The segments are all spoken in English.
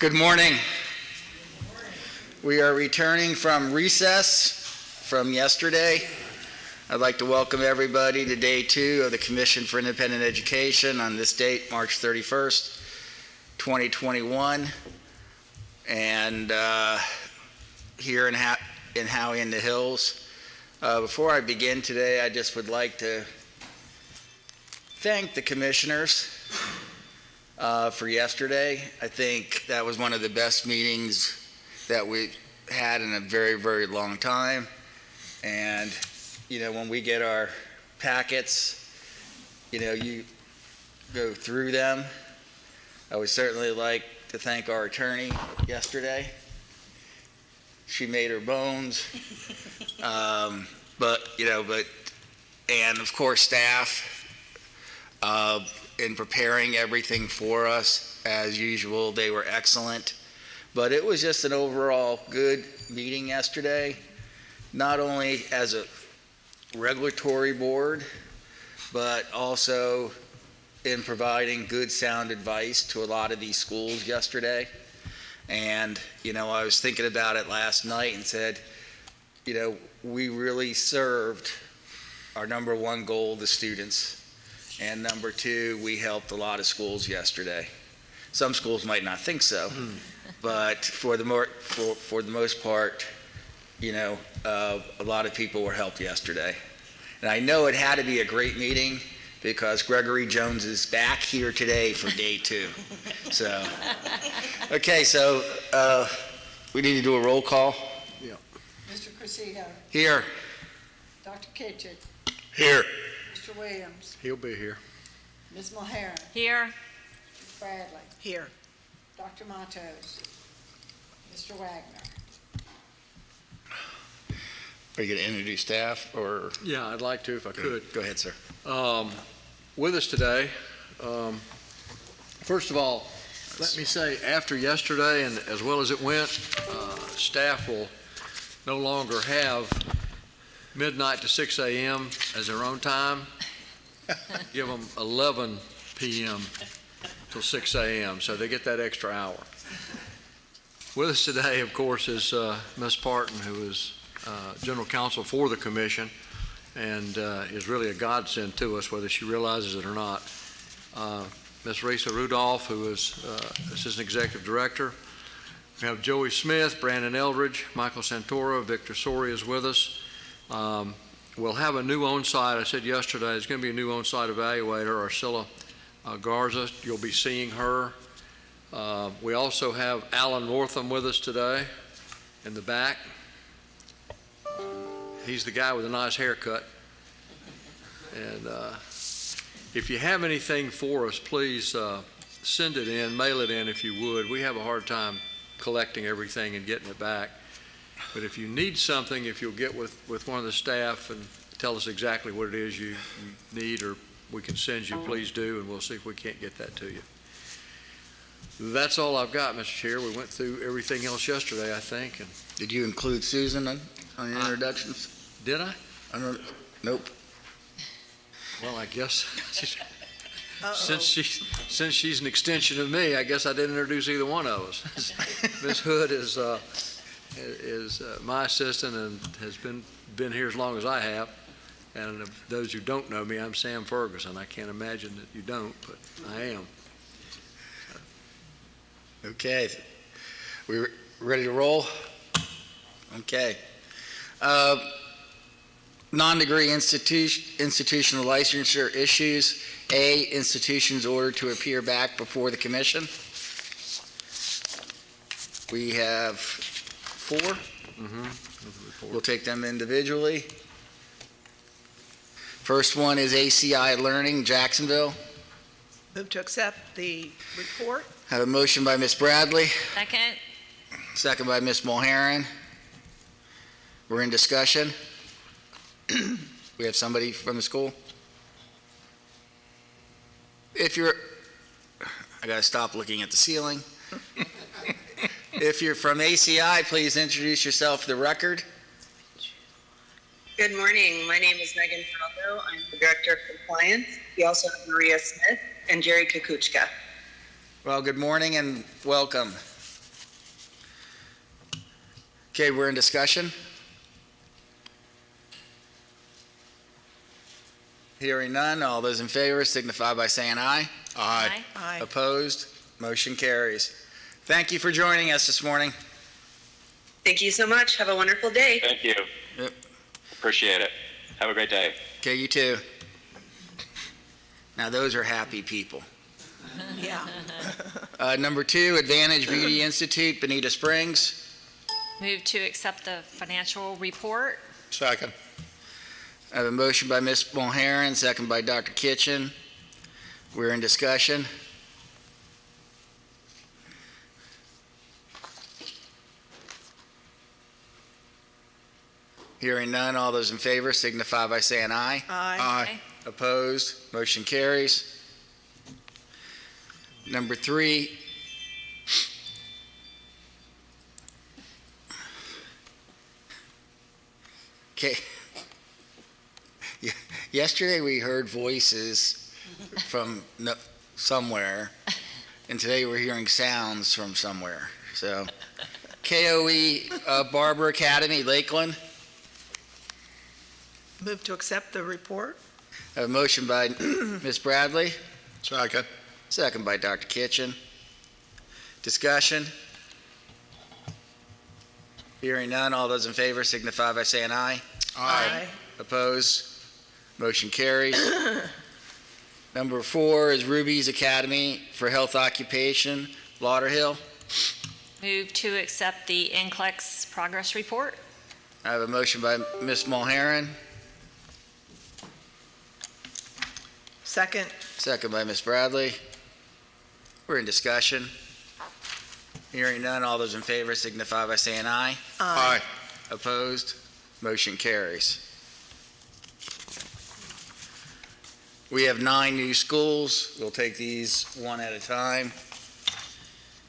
Good morning. We are returning from recess from yesterday. I'd like to welcome everybody to day 2 of the Commission for Independent Education on this date, March 31st, 2021. And here in Howey in the Hills. Before I begin today, I just would like to thank the commissioners for yesterday. I think that was one of the best meetings that we've had in a very, very long time. And, when we get our packets, you go through them. I would certainly like to thank our attorney yesterday. She made her bones. And of course staff, in preparing everything for us. As usual, they were excellent. But it was just an overall good meeting yesterday, not only as a regulatory board, but also in providing good sound advice to a lot of these schools yesterday. And, I was thinking about it last night and said, we really served our number one goal, the students. And number 2, we helped a lot of schools yesterday. Some schools might not think so, but for the most part, a lot of people were helped yesterday. And I know it had to be a great meeting because Gregory Jones is back here today for day 2. So, okay, so we need to do a roll call. Yeah. Mr. Cressida. Here. Dr. Kitchen. Here. Mr. Williams. He'll be here. Ms. Mulheron. Here. Ms. Bradley. Here. Dr. Matos. Mr. Wagner. Are you going to introduce staff or? Yeah, I'd like to if I could. Go ahead, sir. With us today, first of all, let me say after yesterday and as well as it went, staff will no longer have midnight to 6 a.m. as their own time. Give them 11 p.m. till 6 a.m. so they get that extra hour. With us today, of course, is Ms. Parton, who is General Counsel for the Commission and is really a godsend to us, whether she realizes it or not. Ms. Risa Rudolph, who is Assistant Executive Director. We have Joey Smith, Brandon Eldridge, Michael Santoro, Victor Sori is with us. We'll have a new on-site. I said yesterday, there's going to be a new on-site evaluator, Arcilla Garza. You'll be seeing her. We also have Alan Northam with us today in the back. He's the guy with a nice haircut. And if you have anything for us, please send it in, mail it in if you would. We have a hard time collecting everything and getting it back. But if you need something, if you'll get with one of the staff and tell us exactly what it is you need or we can send you, please do, and we'll see if we can't get that to you. That's all I've got, Mr. Chair. We went through everything else yesterday, I think. And Did you include Susan on the introductions? did I? Nope. Well, I guess since she's an extension of me, I guess I didn't introduce either one of us. Ms. Hood is my assistant and has been here as long as I have. And of those who don't know me, I'm Sam Ferguson. I can't imagine that you don't, but I am. Okay. We ready to roll? Okay. Non-degree institutional licensure issues. A, institutions ordered to appear back before the commission. We have 4. We'll take them individually. First one is ACI Learning, Jacksonville. Move to accept the report. Have a motion by Ms. Bradley, Second. second by Ms. Mulheron. We're in discussion. We have somebody from the school. I gotta stop looking at the ceiling. If you're from ACI, please introduce yourself for the record. Good morning. My name is Megan Falco. I'm the Director of Compliance. We also have Maria Smith and Jerry Kukuchka. Well, good morning and welcome. Okay, we're in discussion. Hearing none, all those in favor signify by saying aye. Aye. Aye. Opposed? Motion carries. Thank you for joining us this morning. Thank you so much. Have a wonderful day. Thank you. Yep. Appreciate it. Have a great day. Okay, you too. Now, those are happy people. Yeah. Number 2, Advantage Beauty Institute, Bonita Springs. Move to accept the financial report. Second. I have a motion by Ms. Mulharen, second by Dr. Kitchen. We're in discussion. Hearing none, all those in favor signify by saying aye. Aye. Opposed? Motion carries. Number 3, okay. Yesterday, we heard voices from somewhere, and today we're hearing sounds from somewhere. So, KOE Barber Academy, Lakeland. Move to accept the report. A motion by Ms. Bradley, Second. second by Dr. Kitchen. Discussion? Hearing none, all those in favor signify by saying aye. Aye. Opposed? Motion carries. Number 4 is Ruby's Academy for Health Occupation, Lauderhill. Move to accept the NCLEX progress report. I have a motion by Ms. Mulharen, Second. second by Ms. Bradley. We're in discussion. Hearing none, all those in favor signify by saying aye. Aye. Opposed? Motion carries. We have 9 new schools. We'll take these one at a time.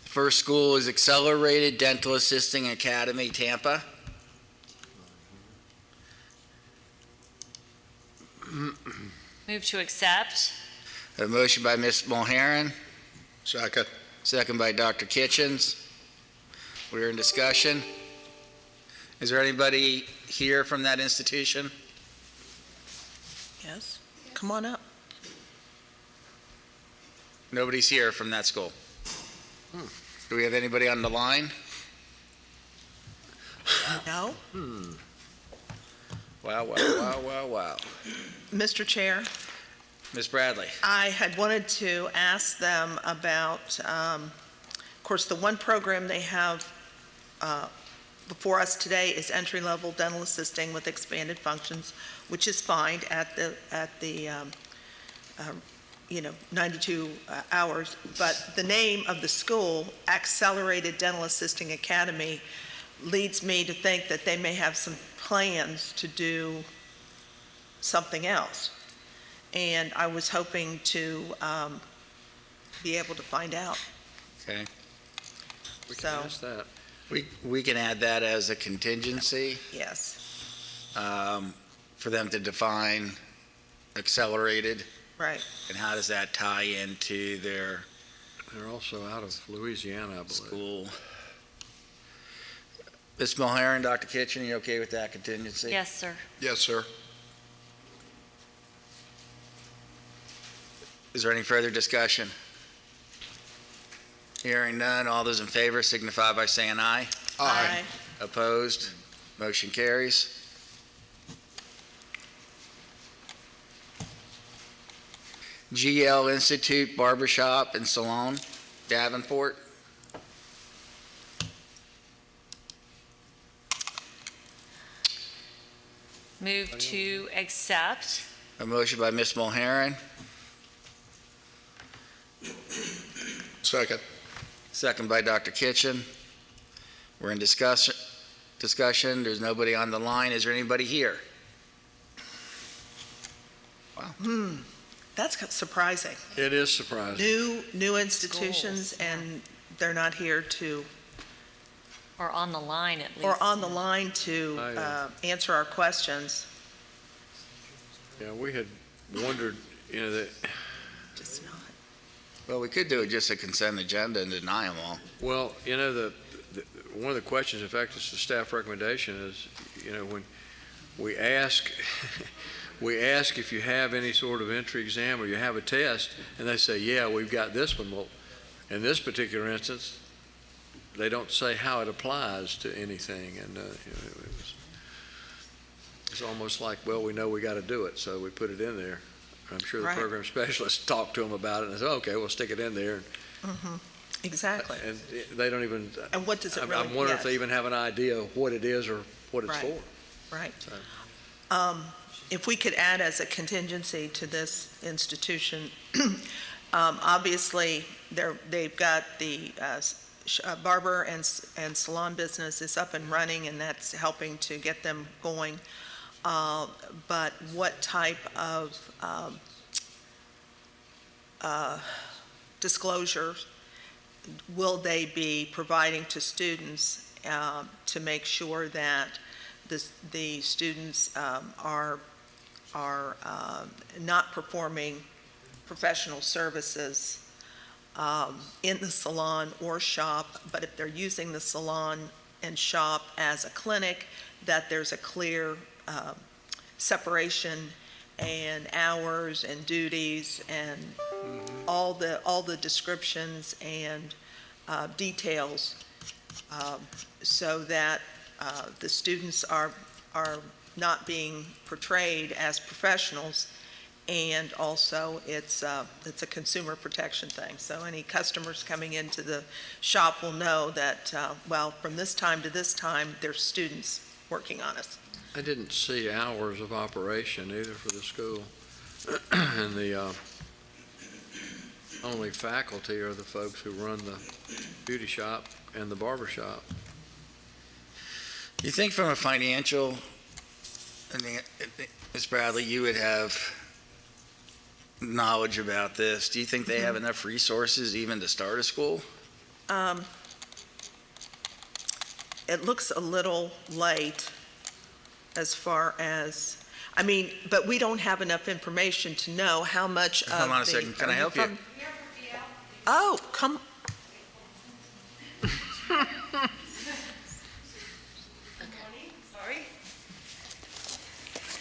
First school is Accelerated Dental Assisting Academy, Tampa. Move to accept. A motion by Ms. Mulharen, Second. second by Dr. Kitchens. We're in discussion. Is there anybody here from that institution? Yes. Come on up. Nobody's here from that school. Do we have anybody on the line? No? Wow, wow. Mr. Chair, Ms. Bradley? I had wanted to ask them about, of course, the one program they have before us today is entry-level dental assisting with expanded functions, which is fine at the 92 hours. But the name of the school, Accelerated Dental Assisting Academy, leads me to think that they may have some plans to do something else. And I was hoping to be able to find out. Okay. We can So- ask that. We can add that as a contingency Yes, for them to define accelerated, right. and how does that tie into their They're also out of Louisiana, I believe. school? Ms. Mulharen, Dr. Kitchen, you okay with that contingency? Yes, sir. Yes, sir. Is there any further discussion? Hearing none, all those in favor signify by saying aye. Aye. Opposed? Motion carries. GL Institute Barbershop and Salon, Davenport. Move to accept. A motion by Ms. Mulharen, Second. second by Dr. Kitchen. We're in discussion. There's nobody on the line. Is there anybody here? That's surprising. It is surprising. New institutions, Schools, yeah. and they're not here to, Or on the line at least. or on the line to I, answer our questions. Yeah, we had wondered, that, Just not. Well, we could do just a consent agenda and deny them all. well, one of the questions, in fact, it's the staff recommendation is, when we ask, we ask if you have any sort of entry exam or you have a test, and they say, yeah, we've got this one. Well, in this particular instance, they don't say how it applies to anything, and it's almost like, well, we know we got to do it, so we put it in there. I'm sure the Right. program specialist talked to them about it and said, okay, we'll stick it in there. Exactly. And they don't even, And what does it really? I'm wondering if they yes, even have an idea of what it is or what it's Right. for. Right. So- If we could add as a contingency to this institution, obviously, they've got the barber and salon business is up and running, and that's helping to get them going. But what type of disclosures will they be providing to students to make sure that the students are not performing professional services in the salon or shop, but if they're using the salon and shop as a clinic, that there's a clear separation and hours and duties and all the descriptions and details, so that the students are not being portrayed as professionals, and also it's a consumer protection thing. So any customers coming into the shop will know that, well, from this time to this time, there's students working on us. I didn't see hours of operation either for the school. And the only faculty are the folks who run the beauty shop and the barber shop. You think from a financial, Ms. Bradley, you would have knowledge about this. Do you think they have enough resources even to start a school? It looks a little late as far as, I mean, but we don't have enough information to know how much of the. Hold on a second. Can I help you? Oh, come.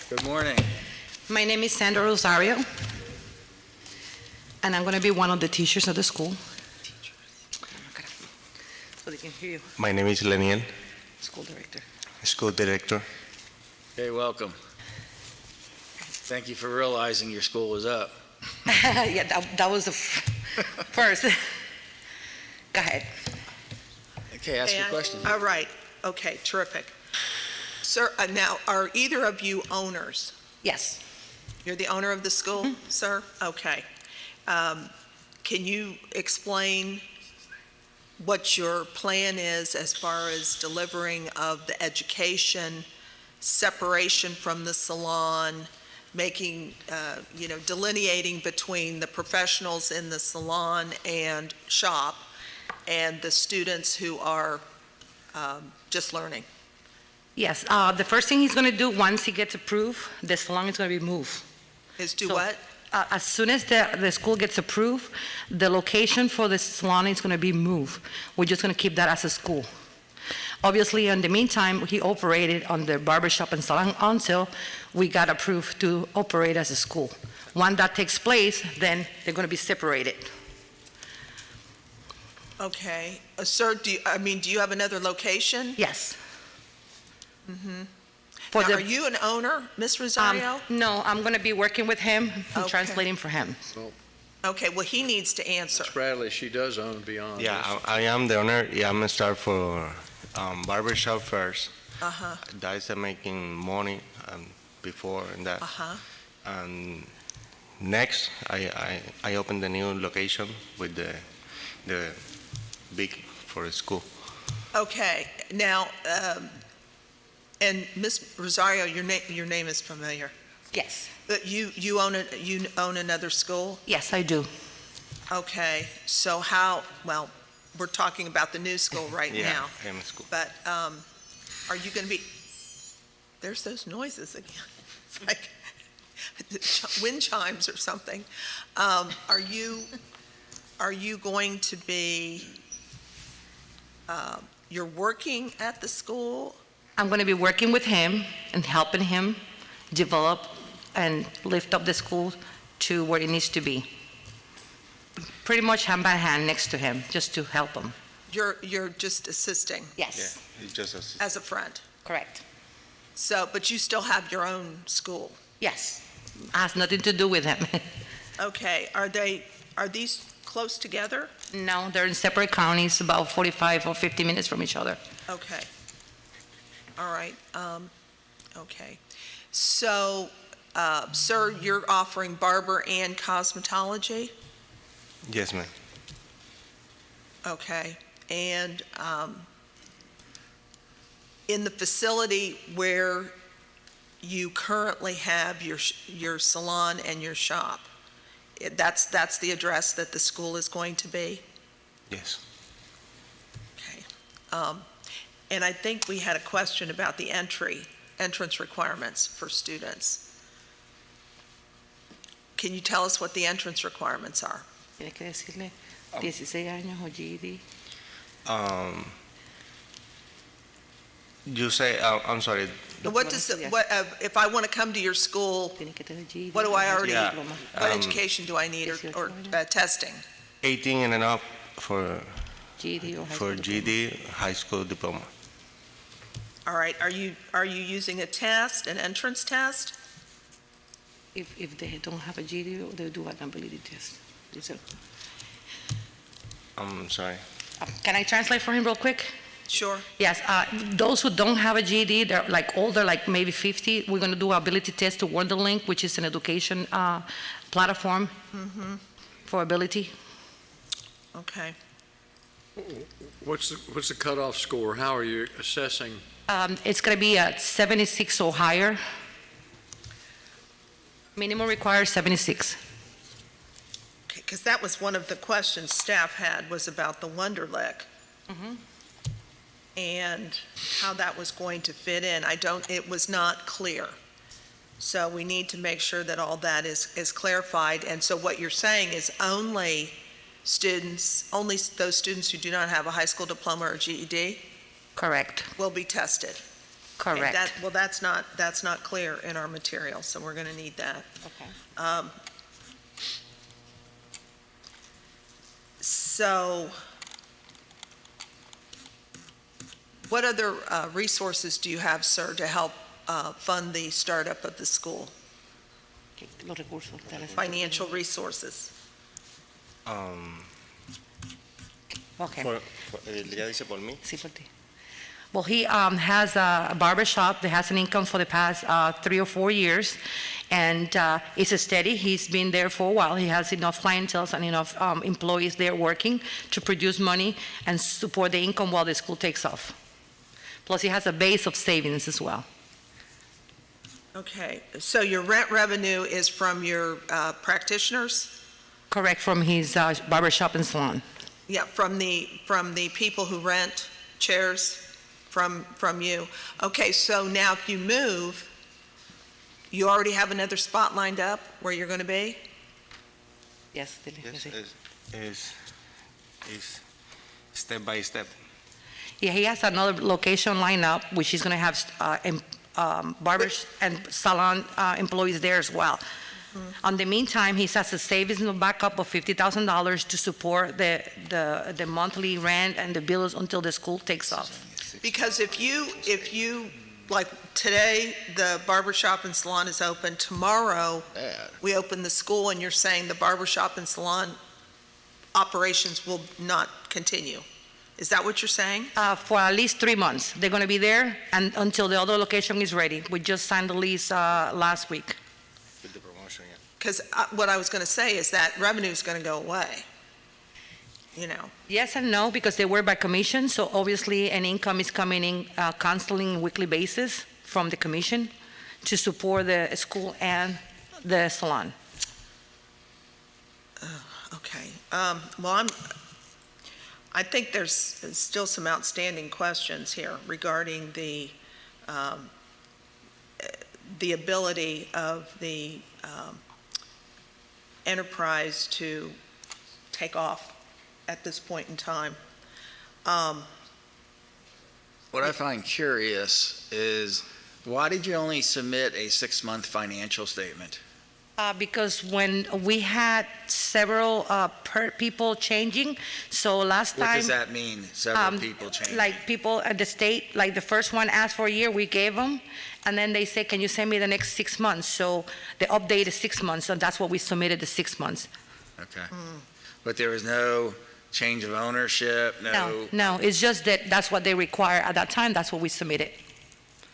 Good morning. My name is Sandra Rosario, and I'm going to be one of the teachers of the school. So they can hear you, My name is Leniel, school director. school director. Hey, welcome. Thank you for realizing your school was up. Yeah, that was the first. Go ahead. Okay, ask your And- question. All right, okay, terrific. Sir, now, are either of you owners? Yes. You're the owner of the school, sir? Okay. Can you explain what your plan is as far as delivering of the education, separation from the salon, making, delineating between the professionals in the salon and shop and the students who are just learning? Yes, the first thing he's going to do once he gets approved, the salon is going to be moved. Is do So- what? As soon as the school gets approved, the location for the salon is going to be moved. We're just going to keep that as a school. Obviously, in the meantime, he operated on the barbershop and salon until we got approved to operate as a school. When that takes place, then they're going to be separated. Okay. Sir, do you have another location? Yes. Now, are you an owner, Ms. Rosario? No, I'm going to be working with him, Okay. translating for him. Okay, well, he needs to answer. Ms. Bradley, she does own Beyond. Yeah, this. I am the owner. Yeah, I'm gonna start for barbershop first. Uh-huh, That is making money before and that. uh-huh. And next, I open the new location with the big for the school. Okay, now, and Ms. Rosario, your name is familiar. Yes. But you own another school? Yes, I do. Okay, so well, we're talking about the new school right Yeah, now, I am in school. but are you going to be, there's those noises again. It's like wind chimes or something. Are you going to be you're working at the school? I'm going to be working with him and helping him develop and lift up the school to where it needs to be. Pretty much hand by hand next to him, just to help him. You're just assisting Yes, It's just as, as a friend? correct. So, but you still have your own school? Yes. Has nothing to do with him. Okay, are these close together? No, they're in separate counties, about 45 or 50 minutes from each other. Okay. All right, okay. So, sir, you're offering barber and cosmetology? yes, ma'am. Okay, and in the facility where you currently have your salon and your shop, that's the address that the school is going to be? Yes. Okay. And I think we had a question about the entrance requirements for students. Can you tell us what the entrance requirements are? Tiene que decirle 16 años o GED. You say, I'm sorry, What does, if I want to come to your school, Tiene que tener GED. what do I already, Yeah. what education do I need or testing? 18 and up for GED or high for school GD, high school diploma. All right, are you using a test, an entrance test? If they don't have a GED, they do an ability test. I'm sorry. Can I translate for him real quick? Sure. Yes, those who don't have a GED, they're like older, like maybe 50, we're going to do ability test to Wonderlink, which is an education platform for ability. Okay. What's the cutoff score? How are you assessing? It's going to be at 76 or higher. Minimum required 76. Okay, because that was one of the questions staff had, was about the Wonderlic and how that was going to fit in. It was not clear. So we need to make sure that all that is clarified. And so what you're saying is only those students who do not have a high school diploma or GED Correct, will be tested. Okay, correct. Well, that's not clear in our material, so we're going to need that. Okay. So what other resources do you have, sir, to help fund the startup of the school? Los recursos. Financial resources? Okay. Ya dice por mí. Sí, por ti. Well, he has a barber shop that has an income for the past 3 or 4 years, and it's steady. He's been there for a while. He has enough clientele and enough employees there working to produce money and support the income while the school takes off. Plus, he has a base of savings as well. Okay, so your rent revenue is from your practitioners? Correct, from his barber shop and salon. Yeah, from the people who rent chairs from you. Okay, so now if you move, you already have another spot lined up where you're going to be? Yes, Yes, is step by step. Yeah, he has another location lined up, which he's going to have barbers and salon employees there as well. On the meantime, he has a savings backup of $50,000 to support the monthly rent and the bills until the school takes off. Because if you, like today, the barber shop and salon is open, tomorrow, we open the school, and you're saying the barber shop and salon operations will not continue. Is that what you're saying? For at least 3 months. They're going to be there and until the other location is ready. We just signed the lease last week. With the promotion, yeah. Because what I was going to say is that revenue is going to go away, you know? Yes and no, because they work by commission, so obviously an income is coming in constantly on a weekly basis from the commission to support the school and the salon. Okay. Well, I think there's still some outstanding questions here regarding the ability of the enterprise to take off at this point in time. What I find curious is, why did you only submit a 6-month financial statement? Because when we had several people changing, so last What time. does that mean, several people changing? Like people at the state, like the first one asked for a year, we gave them, and then they say, can you send me the next 6 months? So the update is 6 months, and that's what we submitted, the 6 months. Okay. But there was no change of ownership, No, it's just that that's what they require at that time, that's what we submitted.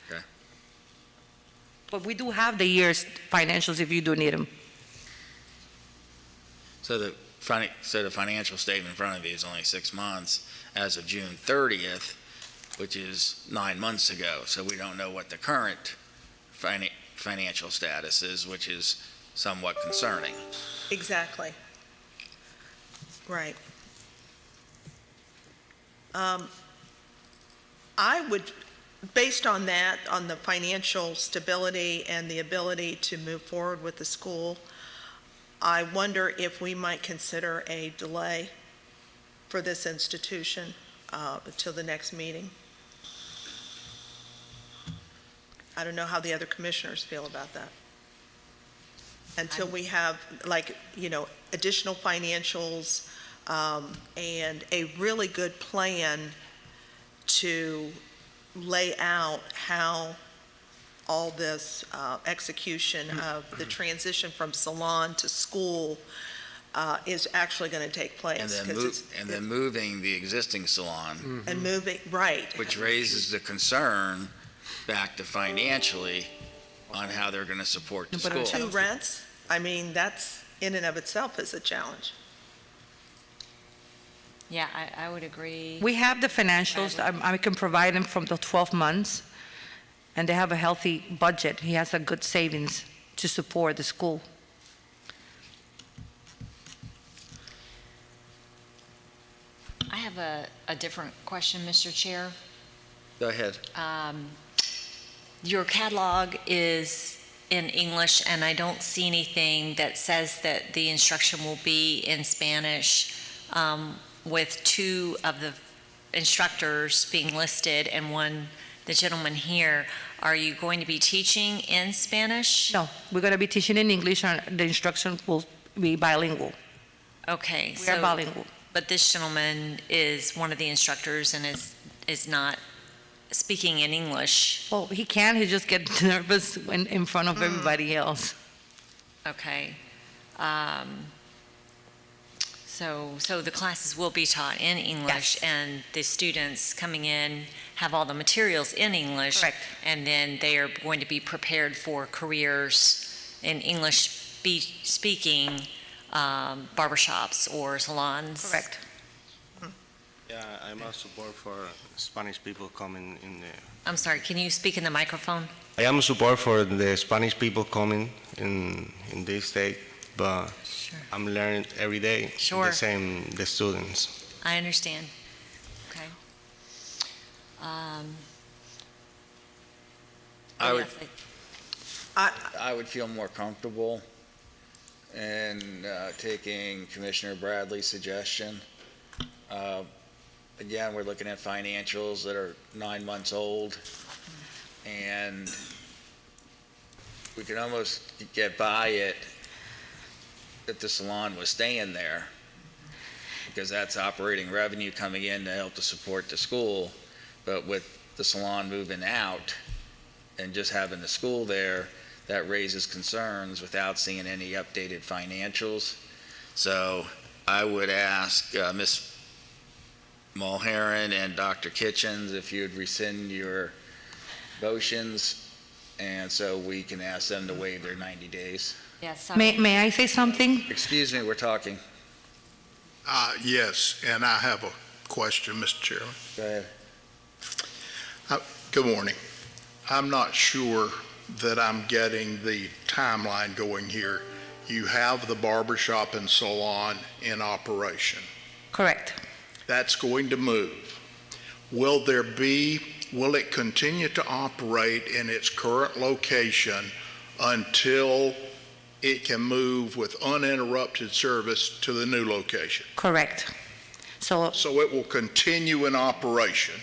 Okay. But we do have the year's financials if you do need them. So the financial statement in front of you is only 6 months as of June 30th, which is 9 months ago. So we don't know what the current financial status is, which is somewhat concerning. Exactly. Right. I would, based on that, on the financial stability and the ability to move forward with the school, I wonder if we might consider a delay for this institution until the next meeting. I don't know how the other commissioners feel about that. Until we have, additional financials and a really good plan to lay out how all this execution of the transition from salon to school is actually going to take place. And then moving the existing salon, And moving, right. which raises the concern back to financially on how they're going to support the But school. 2 rents, I mean, that's in and of itself is a challenge. Yeah, I would agree. We have the financials, I can provide them from the 12 months, and they have a healthy budget. He has a good savings to support the school. I have a different question, Mr. Chair. Go ahead. Your catalog is in English, and I don't see anything that says that the instruction will be in Spanish, with 2 of the instructors being listed and the gentleman here. Are you going to be teaching in Spanish? No, we're going to be teaching in English, and the instruction will be bilingual. Okay. We are bilingual. But this gentleman is one of the instructors and is not speaking in English. Well, he can, he just gets nervous in front of everybody else. Okay. So the classes will be taught in English, Yes. and the students coming in have all the materials in English. Correct. And then they are going to be prepared for careers in English-speaking barbershops or salons. Correct. Yeah, I'm a support for Spanish people coming in the. I'm sorry, can you speak in the microphone? I am a support for the Spanish people coming in this state, but Sure. I'm learning every day. Sure. The students. I understand. Okay. I would- yes, I would feel more comfortable in taking Commissioner Bradley's suggestion. Again, we're looking at financials that are 9 months old, and we could almost get by it if the salon was staying there, because that's operating revenue coming in to help to support the school. But with the salon moving out and just having the school there, that raises concerns without seeing any updated financials. So I would ask Ms. Mulheron and Dr. Kitchens if you'd rescind your motions, and so we can ask them to waive their 90 days. yes. May I say something? Excuse me, we're talking. Yes, and I have a question, Mr. Chairman. Go ahead. Good morning. I'm not sure that I'm getting the timeline going here. You have the barbershop and salon in operation. Correct. That's going to move. Will it continue to operate in its current location until it can move with uninterrupted service to the new location? Correct. So, So it will continue in operation.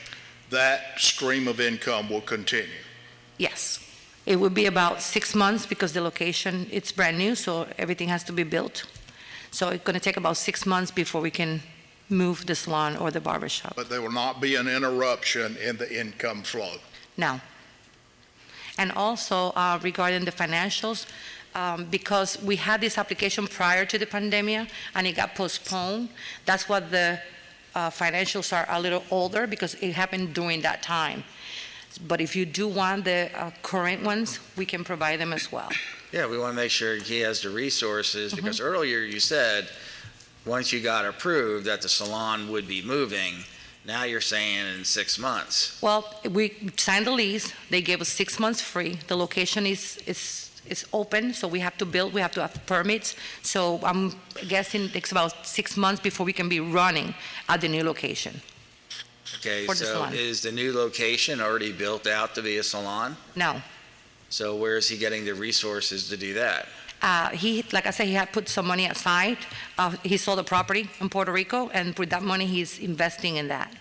that stream of income will continue. Yes. It would be about 6 months because the location, it's brand new, so everything has to be built. So it's going to take about 6 months before we can move the salon or the barber shop. But there will not be an interruption in the income flow. Now, and also regarding the financials, because we had this application prior to the pandemic and it got postponed, that's what the financials are a little older because it happened during that time. But if you do want the current ones, we can provide them as well. Yeah, we want to make sure he has the resources, because earlier you said, once you got approved, that the salon would be moving. Now you're saying in 6 months. Well, we signed the lease, they gave us 6 months free, the location is open, so we have to build, we have to have permits, so I'm guessing it takes about 6 months before we can be running at the new location. Okay, For the so salon. is the new location already built out to be a salon? No. So where is he getting the resources to do that? He, like I said, he had put some money aside. He sold a property in Puerto Rico, and with that money, he's investing in that.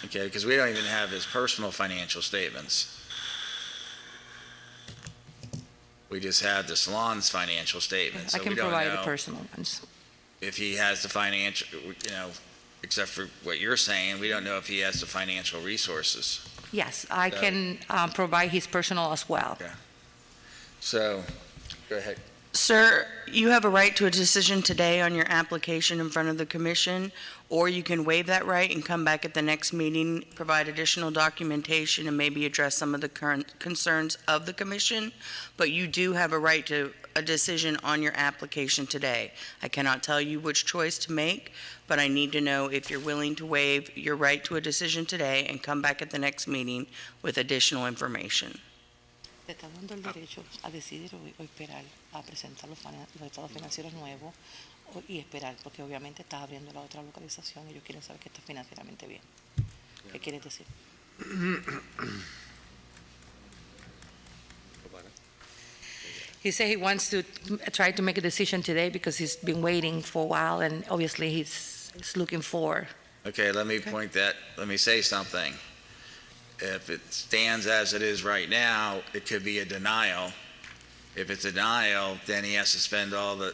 Okay, because we don't even have his personal financial statements. We just have the salon's financial statements, I so can we don't provide the know personal ones. if he has the financial, except for what you're saying, we don't know if he has the financial resources. Yes, I So- can provide his personal as well. So, go ahead. Sir, you have a right to a decision today on your application in front of the commission, or you can waive that right and come back at the next meeting, provide additional documentation, and maybe address some of the current concerns of the commission. But you do have a right to a decision on your application today. I cannot tell you which choice to make, but I need to know if you're willing to waive your right to a decision today and come back at the next meeting with additional information. Te está dando el derecho a decidir o esperar a presentar los estados financieros nuevos y esperar, porque obviamente estás abriendo la otra localización y ellos quieren saber que estás financieramente bien. ¿Qué quieres decir? He said he wants to try to make a decision today because he's been waiting for a while, and obviously he's looking for. Okay, let me say something. If it stands as it is right now, it could be a denial. If it's a denial, then he has to spend all the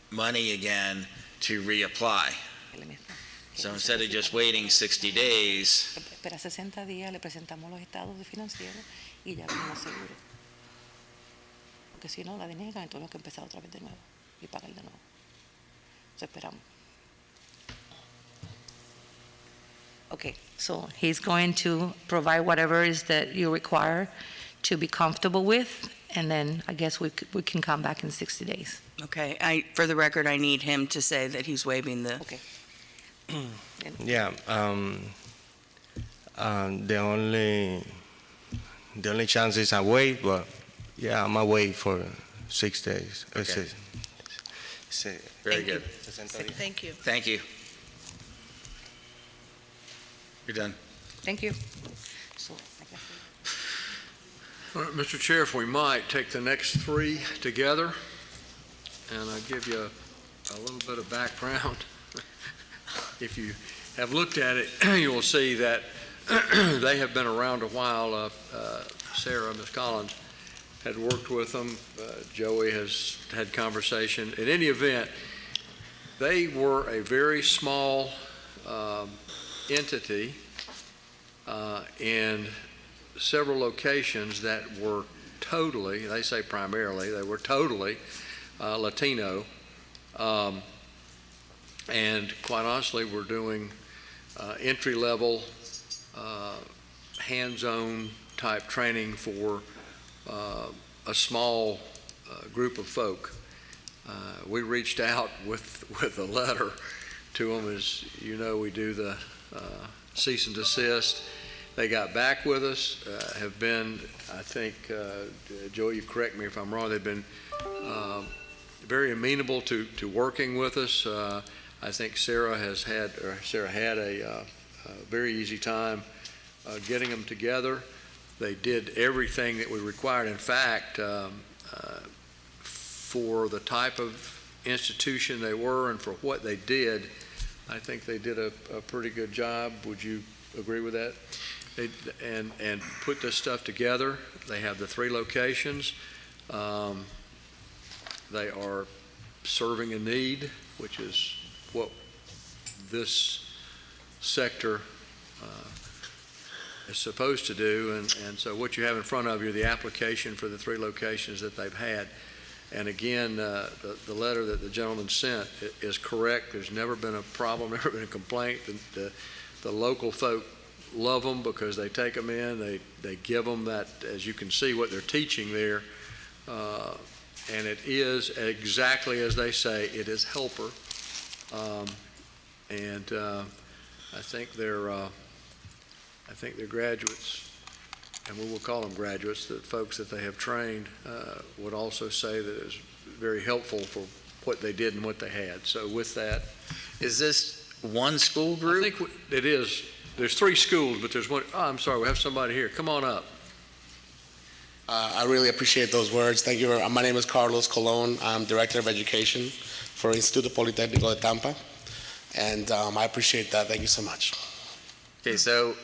money again to reapply. So instead of just waiting 60 days, Espera 60 días, le presentamos los estados financieros y ya vamos seguro. Porque si no la denegan, entonces tenemos que empezar otra vez de nuevo y pagar de nuevo. Entonces esperamos. Okay, so he's going to provide whatever is that you require to be comfortable with, and then I guess we can come back in 60 days. Okay, for the record, I need him to say that he's waiving the. Okay. Yeah, the only chance is I wait, but yeah, I'm away for 6 days. Okay. Very good. Thank you. Thank you. You're done. Thank you. So, All right, Mr. Chair, if we might, take the next three together, and I'll give you a little bit of background. If you have looked at it, you will see that they have been around a while. Sarah, Ms. Collins, had worked with them. Joey has had conversation. In any event, they were a very small entity in several locations that were totally, they say primarily, they were totally Latino. And quite honestly, we're doing entry-level, hands-on type training for a small group of folk. We reached out with a letter to them. As you know, we do the cease and desist. They got back with us, have been, I think, Joe, you correct me if I'm wrong, they've been very amenable to working with us. I think Sarah had a very easy time getting them together. They did everything that we required. In fact, for the type of institution they were and for what they did, I think they did a pretty good job. Would you agree with that? And put this stuff together. They have the 3 locations. They are serving a need, which is what this sector is supposed to do. And so what you have in front of you, the application for the 3 locations that they've had. And again, the letter that the gentleman sent is correct. There's never been a problem, never been a complaint. The local folk love them because they take them in, they give them that, as you can see, what they're teaching there. And it is exactly as they say, it is helper. I think they're graduates, and we will call them graduates, the folks that they have trained would also say that it was very helpful for what they did and what they had. So with that. Is this one school group? I think it is. There's 3 schools, but there's one. Oh, I'm sorry, we have somebody here. Come on up. I really appreciate those words. Thank you. My name is Carlos Colon. I'm Director of Education for Instituto Politécnico de Tampa, and I appreciate that. Thank you so much. Okay, so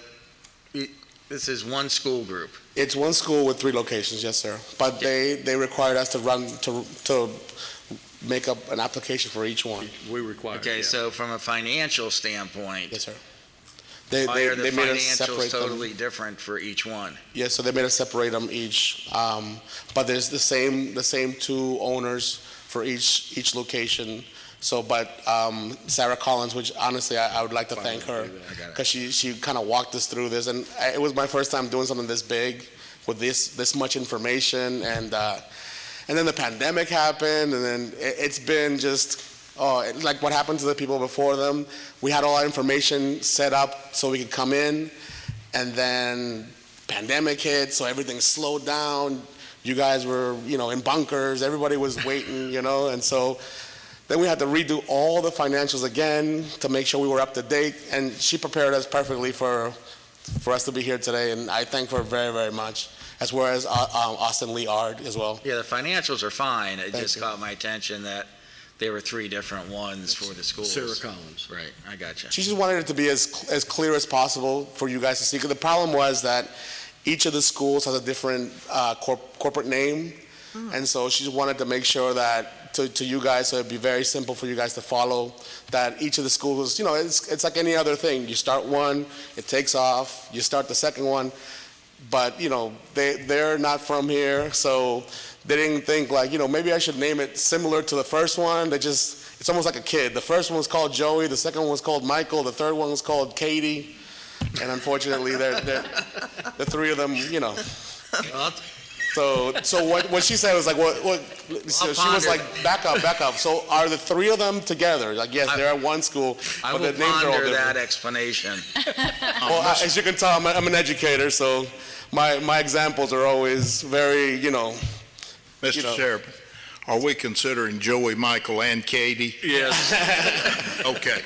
this is one school group. It's one school with 3 locations, yes, sir. But they required us to make up an application for each one. We require. Okay, yeah. So from a financial standpoint, Yes, sir. why are the made us financials separate them. totally different for each one? Yes, so they made us separate them each, but there's the same 2 owners for each location. So, but Sarah Collins, which honestly I would like to thank her because she kind of walked us through this, and it was my first time doing something this big with this much information, and then the pandemic happened, and then it's been just like what happened to the people before them. We had all our information set up so we could come in, and then pandemic hit, so everything slowed down. You guys were, in bunkers. Everybody was waiting, and so then we had to redo all the financials again to make sure we were up to date, and she prepared us perfectly for us to be here today, and I thank her very, very much, as well as Austin Lee Ard as well. Yeah, the financials are fine. It Thank just you. caught my attention that there were 3 different ones for the schools. Sarah Collins. Right, I gotcha. She just wanted it to be as clear as possible for you guys to see, because the problem was that each of the schools has a different corporate name, and so she just wanted to make sure that to you guys, so it'd be very simple for you guys to follow, that each of the schools, it's like any other thing. You start one, it takes off, you start the second one, but, they're not from here, so they didn't think like, maybe I should name it similar to the first one. It's almost like a kid. The first one was called Joey, the second one was called Michael, the third one was called Katie, and unfortunately, the 3 of them, So what she said was like, what so she was like, back up. So are the 3 of them together? Like, yes, they're at one school, I but will the names are all ponder different. that explanation. Well, as you can tell, I'm an educator, so my examples are always very, Mr. Chairman, are we considering Joey, Michael, and Katie? Yes. Okay.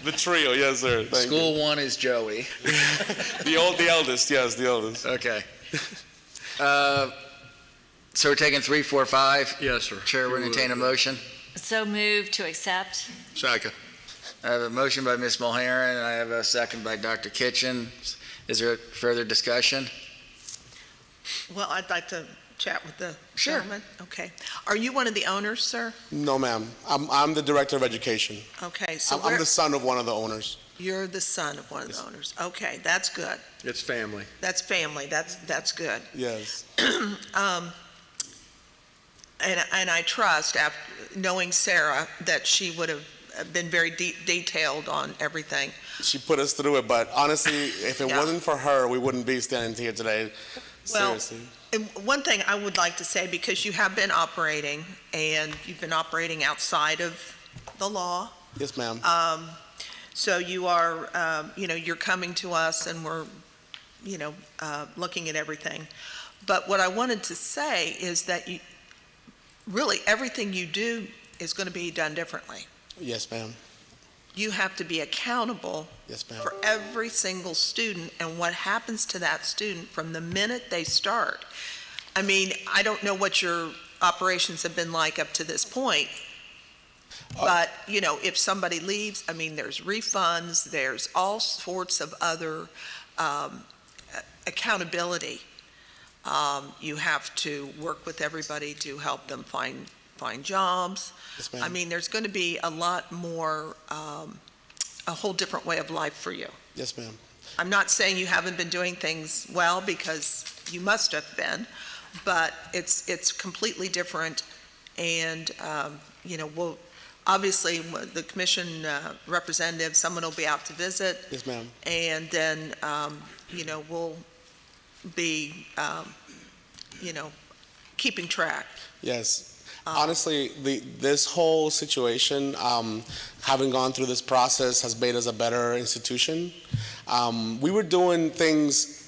The trio, yes, sir. Thank you. School 1 is Joey. The eldest, yes, the eldest. Okay. So we're taking 3, 4, 5? Yes, sir. Chair will entertain a motion. So move to accept. Second. I have a motion by Ms. Mulheren, and I have a second by Dr. Kitchen. Is there further discussion? Well, I'd like to chat with the Sure. gentleman. Okay. Are you one of the owners, sir? No, ma'am. I'm the director of education. Okay, so I'm the son of one of the owners. you're the son of one of the owners. Okay, that's good. It's family. That's family. That's good. Yes. And I trust, after knowing Sarah, that she would have been very detailed on everything. She put us through it, but honestly, if it Yeah. wasn't for her, we wouldn't be standing here today. Well, Seriously. And one thing I would like to say, because you have been operating, and you've been operating outside of the law, Yes, ma'am. so you are, you're coming to us and we're, looking at everything. But what I wanted to say is that really everything you do is going to be done differently. Yes, ma'am. You have to be accountable Yes, ma'am. for every single student and what happens to that student from the minute they start. I mean, I don't know what your operations have been like up to this point, But, if somebody leaves, there's refunds, there's all sorts of other accountability. You have to work with everybody to help them find jobs. Yes, ma'am. There's going to be a lot more, a whole different way of life for you. Yes, ma'am. I'm not saying you haven't been doing things well, because you must have been, but it's completely different. And, we'll, obviously, the commission representative, someone will be out to visit, Yes, ma'am. and then, we'll be, keeping track. Yes. Honestly, this whole situation, having gone through this process, has made us a better institution. We were doing things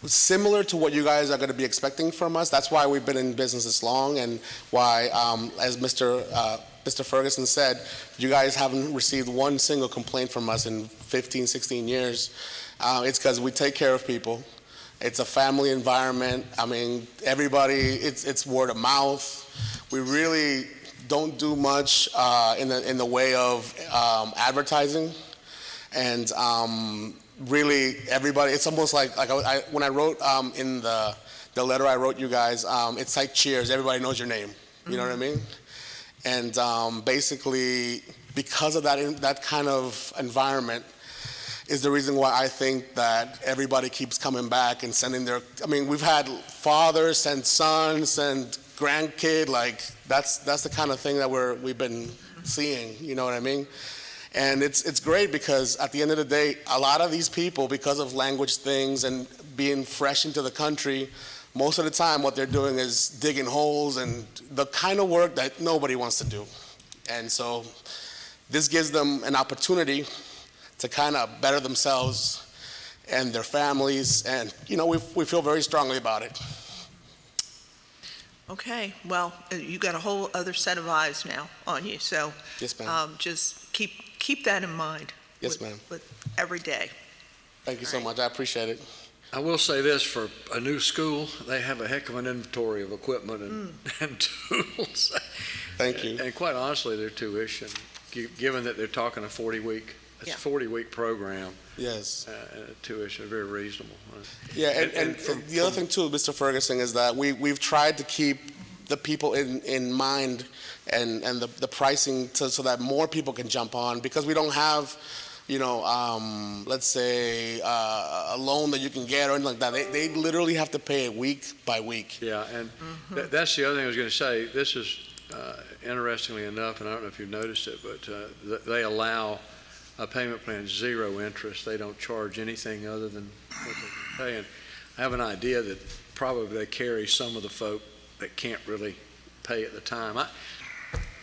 similar to what you guys are going to be expecting from us. That's why we've been in business this long, and why, as Mr. Ferguson said, you guys haven't received one single complaint from us in 15, 16 years. It's because we take care of people. It's a family environment. Everybody, it's word of mouth. We really don't do much in the way of advertising. And really, everybody, it's almost like when I wrote in the letter I wrote you guys, it's like Cheers. Everybody knows your name. You know what I mean? And basically, because of that kind of environment, is the reason why I think that everybody keeps coming back and sending we've had fathers send sons and grandkid, that's the kind of thing that we've been seeing, you know what I mean? And it's great, because at the end of the day, a lot of these people, because of language things and being fresh into the country, most of the time what they're doing is digging holes and the kind of work that nobody wants to do. And so this gives them an opportunity to kind of better themselves and their families, and we feel very strongly about it. Okay, well, you got a whole other set of eyes now on you, so Yes, ma'am. just keep that in mind. Yes, ma'am. With every day. Thank you so much. I appreciate it. I will say this, for a new school, they have a heck of an inventory of equipment and tools. Thank you. And quite honestly, their tuition, given that they're talking a 40-week, Yeah. 40-week program, Yes. tuition is very reasonable. Yeah, and the other thing too, Mr. Ferguson, is that we've tried to keep the people in mind, and the pricing so that more people can jump on, because we don't have, let's say, a loan that you can get or anything like that. They literally have to pay it week by week. Yeah, and that's the other thing I was going to say. This is, interestingly enough, and I don't know if you've noticed it, but they allow a payment plan 0 interest. They don't charge anything other than what they can pay. And I have an idea that probably they carry some of the folk that can't really pay at the time.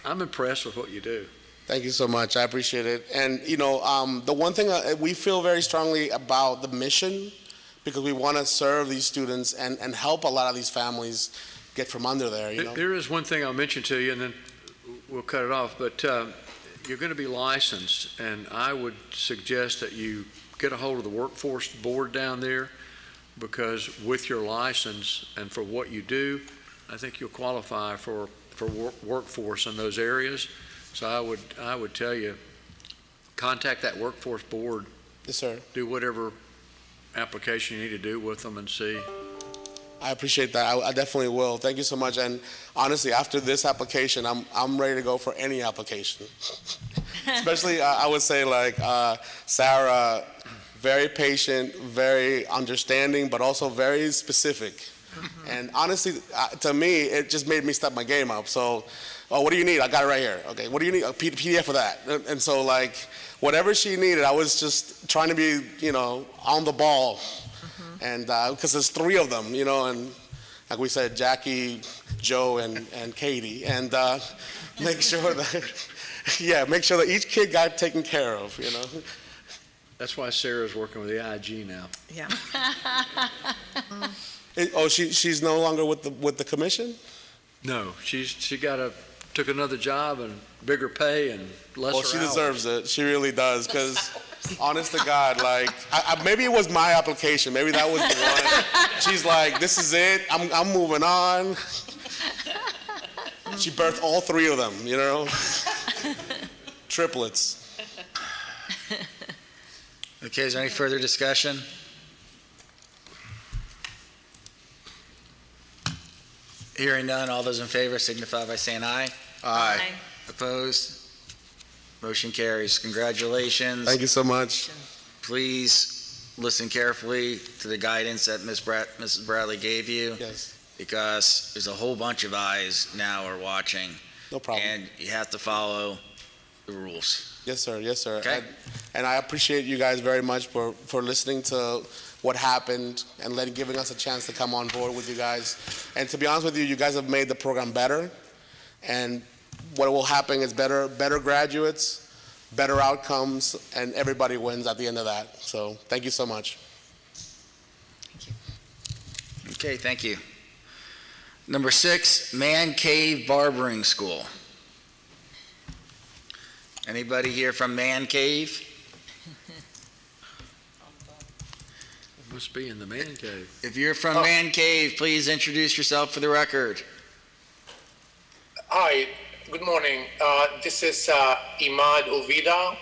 I'm impressed with what you do. Thank you so much. I appreciate it. And, the one thing we feel very strongly about the mission, because we want to serve these students and help a lot of these families get from under there, There is one thing I'll mention to you, and then we'll cut it off, but you're going to be licensed, and I would suggest that you get a hold of the workforce board down there, because with your license and for what you do, I think you'll qualify for workforce in those areas. So I would tell you, contact that workforce board. Yes, sir. Do whatever application you need to do with them and see. I appreciate that. I definitely will. Thank you so much. And honestly, after this application, I'm ready to go for any application. Especially, I would say, Sarah, very patient, very understanding, but also very specific. And honestly, to me, it just made me step my game up. So, what do you need? I got it right here. Okay, what do you need? A PDF for that. And so, whatever she needed, I was just trying to be, on the ball. And because there's 3 of them, and like we said, Jackie, Joe, and Katie. And make sure that each kid got taken care of, That's why Sarah's working with the IG now. Yeah. She's no longer with the commission? No, she took another job and bigger pay and lesser Well, she hours. deserves it. She really does, because honest to God, maybe it was my application. Maybe that was the one. She's like, this is it. I'm moving on. She birthed all 3 of them, triplets. Okay, is there any further discussion? Hearing none, all those in favor signify by saying aye. Aye. Opposed? Motion carries. Congratulations. Thank you so much. Please listen carefully to the guidance that Mrs. Bradley gave you, Yes, because there's a whole bunch of eyes now are watching, no problem. and you have to follow the rules. Yes, sir. Yes, sir. Okay. And I appreciate you guys very much for listening to what happened and giving us a chance to come on board with you guys. And to be honest with you, you guys have made the program better. And what will happen is better graduates, better outcomes, and everybody wins at the end of that. So thank you so much. Okay, thank you. Number 6, Man Cave Barbering School. Anybody here from Man Cave? Must be in the man cave. If you're from Man Cave, please introduce yourself for the record. Hi, good morning. This is Imad Ovida,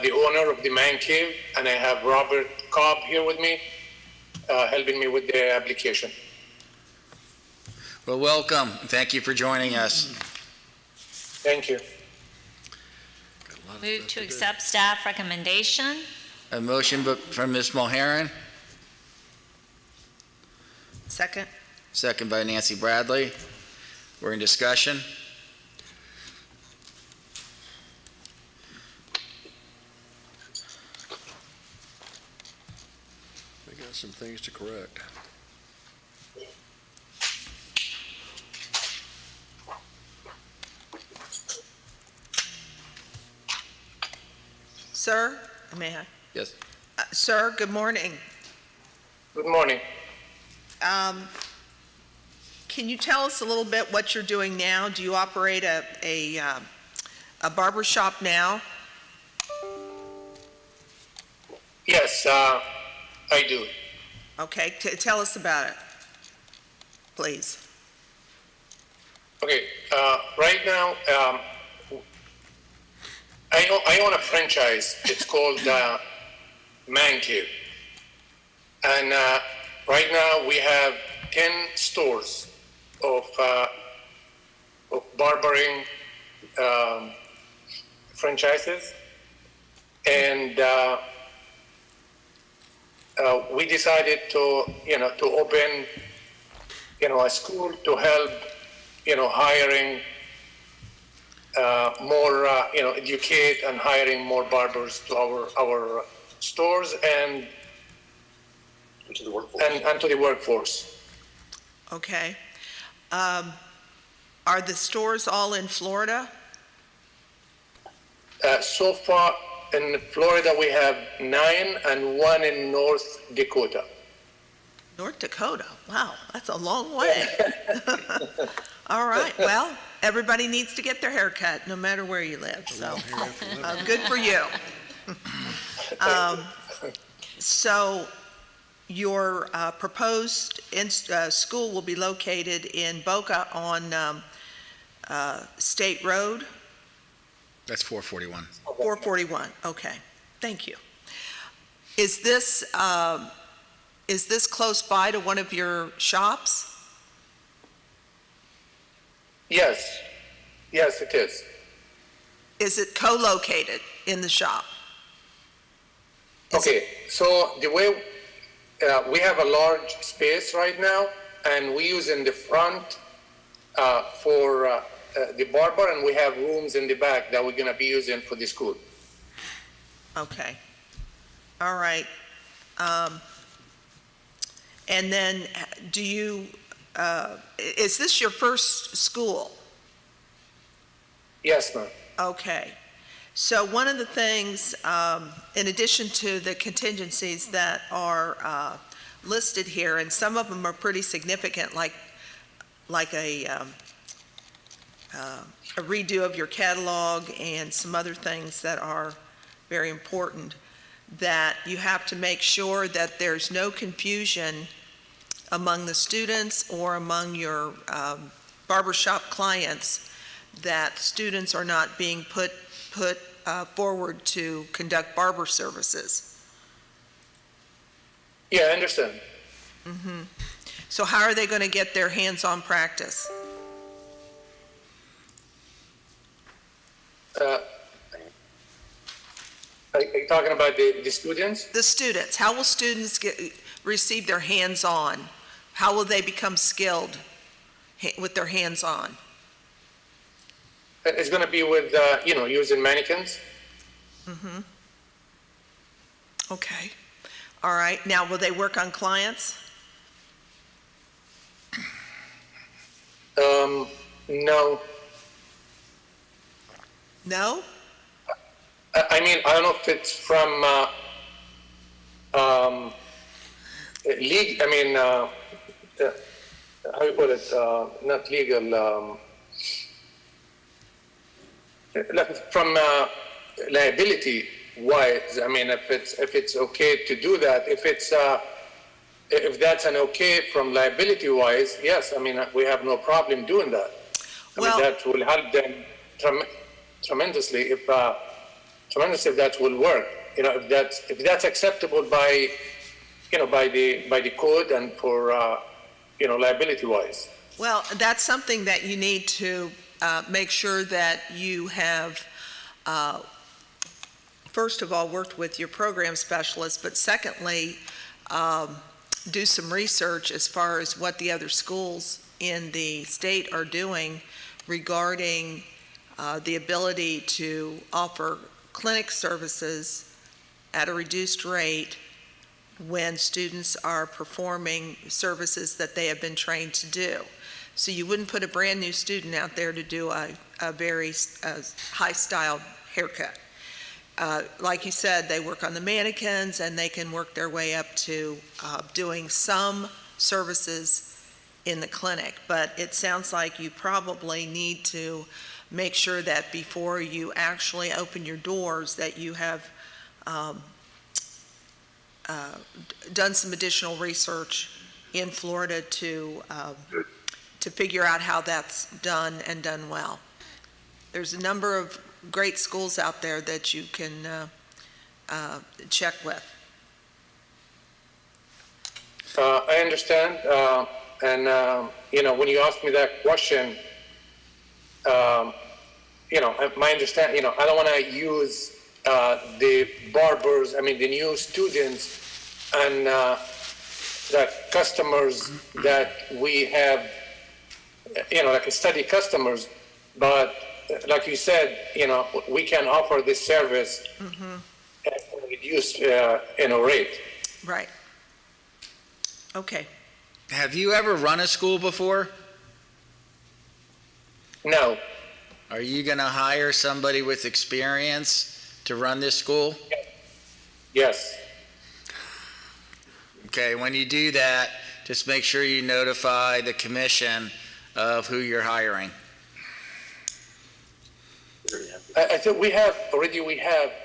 the owner of the Man Cave, and I have Robert Cobb here with me, helping me with the application. Well, welcome. Thank you for joining us. Thank you. Got a lot of Move stuff to do. accept staff recommendation. A motion from Ms. Mulheron, Second? second by Nancy Bradley. We're in discussion. We got some things to correct. Sir, may I? Yes. Sir, good morning. Good morning. Can you tell us a little bit what you're doing now? Do you operate a barber shop now? Yes, I do. Okay, tell us about it, please. Okay, right now, I own a franchise. It's called Man Cave. And right now we have 10 stores of barbering franchises. And we decided to open, a school to help, hiring more, educate and hiring more barbers to our stores and to the workforce. And to the workforce. Okay. Are the stores all in Florida? So far in Florida, we have 9 and 1 in North Dakota. North Dakota? Wow, that's a long way. All right, well, everybody needs to get their hair cut, no matter where you live, so good for you. So your proposed school will be located in Boca on State Road? That's 441. 441, okay, thank you. Is this close by to one of your shops? Yes, it is. Is it co-located in the shop? Okay, so the way we have a large space right now, and we use in the front for the barber, and we have rooms in the back that we're going to be using for the school. Okay, all right. And then do you, is this your first school? Yes, ma'am. Okay. So one of the things, in addition to the contingencies that are listed here, and some of them are pretty significant, like a redo of your catalog and some other things that are very important, that you have to make sure that there's no confusion among the students or among your barbershop clients, that students are not being put forward to conduct barber services. Yeah, I understand. So how are they going to get their hands-on practice? Are you talking about the students? The students, how will students receive their hands-on? How will they become skilled with their hands-on? It's going to be with, using mannequins. Okay. All right. Now, will they work on clients? No. No? I mean, I don't know if it's from league. I mean, how you put it? Not legal. Like from liability wise. I mean, if it's okay to do that, if that's an okay from liability wise, yes. I mean, we have no problem doing that. I mean, that will help them tremendously if that will work. If that's acceptable by the code and for liability wise. Well, that's something that you need to make sure that you have, first of all, worked with your program specialist, but secondly, do some research as far as what the other schools in the state are doing regarding the ability to offer clinic services at a reduced rate when students are performing services that they have been trained to do. So you wouldn't put a brand new student out there to do a very high-styled haircut. Like you said, they work on the mannequins and they can work their way up to doing some services in the clinic. But it sounds like you probably need to make sure that before you actually open your doors that you have done some additional research in Florida to figure out how that's done and done well. There's a number of great schools out there that you can check with. I understand, and when you asked me that question, my understanding, I don't want to use the barbers, I mean, the new students and the customers that we have, like study customers, but like you said, we can offer this service at a reduced, rate. Right. Okay. Have you ever run a school before? No. Are you going to hire somebody with experience to run this school? Yes. Okay, when you do that, just make sure you notify the commission of who you're hiring. I think we have,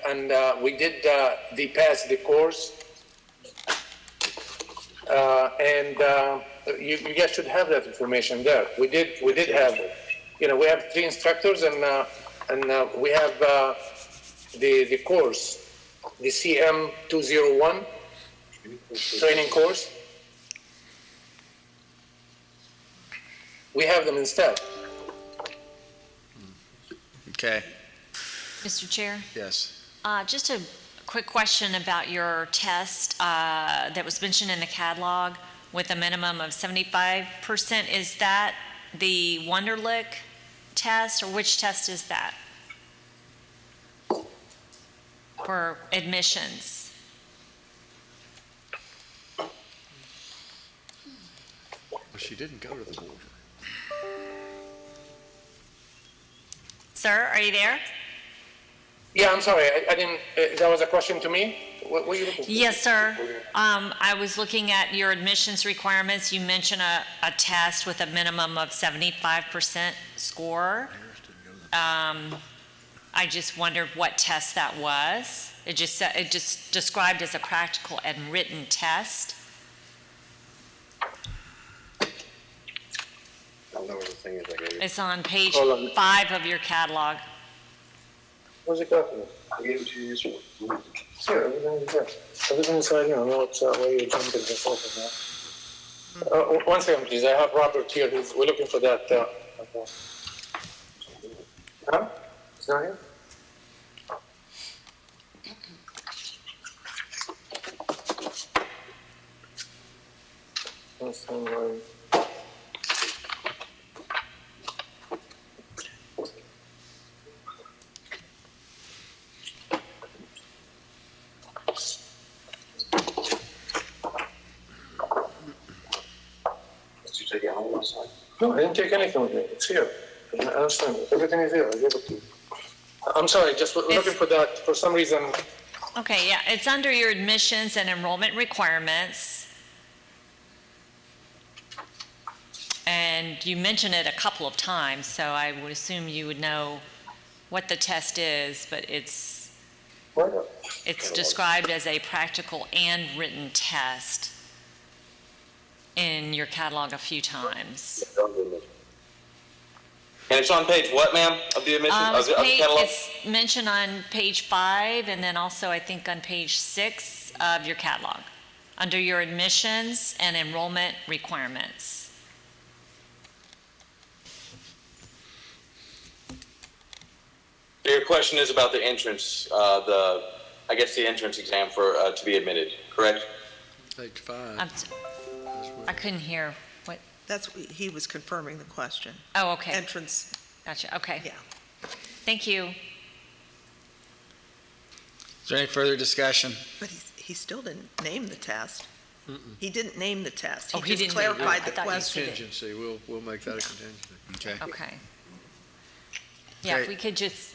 and we did pass the course. And you guys should have that information there. We did have, we have 3 instructors and we have the course, the CM 201 training course. We have them instead. Okay. Mr. Chair? Yes. Just a quick question about your test that was mentioned in the catalog with a minimum of 75%. Is that the Wonderlic test, or which test is that for admissions? Well, she didn't go to the board. Sir, are you there? Yeah, I'm sorry. I didn't. That was a question to me. What were you looking for? Yes, sir. I was looking at your admissions requirements. You mentioned a test with a minimum of 75% score. I just wondered what test that was. It just described as a practical and written test. I'll know where the thing is. It's on page Hold on. 5 of your catalog. Where's the document? I gave it to you yesterday. It's here, everything is here. Everything is right here. I know it's, where you're jumping and forth now. One second, please. I have Robert here. We're looking for that, huh? It's not here? That's not right. Did you take it home last night? No, I didn't take anything with me. It's here. I understand. Everything is here. I gave it to you. I'm sorry, just we're looking for that. For some reason, Okay, yeah, it's under your admissions and enrollment requirements. And you mentioned it a couple of times, so I would assume you would know what the test is, but it's described as a practical and written test in your catalog a few times. And it's on page what, ma'am, of the admission, of the catalog? It's mentioned on page 5, and then also I think on page 6 of your catalog, under your admissions and enrollment requirements. Your question is about the entrance, I guess the entrance exam for, to be admitted, correct? Page 5. I couldn't hear what. He was confirming the question. Oh, okay. Entrance. Gotcha. Okay. Yeah. Thank you. Is there any further discussion? But he still didn't name the test. He didn't name the test. Oh, he just didn't name it. clarified I the thought you question. said it. Contingency, we'll make that a contingency. Okay. Okay. Yeah, if Okay. we could just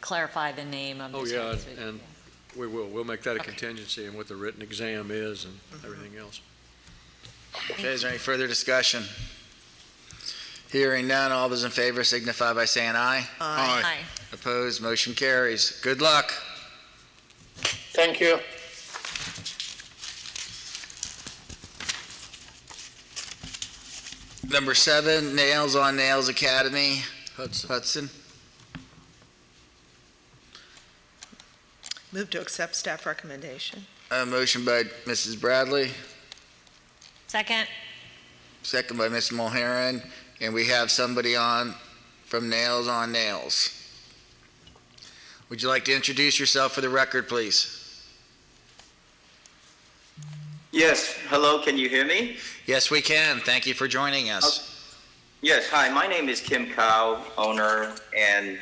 clarify the name of the Oh, test. yeah, and we will. We'll make that a contingency and what the written exam is and everything else. Okay, is there any further discussion? Hearing none, all those in favor signify by saying aye. Aye. Opposed, motion carries. Good luck. thank you. Number 7, Nails on Nails Academy, Hudson. Move to accept staff recommendation. A motion by Mrs. Bradley, Second? second by Ms. Mulheron, and we have somebody on from Nails on Nails. Would you like to introduce yourself for the record, please? Yes, hello, can you hear me? Yes, we can. Thank you for joining us. Yes, hi, my name is Kim Cow, owner and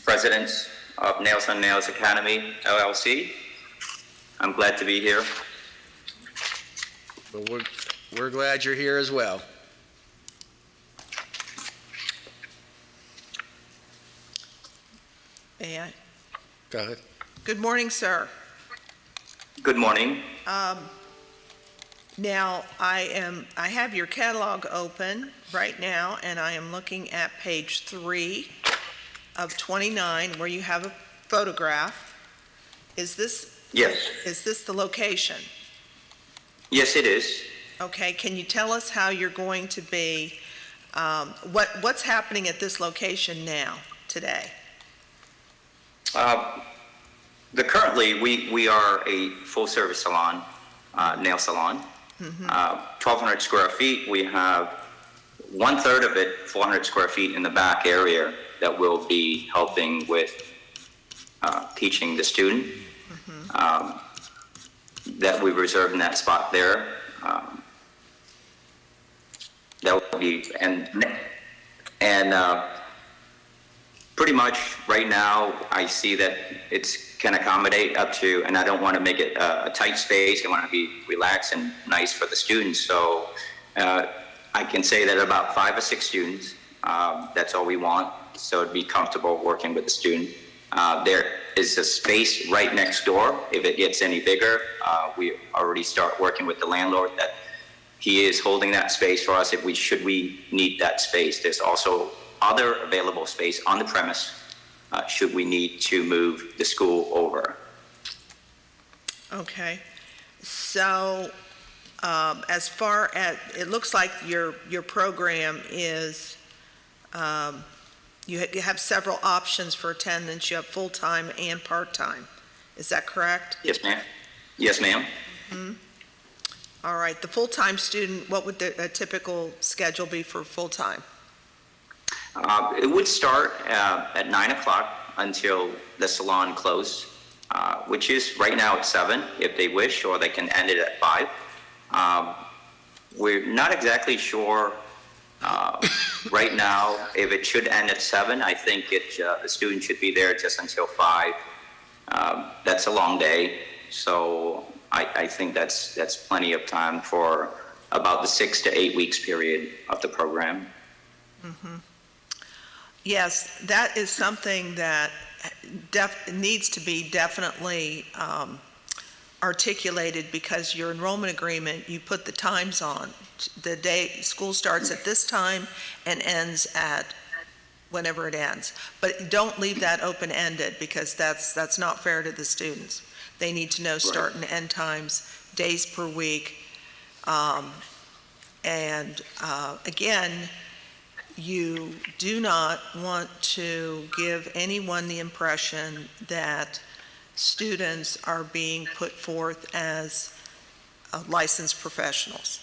president of Nails on Nails Academy, LLC. I'm glad to be here. But we're glad you're here as well. May I? Go ahead. Good morning, sir. Good morning. Now, I have your catalog open right now, and I am looking at page 3 of 29, where you have a photograph. Is this the location? Yes, it is. Okay, can you tell us how you're going to be, what's happening at this location now, today? Currently, we are a full-service salon, nail salon. 1,200 square feet. We have 1/3 of it, 400 square feet in the back area that will be helping with teaching the student. That we've reserved in that spot there. That will be, and pretty much right now, I see that it's can accommodate up to, and I don't want to make it a tight space. I want to be relaxed and nice for the students. So I can say that about 5 or 6 students, that's all we want. So it'd be comfortable working with the student. There is a space right next door. If it gets any bigger, we already start working with the landlord that he is holding that space for us if we need that space. There's also other available space on the premise should we need to move the school over. Okay, so as far as, it looks like your program is, you have several options for attendance. You have full-time and part-time. Is that correct? Yes, ma'am. Yes, ma'am. All right, the full-time student, what would a typical schedule be for full-time? It would start at 9 o'clock until the salon closed, which is right now at 7 if they wish, or they can end it at 5. We're not exactly sure right now if it should end at 7. I think the student should be there just until 5. That's a long day, so I think that's plenty of time for about the 6 to 8 weeks period of the program. Yes, that is something that needs to be definitely articulated, because your enrollment agreement, you put the times on. The day school starts at this time and ends at whenever it ends. But don't leave that open-ended, because that's not fair to the students. They need to know start and end times, days per week. Again, you do not want to give anyone the impression that students are being put forth as licensed professionals,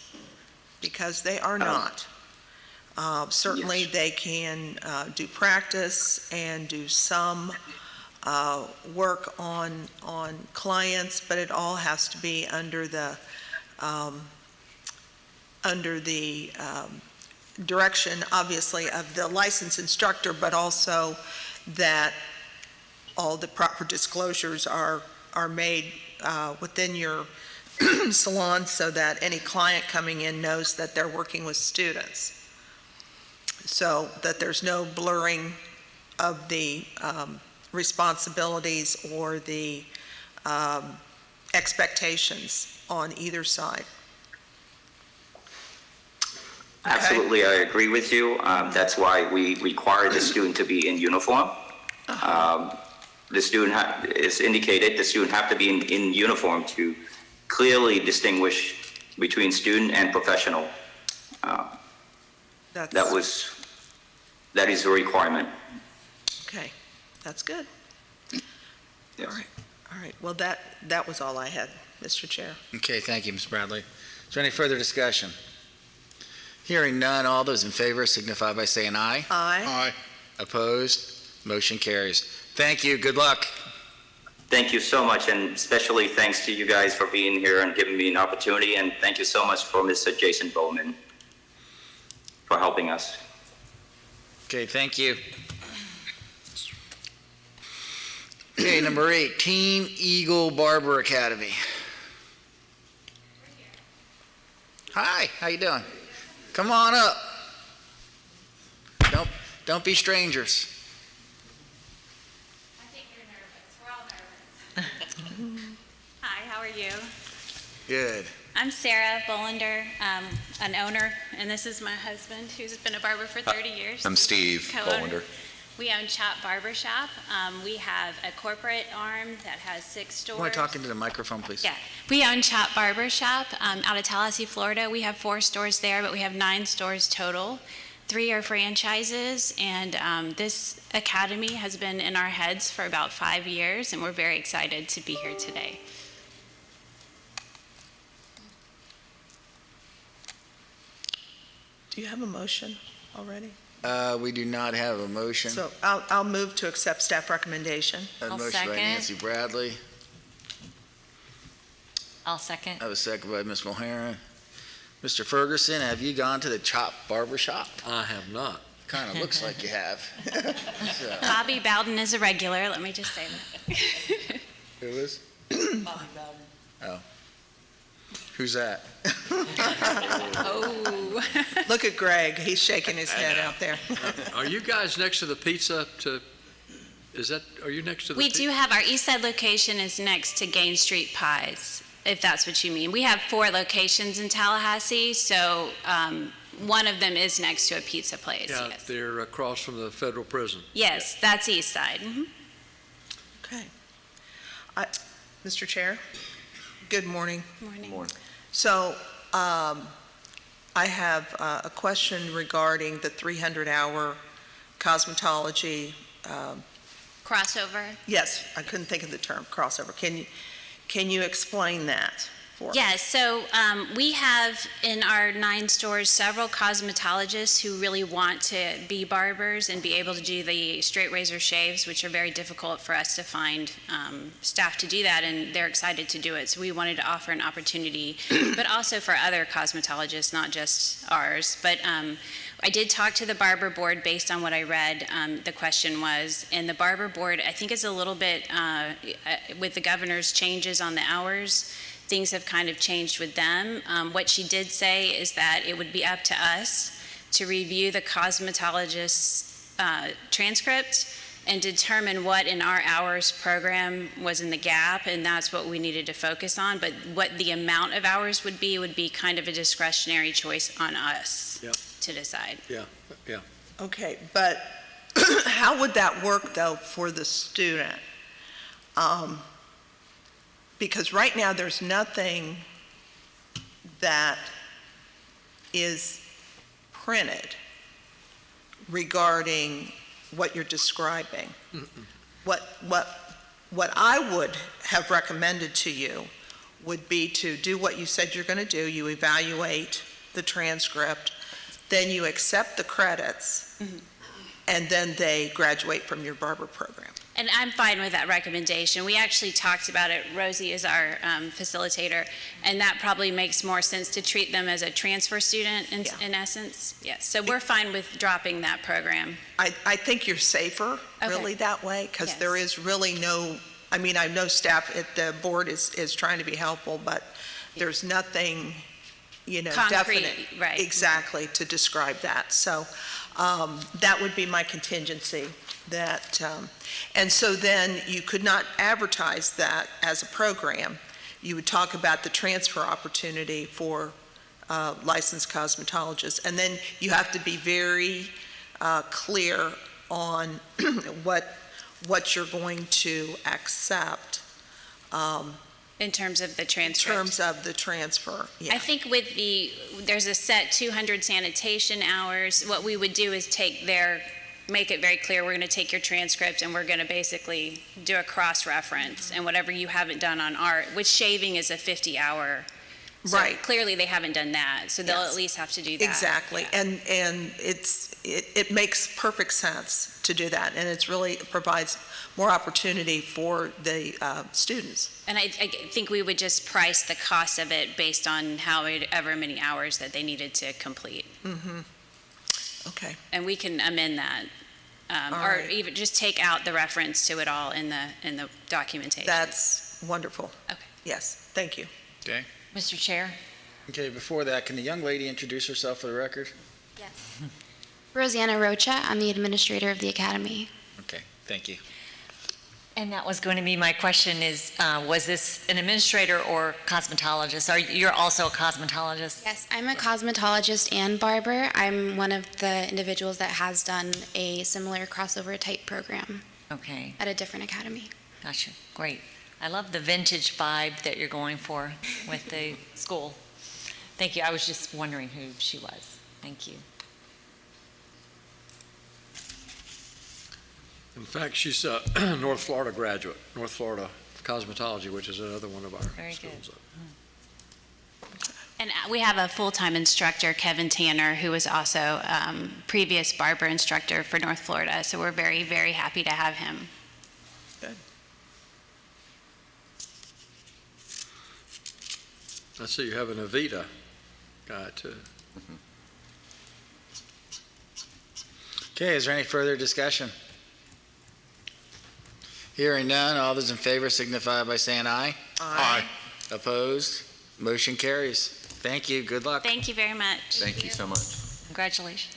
because they are not. Certainly, they can do practice and do some work on clients, but it all has to be under the direction, obviously, of the licensed instructor, but also that all the proper disclosures are made within your salon, so that any client coming in knows that they're working with students, so that there's no blurring of the responsibilities or the expectations on either side. Absolutely, I agree with you. That's why we require the student to be in uniform. The student is indicated the student have to be in uniform to clearly distinguish between student and professional. That is a requirement. Okay, that's good. Yes. All right. Well, that was all I had, Mr. Chair. Okay, thank you, Ms. Bradley. Is there any further discussion? Hearing none, all those in favor signify by saying aye. Aye. Aye. Opposed? Motion carries. Thank you, good luck. Thank you so much, and especially thanks to you guys for being here and giving me an opportunity, and thank you so much for Mr. Jason Bowman for helping us. Okay, thank you. Okay, number 8, Team Eagle Barber Academy. Hi, how you doing? Come on up. Don't be strangers. I think you're nervous. We're all nervous. Hi, how are you? Good. I'm Sarah Bolander, an owner, and this is my husband, who's been a barber for 30 years. I'm Steve Co-owner. Bolander. We own Chop Barber Shop. We have a corporate arm that has 6 stores. You want to talk into the microphone, please? Yeah. We own Chop Barber Shop out of Tallahassee, Florida. We have 4 stores there, but we have 9 stores total. 3 are franchises, and this academy has been in our heads for about 5 years, and we're very excited to be here today. Do you have a motion already? We do not have a motion. So I'll move to accept staff recommendation. A I'll motion by second. Nancy Bradley. I'll second. I have a second by Ms. Mulheren. Mr. Ferguson, have you gone to the Chop Barber Shop? I have not. Kind of looks like you have. So, Bobby Bowden is a regular, let me just say that. who is? Bobby Bowden. Oh. Who's that? Oh. Look at Greg, he's shaking his head out there. Are you guys next to the pizza are you next to the We do have, our east side location is next to Gain Street Pies, if that's what you mean. We have 4 locations in Tallahassee, so one of them is next to a pizza place, Yeah, yes. they're across from the federal prison. Yes, that's east side. Mhm. Okay. Mr. Chair, good morning. Morning. So I have a question regarding the 300-hour cosmetology, Crossover. yes, I couldn't think of the term, crossover. Can you explain that for us? Yes, so we have in our 9 stores several cosmetologists who really want to be barbers and be able to do the straight razor shaves, which are very difficult for us to find staff to do that, and they're excited to do it. So we wanted to offer an opportunity, but also for other cosmetologists, not just ours. But I did talk to the barber board based on what I read, the question was, and the barber board, I think it's a little bit, with the governor's changes on the hours, things have kind of changed with them. What she did say is that it would be up to us to review the cosmetologist's transcript and determine what in our hours program was in the gap, and that's what we needed to focus on. But what the amount of hours would be kind of a discretionary choice on us to decide. Okay, but how would that work, though, for the student? Because right now, there's nothing that is printed regarding what you're describing. What I would have recommended to you would be to do what you said you're going to do. You evaluate the transcript, then you accept the credits, and then they graduate from your barber program. And I'm fine with that recommendation. We actually talked about it. Rosie is our facilitator, and that probably makes more sense to treat them as a transfer student in essence. Yes, so we're fine with dropping that program. I think you're safer, really, that way, because there is really no, I mean, I know staff at the board is trying to be helpful, but there's nothing, Concrete, definite. right. Exactly, to describe that. So that would be my contingency. And so then you could not advertise that as a program. You would talk about the transfer opportunity for licensed cosmetologists. And then you have to be very clear on what you're going to accept. In terms of the transfer. In terms of the transfer, yeah. I think there's a set 200 sanitation hours. What we would do is make it very clear, we're going to take your transcript and we're going to basically do a cross-reference, and whatever you haven't done on art, which shaving is a 50-hour. So right. Clearly they haven't done that, so they'll at least have to do that. Exactly, Yeah. and it makes perfect sense to do that, and it's really provides more opportunity for the students. And I think we would just price the cost of it based on however many hours that they needed to complete. Mm-hmm. Okay. And we can amend that, or right. even just take out the reference to it all in the documentation. That's wonderful. Okay. Yes, thank you. Okay. Mr. Chair? Okay, before that, can the young lady introduce herself for the record? Yes. Rosianna Rocha, I'm the administrator of the academy. Okay, thank you. And that was going to be my question is, was this an administrator or cosmetologist? You're also a cosmetologist? Yes, I'm a cosmetologist and barber. I'm one of the individuals that has done a similar crossover type program. Okay. At a different academy. Gotcha, great. I love the vintage vibe that you're going for with the school. Thank you, I was just wondering who she was. Thank you. In fact, she's a North Florida graduate, North Florida Cosmetology, which is another one of our Very schools. Good. And we have a full-time instructor, Kevin Tanner, who was also previous barber instructor for North Florida, so we're very, very happy to have him. Good. I see you have an Avita guy, too. Okay, is there any further discussion? Hearing none, all those in favor signify by saying aye. Aye. Opposed? Motion carries. Thank you, good luck. Thank you very much. Thank you so much. Congratulations.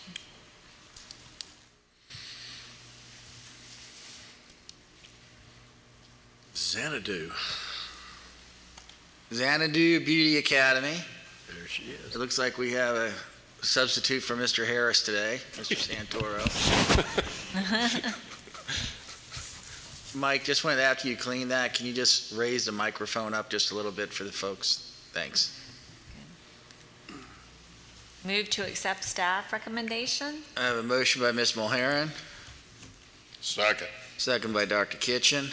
Xanadu. Xanadu Beauty Academy. There she is. It looks like we have a substitute for Mr. Harris today, Mr. Santoro. Mike, just wanted after you clean that, can you just raise the microphone up just a little bit for the folks? Thanks. Move to accept staff recommendation? I have a motion by Ms. Mulheron, Second. Second by Dr. Kitchen.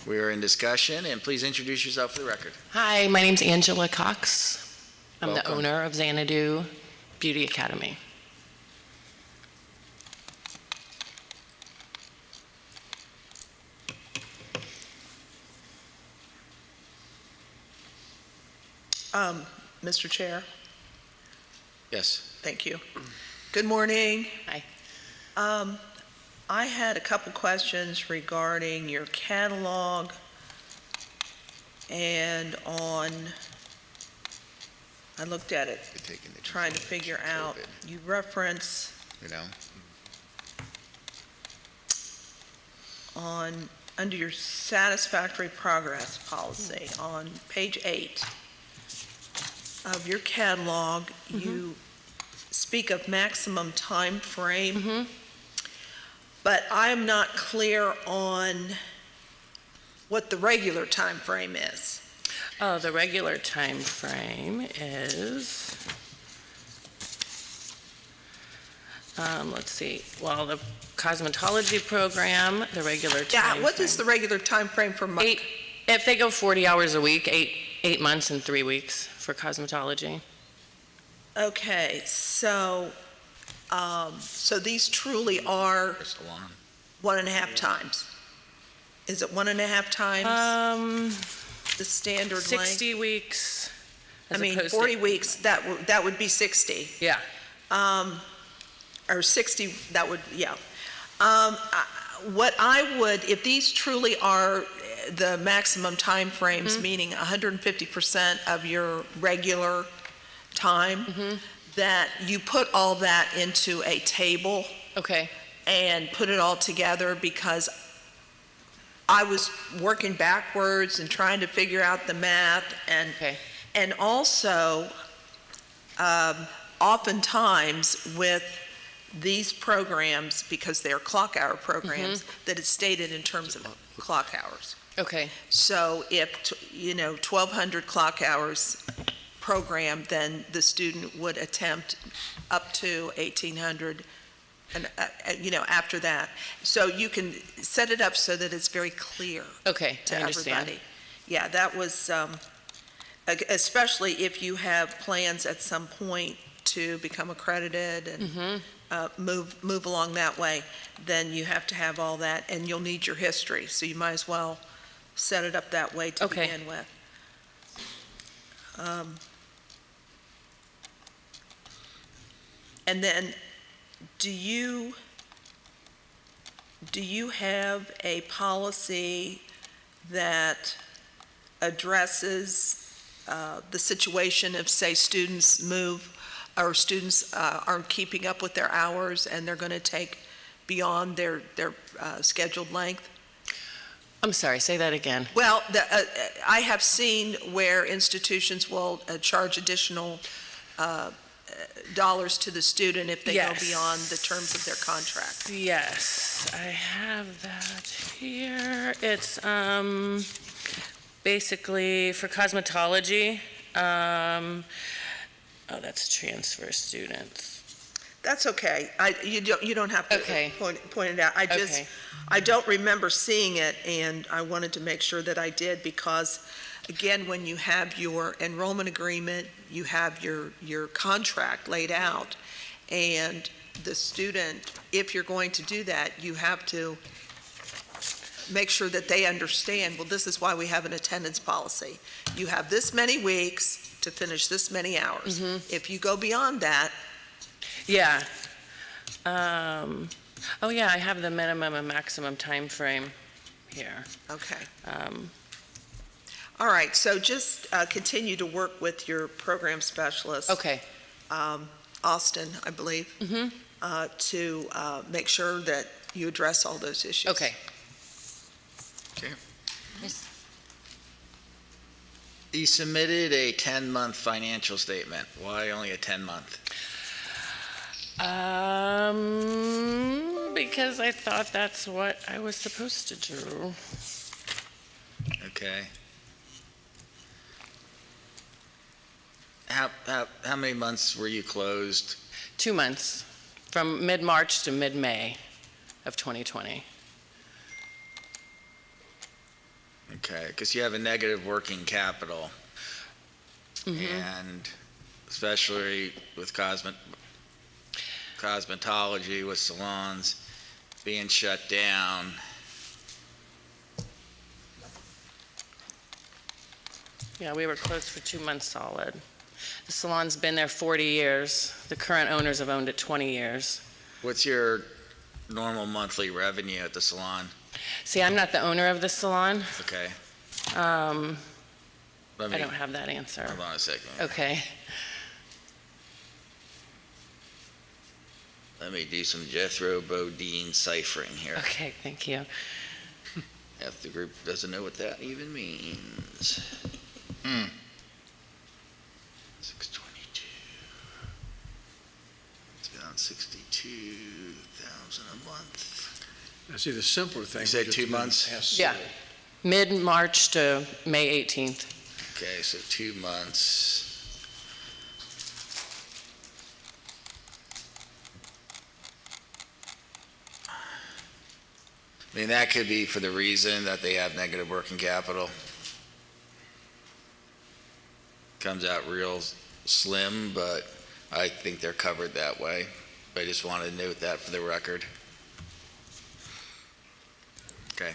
We are in discussion, and please introduce yourself for the record. Hi, my name's Angela Cox. I'm the Welcome. owner of Xanadu Beauty Academy. Mr. Chair, Yes. thank you. Good morning. Hi. I had a couple questions regarding your catalog and I looked at it, trying to figure out, you reference under your satisfactory progress policy on page 8 of your catalog, you speak of maximum time frame, but I'm not clear on what the regular time frame is. Oh, the regular time frame is, let's see, well, the cosmetology program, the regular time Yeah, what frame- is the regular time frame for If they go 40 hours a week, eight months and 3 weeks for cosmetology. Okay, so these truly are 1.5 times? Is it 1.5 times the standard length? 60 weeks. I as mean, opposed to- 40 weeks, that would be 60. Yeah. Or 60, that would, yeah. What I would, if these truly are the maximum time frames, meaning 150% of your regular time, that you put all that into a table. Okay. And put it all together, because I was working backwards and trying to figure out the math, and also oftentimes with these programs, because they're clock hour programs, that it's stated in terms of clock hours. Okay. So if 1,200 clock hours program, then the student would attempt up to 1,800 and after that. So you can set it up so that it's very clear Okay, to I understand. everybody. Yeah, that was, especially if you have plans at some point to become accredited and move along that way, then you have to have all that, and you'll need your history, so you might as well set it up that way to begin with. And then, do you have a policy that addresses the situation if, say, students move, or students aren't keeping up with their hours and they're going to take beyond their scheduled length? I'm sorry, say that again. Well, I have seen where institutions will charge additional dollars to the student if they go beyond the terms of their contract. Yes, I have that here. It's basically for cosmetology. Oh, that's transfer students. That's okay. You don't have to point it out. I don't remember seeing it, and I wanted to make sure that I did, because again, when you have your enrollment agreement, you have your contract laid out, and the student, if you're going to do that, you have to make sure that they understand, well, this is why we have an attendance policy. You have this many weeks to finish this many hours. If you go beyond that. Yeah. Oh, yeah, I have the minimum and maximum time frame here. Okay. All right, so just continue to work with your program specialist. Okay. Austin, I believe. To make sure that you address all those issues. Okay. Okay. You submitted a 10-month financial statement. Why only a 10-month? Because I thought that's what I was supposed to do. Okay. How many months were you closed? 2 months, from mid-March to mid-May of 2020. Okay, because you have a negative working capital, and especially with cosmetology, with salons being shut down. Yeah, we were closed for 2 months solid. The salon's been there 40 years. The current owners have owned it 20 years. What's your normal monthly revenue at the salon? See, I'm not the owner of the salon. Okay, I let me, don't have that answer. hold on a second. Okay. Let me do some Jethro Bodine ciphering here. Okay, thank you. Half the group doesn't know what that even means. 622. It's around 62,000 a month. I see the simpler thing. You said just 2 to months? ask Yeah. Sue. Mid-March to May 18th. Okay, so 2 months. I mean, that could be for the reason that they have negative working capital. Comes out real slim, but I think they're covered that way. I just wanted to note that for the record. Okay,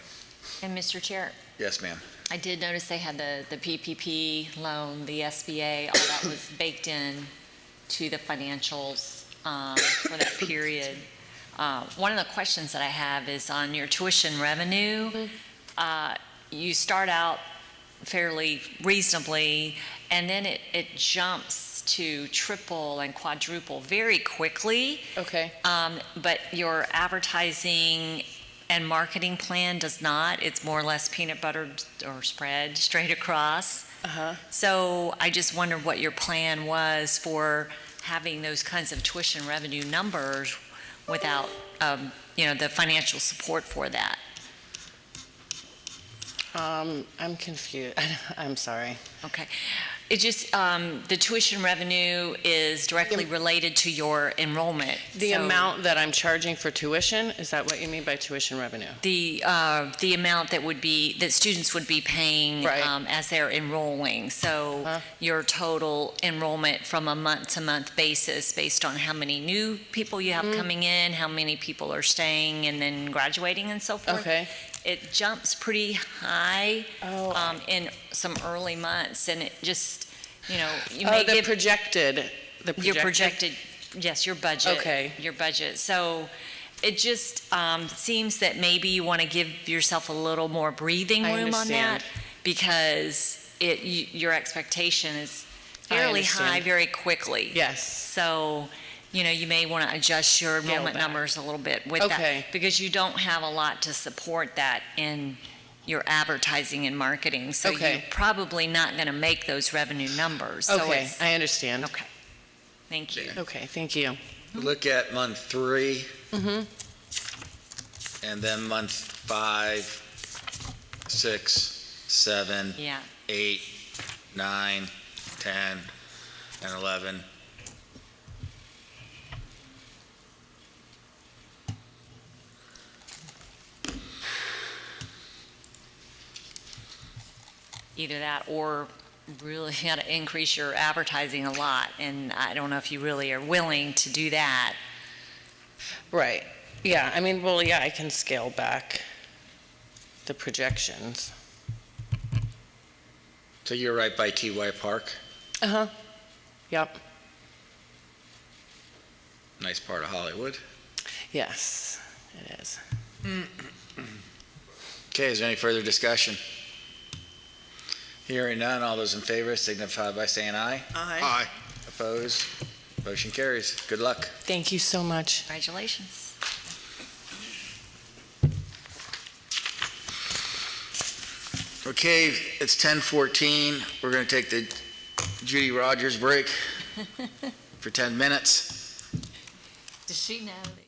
And Mr. Chair, yes, ma'am. I did notice they had the PPP loan, the SBA, all that was baked in to the financials for that period. One of the questions that I have is on your tuition revenue. You start out fairly reasonably, and then it jumps to triple and quadruple very quickly. Okay. But your advertising and marketing plan does not. It's more or less peanut butter or spread straight across. So I just wondered what your plan was for having those kinds of tuition revenue numbers without, the financial support for that. I'm confused. I'm sorry. Okay. It just, the tuition revenue is directly related to your enrollment. The So amount that I'm charging for tuition, is that what you mean by tuition revenue? The amount that students would be paying Right. as they're enrolling. So your total enrollment from a month-to-month basis, based on how many new people you have coming in, how many people are staying and then graduating and so forth. Okay. It jumps pretty high in some early months, and it just, you may give projected. your projected, yes, your budget. Okay. Your budget. So it just seems that maybe you want to give yourself a little more breathing I room on that, understand. because your expectation is fairly high understand. very quickly. Yes. So, you may want to adjust your enrollment back. numbers a little bit with Okay. that, because you don't have a lot to support that in your advertising and marketing. So Okay. you're probably not going to make those revenue numbers. So Okay, it's- I understand. Okay. Thank you. Okay, thank you. Look at month 3, and then month 5, 6, 7, Yeah. 8, 9, 10, and 11. Either that, or really got to increase your advertising a lot, and I don't know if you really are willing to do that. Right. Yeah, I can scale back the projections. So you're right by TY Park? Uh-huh. Yep. Nice part of Hollywood. Yes, it is. Okay, is there any further discussion? Hearing none, all those in favor signify by saying aye. Aye. Opposed? Motion carries. Good luck. Thank you so much. Congratulations. Okay, it's 10:14. We're going to take the Judy Rogers break for 10 minutes. Does she know that?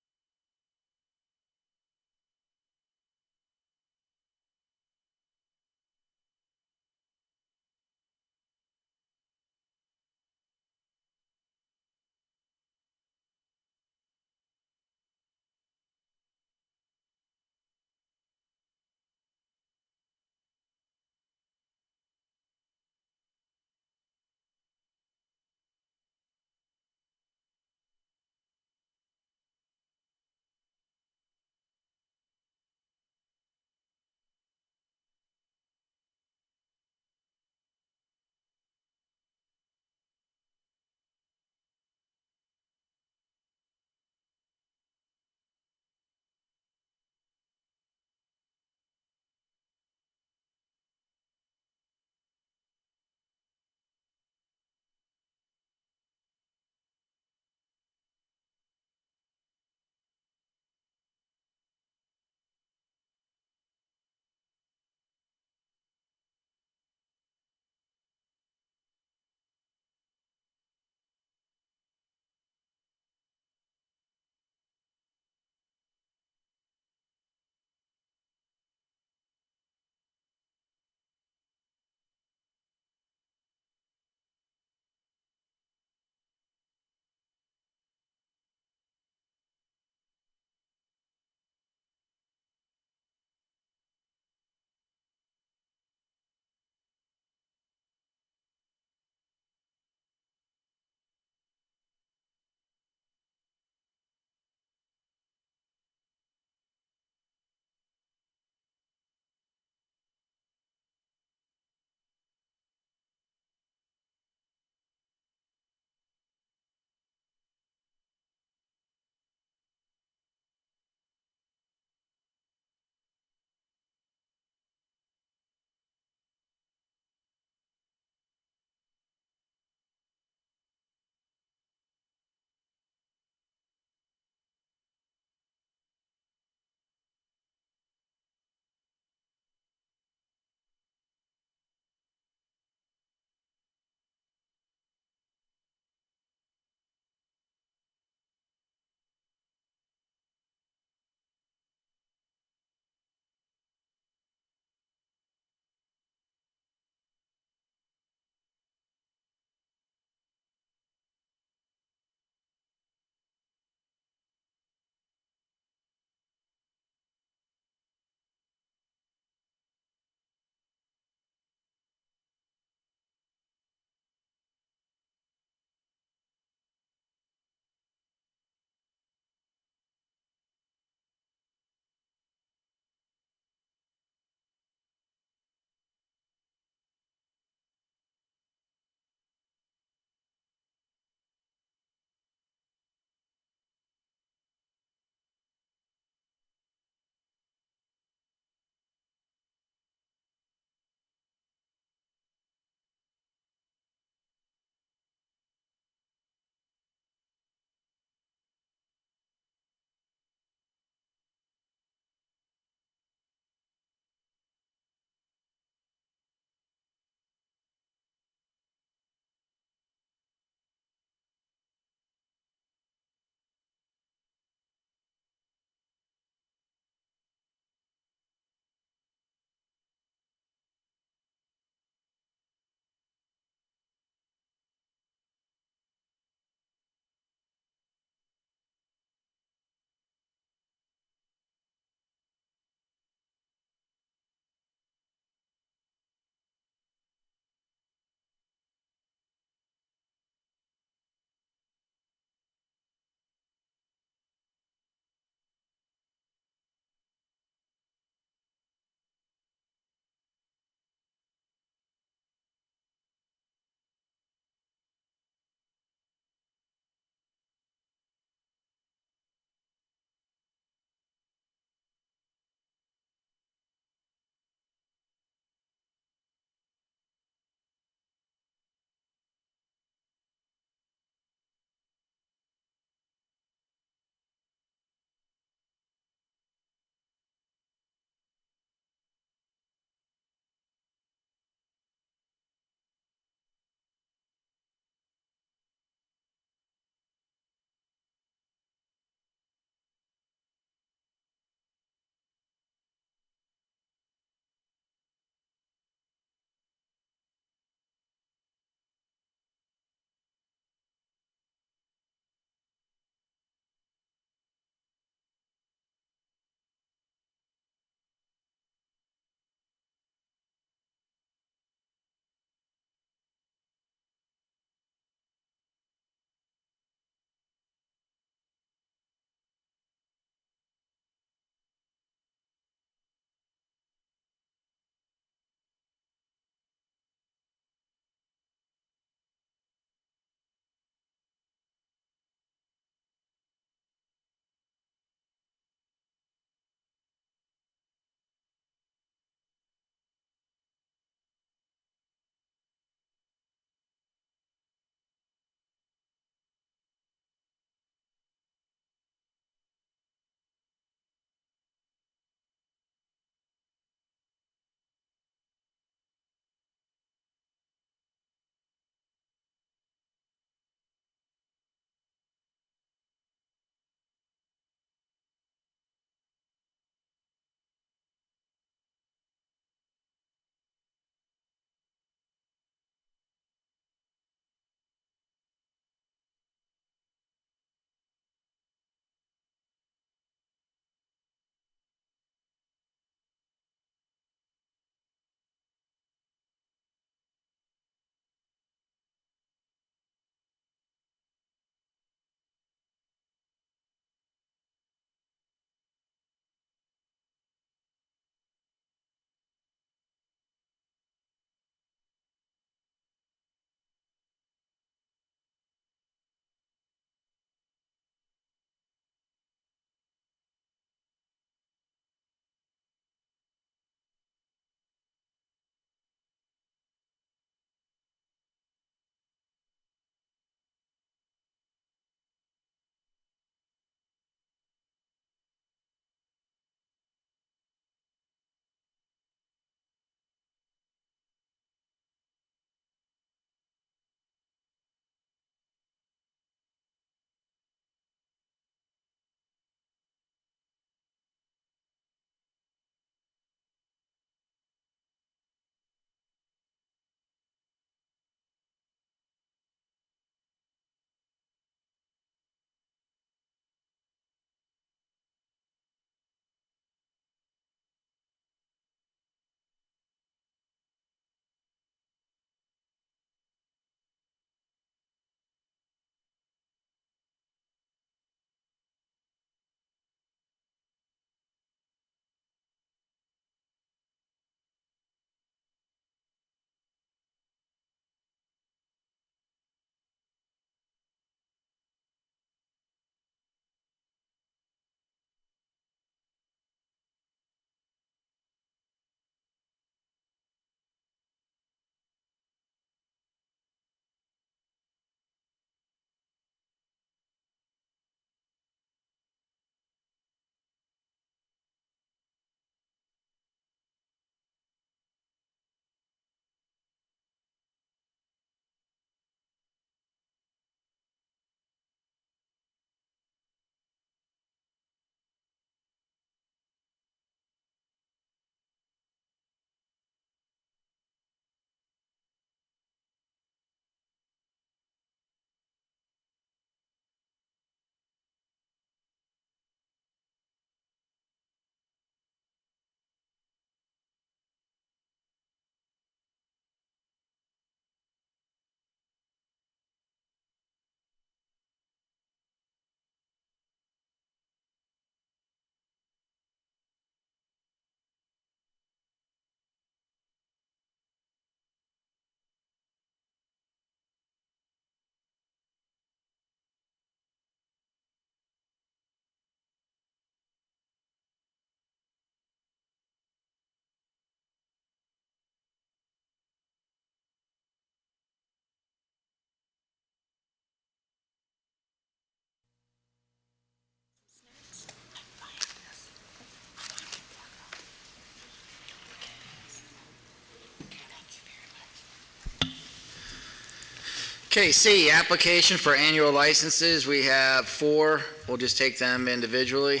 Okay, C, application for annual licenses. We have 4. We'll just take them individually.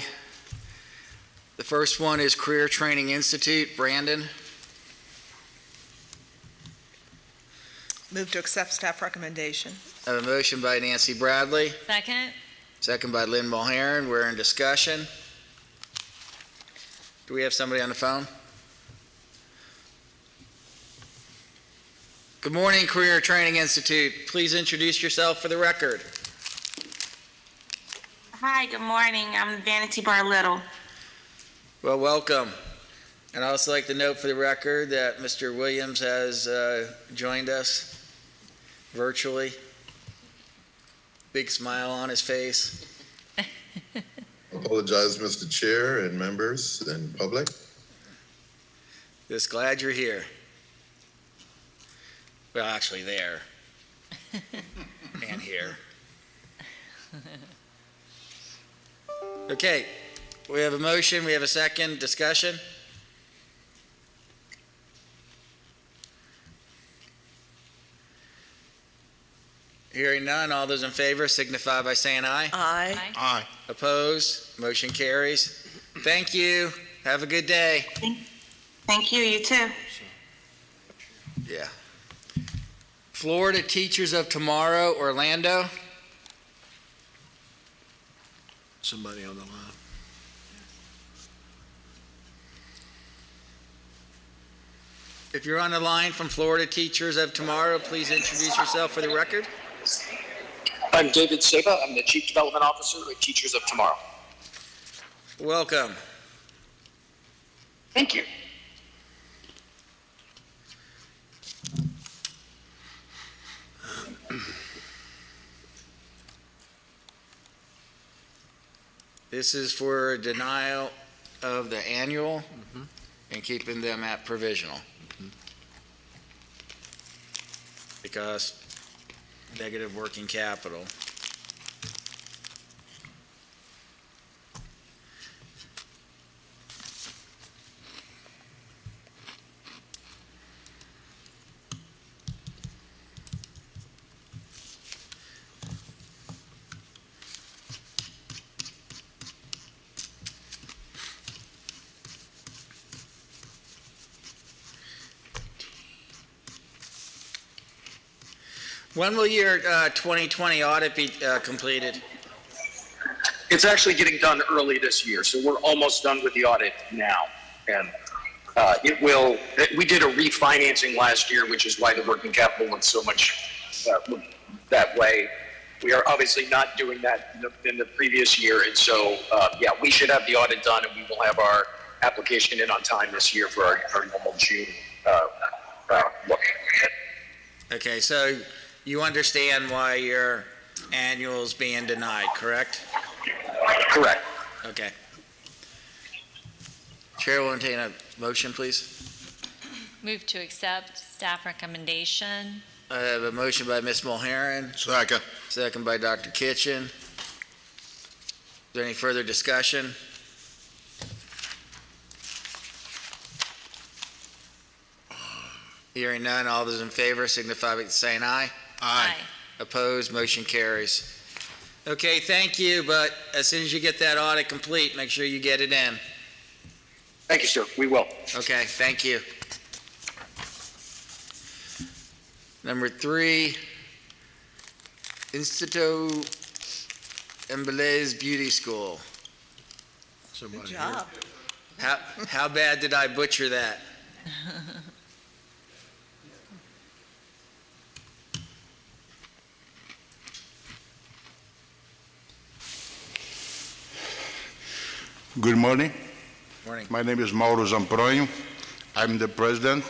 The first one is Career Training Institute. Brandon, Move to accept staff recommendation. I have a motion by Nancy Bradley, Second? second by Lynn Mulharen. We're in discussion. Do we have somebody on the phone? Good morning, Career Training Institute. Please introduce yourself for the record. Hi, good morning. I'm Vanity Barlittle. Well, welcome. And I'd also like to note for the record that Mr. Williams has joined us virtually. Big smile on his face. Apologize, Mr. Chair and members and public. Just glad you're here. Well, actually there. And here. Okay, we have a motion, we have a second. Discussion? Hearing none, all those in favor signify by saying aye. Aye. Aye. Opposed? Motion carries. Thank you. Have a good day. Thank you, you too. Yeah. Florida Teachers of Tomorrow, Orlando. Somebody on the line. If you're on the line from Florida Teachers of Tomorrow, please introduce yourself for the record. I'm David Seba. I'm the Chief Development Officer at Teachers of Tomorrow. Welcome. Thank you. This is for denial of the annual and keeping them at provisional. Because negative working capital. When will your 2020 audit be completed? It's actually getting done early this year, so we're almost done with the audit now. And we did a refinancing last year, which is why the working capital looks so much that way. We are obviously not doing that in the previous year. And so, yeah, we should have the audit done and we will have our application in on time this year for our normal June look. Okay, so you understand why your annual's being denied, correct? Correct. Okay. Chair will entertain a motion, please. Move to accept staff recommendation. I have a motion by Ms. Mulharen. Second. Second by Dr. Kitchen. Is there any further discussion? Hearing none, all those in favor signify by saying aye. Aye. Opposed, motion carries. Okay, thank you, but as soon as you get that audit complete, make sure you get it in. Thank you, sir. We will. Okay, thank you. Number 3, Instituto Embelez Beauty School. Good job. How bad did I butcher that? Good morning. Morning. My name is Mauro Zampronho. I'm the president.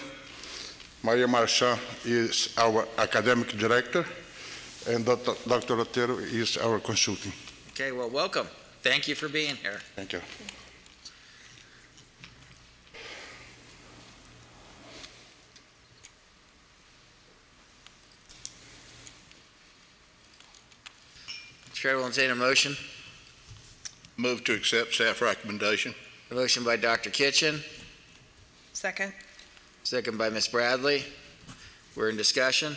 Maria Marchand is our academic director, and Dr. Otero is our consulting. Okay, well, welcome. Thank you for being here. Thank you. Chair will entertain a motion. Move to accept staff recommendation. A motion by Dr. Kitchen, Second. second by Ms. Bradley. We're in discussion.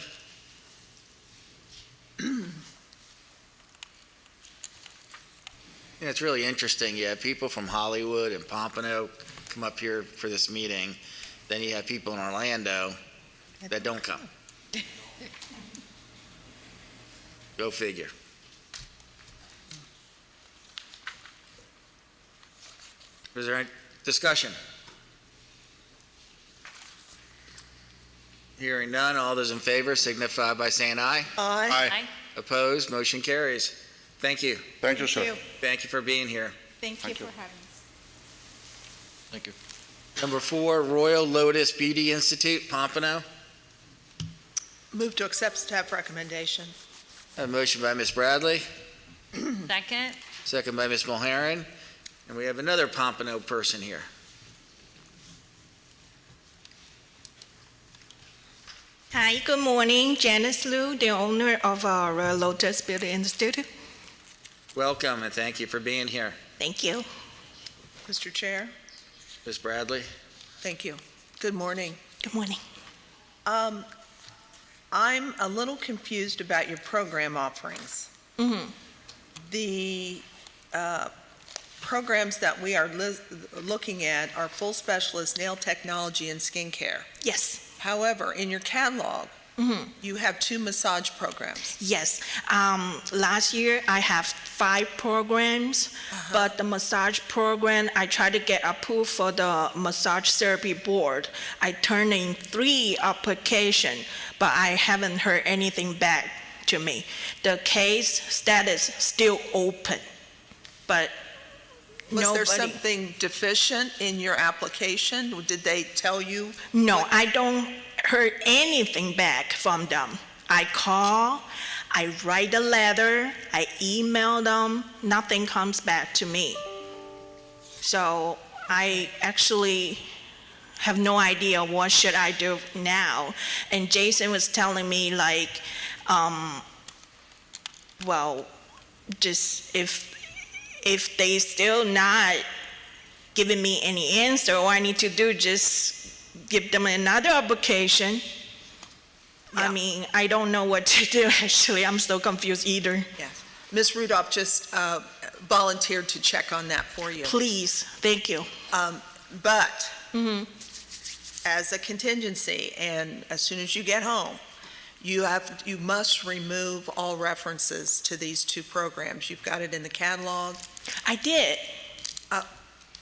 Yeah, it's really interesting. You have people from Hollywood and Pompano come up here for this meeting. Then you have people in Orlando that don't come. Go figure. Is there any discussion? Hearing none, all those in favor signify by saying aye. Aye. Opposed, motion carries. Thank you. Thank you, sir. Thank you for being here. Thank you Thank for you. having us. Thank you. Number 4, Royal Lotus Beauty Institute, Pompano. Move to accept staff recommendation. A motion by Ms. Bradley, Second? second by Ms. Mulharen, and we have another Pompano person here. Hi, good morning. Janice Liu, the owner of our Lotus Beauty Institute. Welcome, and thank you for being here. Thank you. Mr. Chair, Ms. Bradley? thank you. Good morning. Good morning. I'm a little confused about your program offerings. The programs that we are looking at are full specialist nail technology and skincare. Yes. However, in your catalog, you have 2 massage programs. Yes. Last year, I have 5 programs, but the massage program, I tried to get approved for the massage therapy board. I turned in 3 applications, but I haven't heard anything back to me. The case status still open, but Was there nobody. something deficient in your application? Did they tell you? No, I don't heard anything back from them. I call, I write a letter, I email them, nothing comes back to me. So I actually have no idea what should I do now. And Jason was telling me like, well, just if they still not giving me any answer, all I need to do just give them another application. I mean, I don't know what to do, actually. I'm so confused either. Yes. Ms. Rudolph just volunteered to check on that for you. Please, thank you. But as a contingency, and as soon as you get home, you must remove all references to these 2 programs. You've got it in the catalog. I did.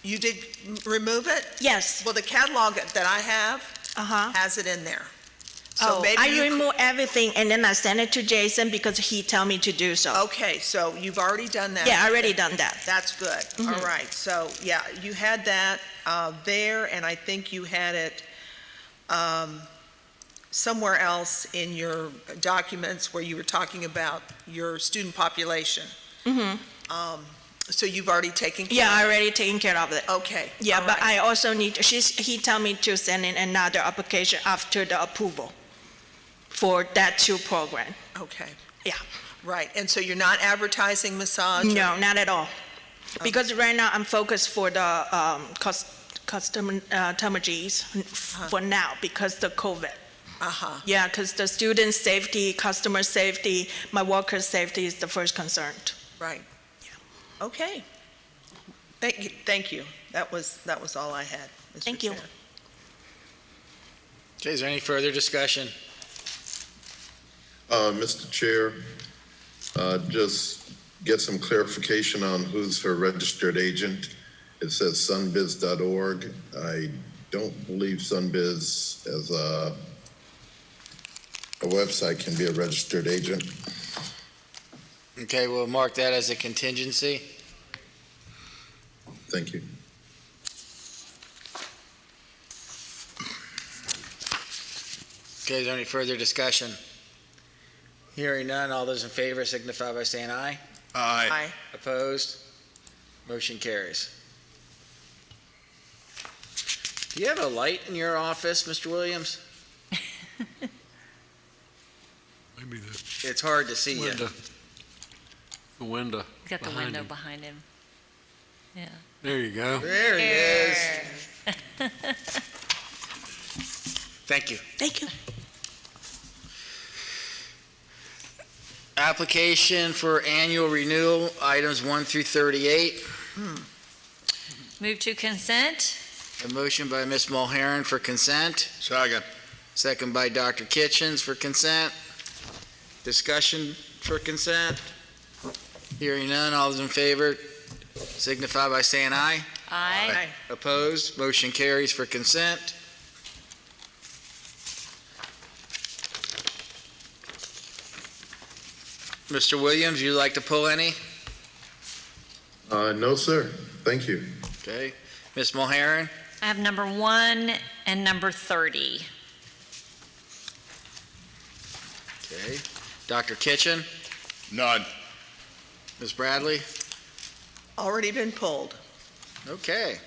You did remove it? Yes. Well, the catalog that I have has it in there. So maybe I you remove everything and then I send it to Jason because he tell me to do so. Okay, so you've already done that? Yeah, I already done that. That's good. All right, so, yeah, you had that there, and I think you had it somewhere else in your documents where you were talking about your student population. So you've already taken care of it? Yeah, I already taken care of it. Okay. Yeah, all but right. I also need, he tell me to send in another application after the approval for that 2 program. Okay. Yeah. Right, and so you're not advertising massage? No, not at all. Because right now I'm focused for the customers for now because the COVID. Yeah, because the student safety, customer safety, my worker safety is the first concern. Right. Okay. Thank you. That was all I had, Mr. Thank you. Chair. Okay, is there any further discussion? Mr. Chair, just get some clarification on who's her registered agent. It says sunbiz.org. I don't believe Sunbiz as a website can be a registered agent. Okay, we'll mark that as a contingency. Thank you. Okay, is there any further discussion? Hearing none, all those in favor signify by saying aye. Aye. Opposed? Motion carries. Do you have a light in your office, Mr. Williams? Maybe the It's hard to see you. window. The window. He's got the behind window him. behind him. Yeah. There you go. There he is. Thank you. Thank you. Application for annual renewal, items 1 through 38. Move to consent? A motion by Ms. Mulhern for consent. Second. Second by Dr. Kitchens for consent. Discussion for consent. Hearing none, all those in favor signify by saying aye. Aye. Opposed? Motion carries for consent. Mr. Williams, you'd like to pull any? No, sir. Thank you. Okay. Ms. Mulhern? I have number 1 and number 30. Okay. Dr. Kitchen? None. Ms. Bradley? Already been pulled. Okay.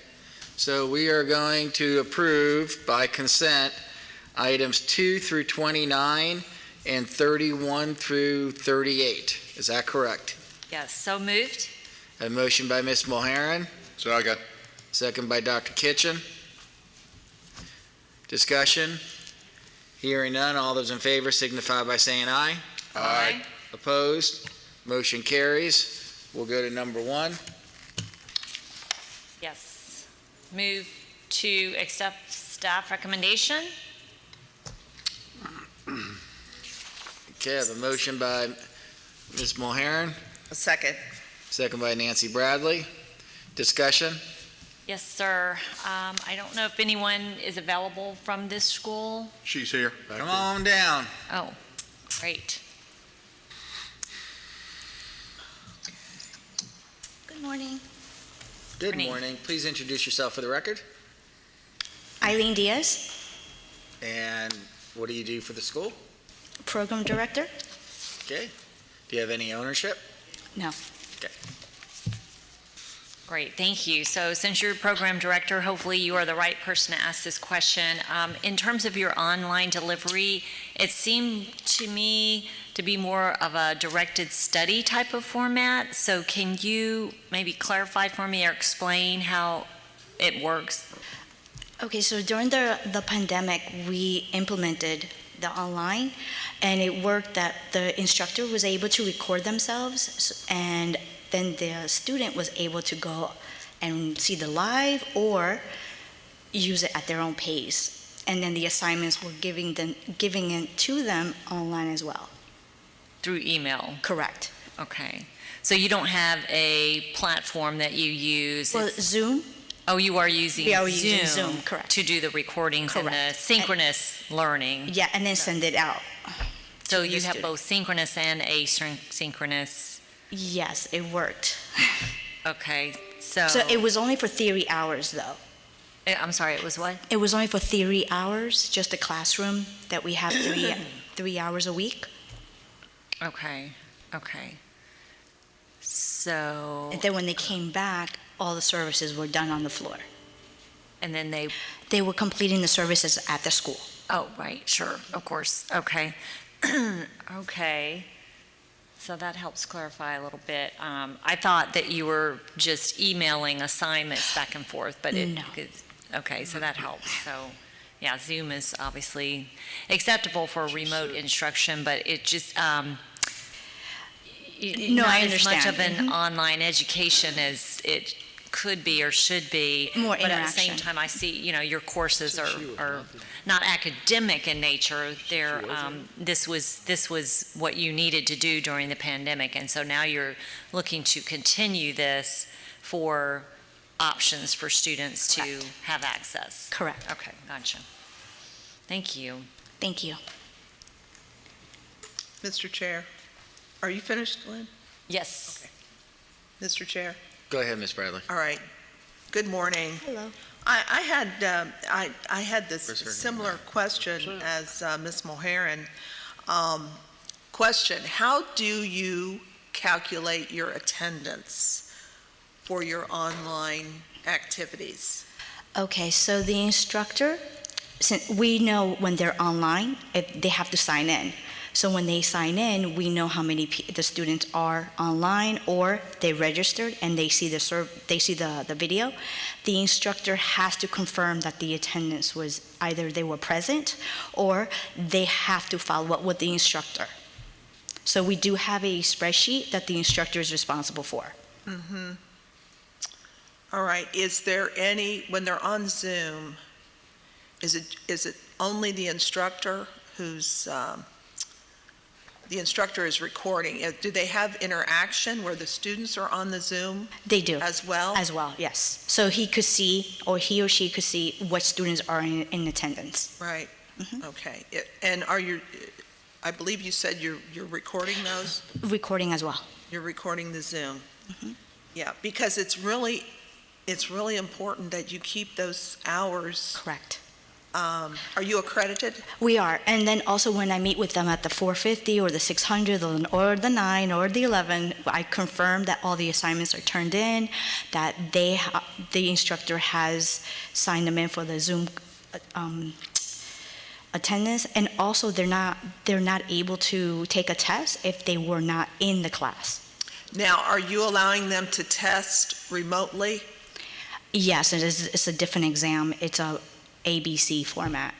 So we are going to approve by consent items 2 through 29 and 31 through 38. Is that correct? Yes, so moved? A motion by Ms. Mulhern, Second. second by Dr. Kitchen. Discussion? Hearing none, all those in favor signify by saying aye. Aye. Opposed? Motion carries. We'll go to number 1. Yes. Move to accept staff recommendation? Okay, I have a motion by Ms. Mulhern, A second. second by Nancy Bradley. Discussion? Yes, sir. I don't know if anyone is available from this school. She's here. Come on down. Oh, great. Good morning. Good Morning. morning. Please introduce yourself for the record. Eileen Diaz, And what do you do for the school? Program Director. Okay. Do you have any ownership? No. Great, thank you. So since you're program director, hopefully you are the right person to ask this question. In terms of your online delivery, it seemed to me to be more of a directed study type of format. So can you maybe clarify for me or explain how it works? Okay, so during the pandemic, we implemented the online, and it worked that the instructor was able to record themselves, and then the student was able to go and see the live or use it at their own pace. And then the assignments were giving it to them online as well. Through email? Correct. Okay. So you don't have a platform that you use? Well, Zoom. Oh, you are using We are Zoom? using Zoom, correct. To do the recordings and the Correct. synchronous learning? Yeah, and then send it out. So to you the have student. both synchronous and asynchronous? Yes, it worked. Okay, so... So it was only for theory hours, though. I'm sorry, it was what? It was only for theory hours, just a classroom that we have 3 hours a week. Okay, okay. So... And then when they came back, all the services were done on the floor. And then they... They were completing the services at the school. Oh, right, sure, of course, okay. Okay, so that helps clarify a little bit. I thought that you were just emailing assignments back and forth, but it... No. Okay, so that helps, so, yeah, Zoom is obviously acceptable for remote instruction, but it just, No, not I as much of understand. an online education as it could be or should be. More But at the same interaction. time, I see, your courses are not academic in nature. They're, this was what you needed to do during the pandemic, and so now you're looking to continue this for options for students to Correct. have access. Correct. Okay, gotcha. Thank you. Thank you. Mr. Chair, are you finished, Lynn? Yes. Mr. Chair? Go ahead, Ms. Bradley. All right. Good morning. Hello. I had this Where's her? similar question as Ms. Mulhern. Question, how do you calculate your attendance for your online activities? Okay, so the instructor, since we know when they're online, if they have to sign in. So when they sign in, we know how many the students are online or they registered and they see the video. The instructor has to confirm that the attendance was either they were present or they have to follow up with the instructor. So we do have a spreadsheet that the instructor is responsible for. Mm-hmm. All right, is there any, when they're on Zoom, is it only the instructor who's, the instructor is recording? Do they have interaction where the students are on the Zoom They do. as well? As well, yes. So he could see, or he or she could see what students are in attendance. Right, Mhm. okay. And are you, I believe you said you're recording those? Recording as well. You're recording the Zoom? Mhm. Yeah, because it's really important that you keep those hours. Correct. Are you accredited? We are, and then also when I meet with them at the 450 or the 600 or the 9 or the 11, I confirm that all the assignments are turned in, that the instructor has signed them in for the Zoom attendance, and also they're not able to take a test if they were not in the class. Now, are you allowing them to test remotely? Yes, it's a different exam. It's a ABC format.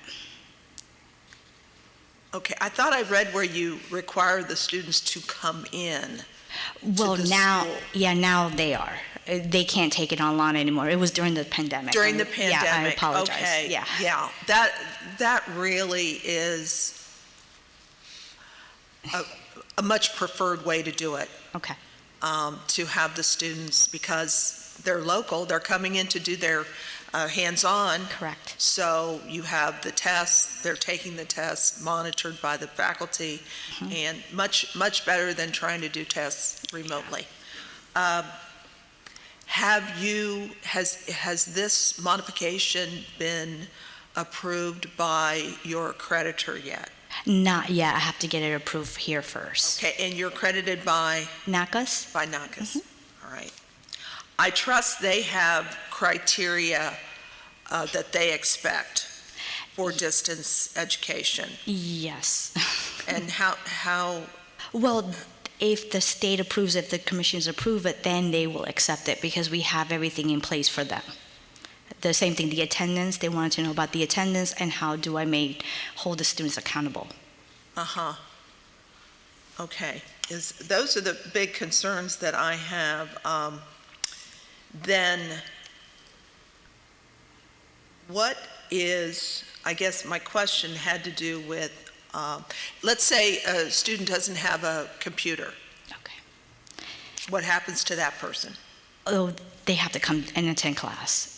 Okay, I thought I read where you require the students to come in. Well, the now, school. yeah, now they are. They can't take it online anymore. It was during the pandemic. During the pandemic? Yeah, I apologize. Okay, Yeah. yeah, that really is a much preferred way to do it. Okay. To have the students, because they're local, they're coming in to do their hands-on. Correct. So you have the tests, they're taking the tests monitored by the faculty, and much better than trying to do tests remotely. Has this modification been approved by your accreditor yet? Not yet. I have to get it approved here first. Okay, and you're accredited by? NACAS? By NACAS, all right. I trust they have criteria that they expect for distance education. Yes. And how? Well, if the state approves, if the commissions approve it, then they will accept it because we have everything in place for them. The same thing, the attendance, they wanted to know about the attendance and how do I hold the students accountable. Uh-huh. Okay, those are the big concerns that I have. Then what is, I guess my question had to do with, let's say a student doesn't have a computer. Okay. What happens to that person? Oh, they have to come and attend class.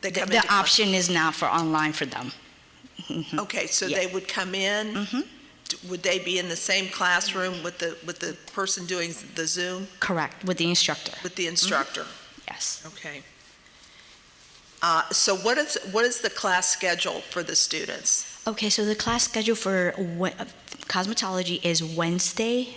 They come The into class. option is now for online for them. Okay, so Yeah. they would come in, would they be in the same classroom with the person doing the Zoom? Correct, with the instructor. With the instructor? Yes. Okay. So what is the class schedule for the students? Okay, so the class schedule for cosmetology is Wednesday,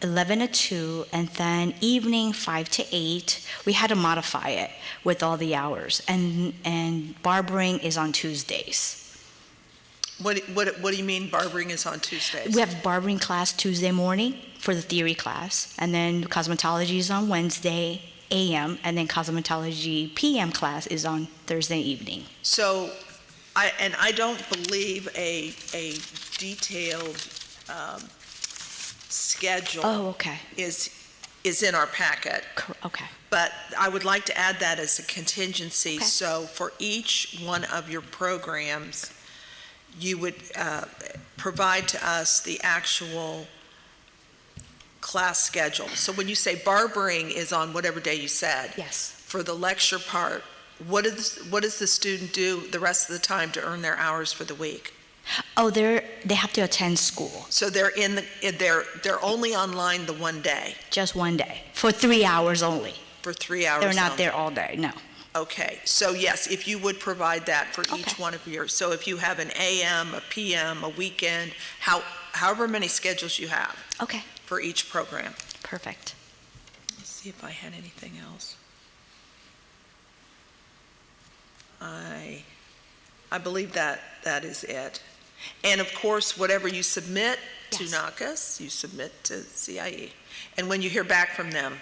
11 to 2, and then evening 5 to 8. We had to modify it with all the hours, and barbering is on Tuesdays. What do you mean barbering is on Tuesdays? We have barbering class Tuesday morning for the theory class, and then cosmetology is on Wednesday a.m., and then cosmetology p.m. class is on Thursday evening. So, I don't believe a detailed schedule. Oh, okay. is in our packet. Okay. But I would like to add that as a contingency. Okay. So for each one of your programs, you would provide to us the actual class schedule. So when you say barbering is on whatever day you said. Yes. For the lecture part, what does the student do the rest of the time to earn their hours for the week? Oh, they have to attend school. So they're they're only online the one day? Just one day, for 3 hours only. For 3 hours They're not only. there all day, no. Okay, so yes, if you would provide that for each one of your, so if you have an AM, a PM, a weekend, however many schedules you have. Okay. For each program. Perfect. Let's see if I had anything else. I believe that is it. And of course, whatever you submit to NACAS, you submit to CIE. And when you hear back from them,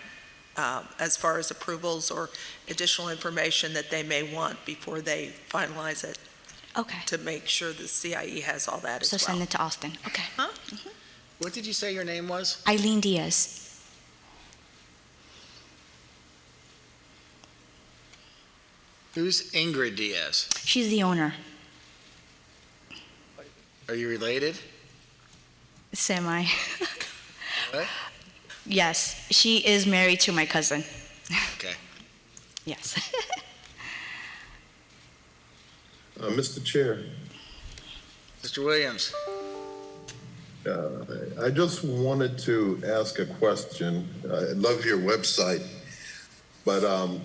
as far as approvals or additional information that they may want before they finalize it. Okay. To make sure the CIE has all that as So well. send it to Austin. Okay. Huh? What did you say your name was? Eileen Diaz. Who's Ingrid Diaz? She's the owner. Are you related? Semi. What? Yes, she is married to my cousin. Okay. Yes. Mr. Chair, Mr. Williams? I just wanted to ask a question. I love your website, but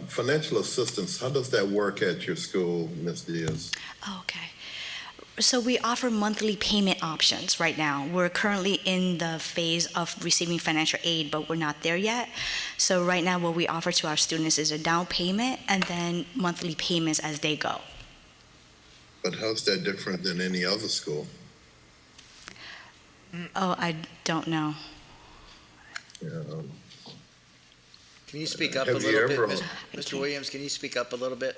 financial assistance, how does that work at your school, Ms. Diaz? Okay. So we offer monthly payment options right now. We're currently in the phase of receiving financial aid, but we're not there yet. So right now what we offer to our students is a down payment and then monthly payments as they go. But how's that different than any other school? Oh, I don't know. Yeah, Can you speak up a Have you little bit, ever- Mr. Williams? Can you speak up a little bit?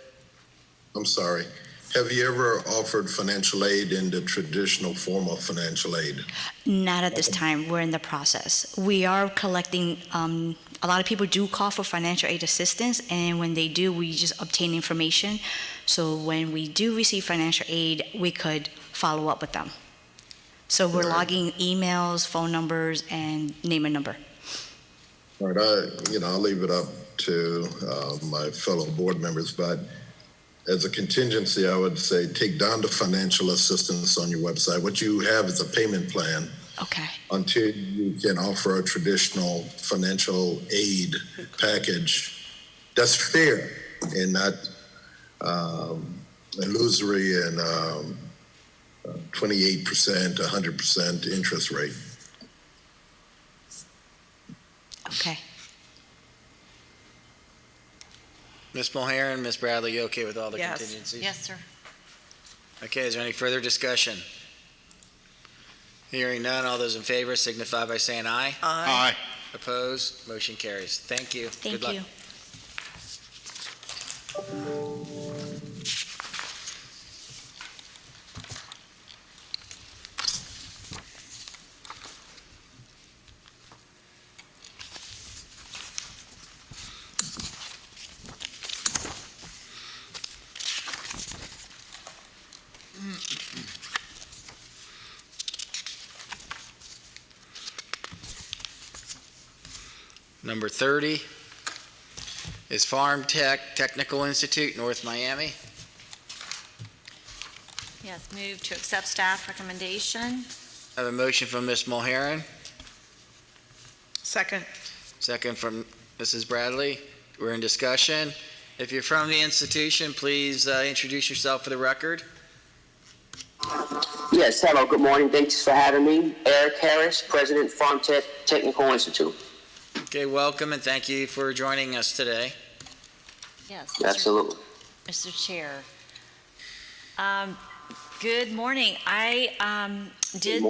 I'm sorry. Have you ever offered financial aid in the traditional form of financial aid? Not at this time. We're in the process. We are collecting, a lot of people do call for financial aid assistance, and when they do, we just obtain information. So when we do receive financial aid, we could follow up with them. So we're logging emails, phone numbers, and name and number. All right, I'll leave it up to my fellow board members, but as a contingency, I would say take down the financial assistance on your website. What you have is a payment plan. Okay. Until you can offer a traditional financial aid package that's fair and not illusory and 28%, 100% interest rate. Okay. Ms. Mulhern, Ms. Bradley, you okay with all the Yes. contingencies? Yes, sir. Okay, is there any further discussion? Hearing none, all those in favor signify by saying aye. Aye. Opposed? Motion carries. Thank you. Thank Good luck. you. Number 30 is Farm Tech Technical Institute, North Miami. Yes, move to accept staff recommendation. I have a motion from Ms. Mulhern, Second. second from Mrs. Bradley. We're in discussion. If you're from the institution, please introduce yourself for the record. Yes, hello, good morning. Thanks for having me. Eric Harris, President, Farm Tech Technical Institute. Okay, welcome and thank you for joining us today. Yes. Absolutely. Mr. Chair. Good morning. I did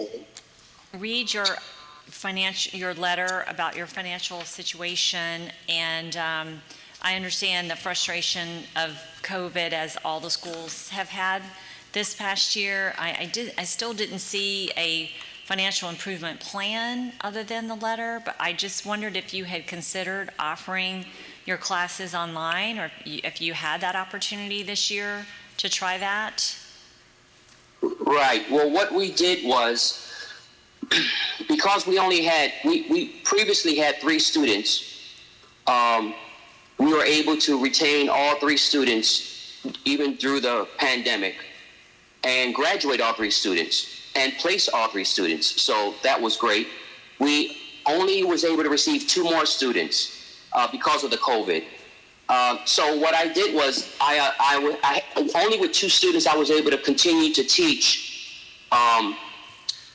read your letter about your financial situation, and I understand the frustration of COVID as all the schools have had this past year. I still didn't see a financial improvement plan other than the letter, but I just wondered if you had considered offering your classes online, or if you had that opportunity this year to try that. Right. Well, what we did was, because we previously had 3 students, we were able to retain all 3 students even through the pandemic and graduate all 3 students and place all 3 students. So that was great. We only was able to receive 2 more students because of the COVID. So what I did was, I only with 2 students, I was able to continue to teach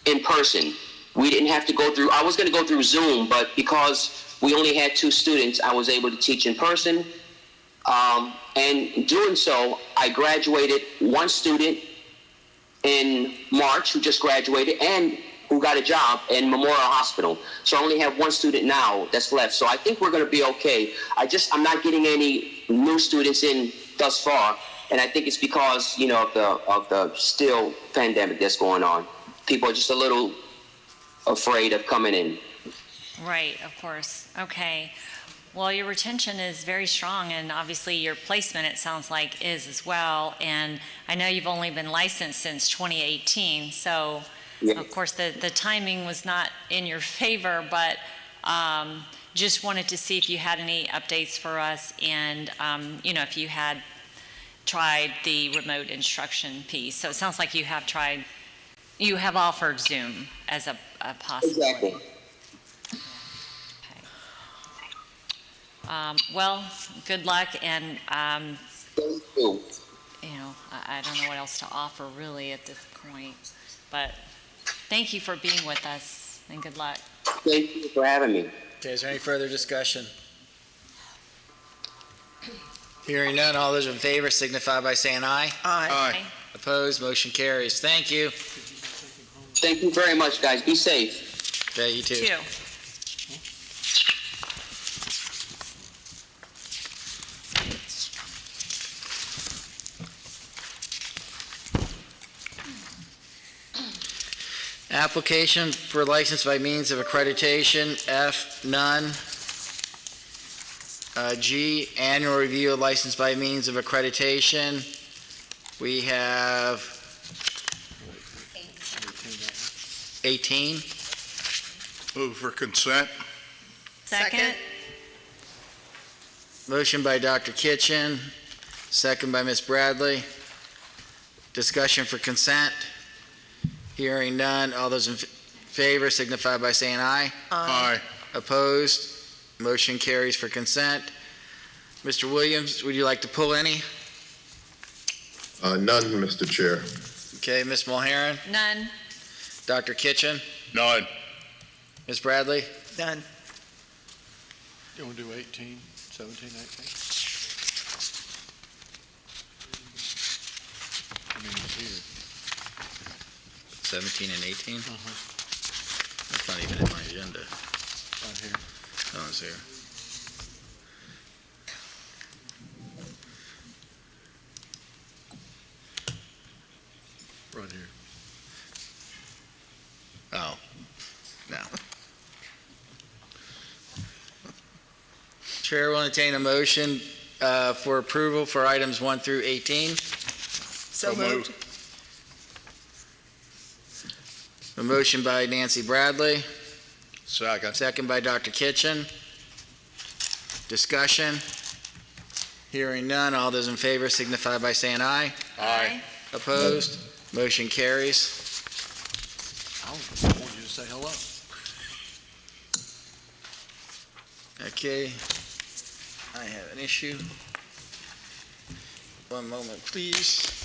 in person. We didn't have to go through, I was going to go through Zoom, but because we only had 2 students, I was able to teach in person. And doing so, I graduated 1 student in March who just graduated and who got a job in Memorial Hospital. So I only have 1 student now that's left. So I think we're going to be okay. I'm not getting any new students in thus far, and I think it's because, of the still pandemic that's going on. People are just a little afraid of coming in. Right, of course. Okay. Well, your retention is very strong, and obviously your placement, it sounds like, is as well. And I know you've only been licensed since 2018, so of course the timing was not in your favor, but just wanted to see if you had any updates for us, and if you had tried the remote instruction piece. So it sounds like you have offered Zoom as a possibility. Exactly. Well, good luck, and Thank you. I don't know what else to offer really at this point, but thank you for being with us, and good luck. Thank you for having me. Okay, is there any further discussion? Hearing none, all those in favor signify by saying aye. Aye. Opposed, motion carries. Thank you. Thank you very much, guys. Be safe. Okay, you too. Two. Application for license by means of accreditation, F, none. G, annual review of license by means of accreditation. We have 18. Move for consent. Second? Motion by Dr. Kitchen, second by Ms. Bradley. Discussion for consent. Hearing none, all those in favor signify by saying aye. Aye. Opposed? Motion carries for consent. Mr. Williams, would you like to pull any? None, Mr. Chair. Okay, Ms. Mulheron? None. Dr. Kitchen? None. Ms. Bradley? Done. You want to do 18, 17, 18? I mean, it's here. 17 and 18? Uh-huh. That's not even in my agenda. Right here. Oh, it's here. Right here. Oh, no. Chair will entertain a motion for approval for items 1 through 18. So moved. A motion by Nancy Bradley, Second. second by Dr. Kitchen. Discussion. Hearing none, all those in favor signify by saying aye. Aye. Opposed? Motion carries. I want you to say hello. Okay, I have an issue. One moment, please.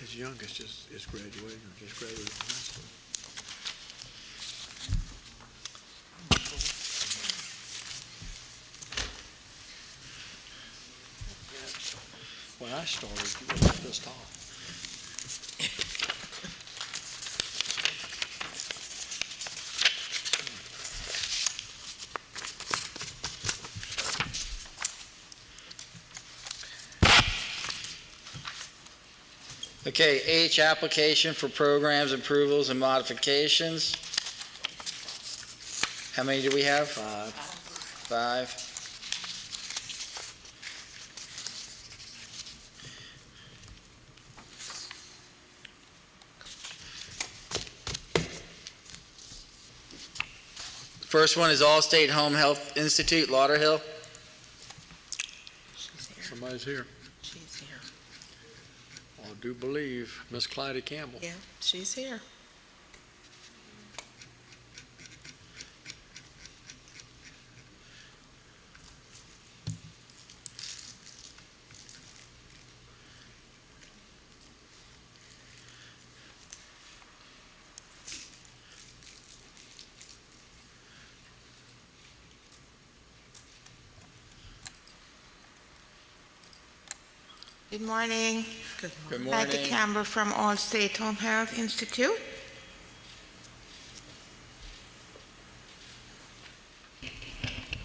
His youngest is graduating or just graduated from high school. When I started, you were this tall. Okay, H, application for programs, approvals, and modifications. How many do we have? Five. First one is Allstate Home Health Institute, Lauderhill. Somebody's here. She's here. I do believe Miss Clyde Campbell. Yeah, she's here. Good morning. Good Patty morning. Campbell from Allstate Home Health Institute.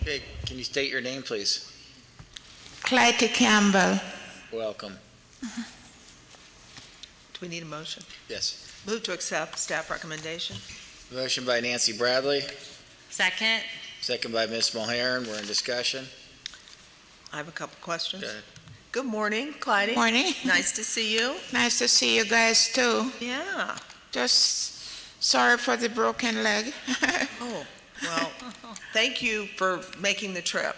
Okay, can you state your name, please? Clytie Campbell. Welcome. Do we need a motion? Yes. Move to accept staff recommendation. Motion by Nancy Bradley, Second? second by Ms. Mulhern. We're in discussion. I have a couple questions. Go ahead. Good morning, Clyde. Morning. Nice to see you. Nice to see you guys too. Yeah. Just sorry for the broken leg. Oh, well, thank you for making the trip.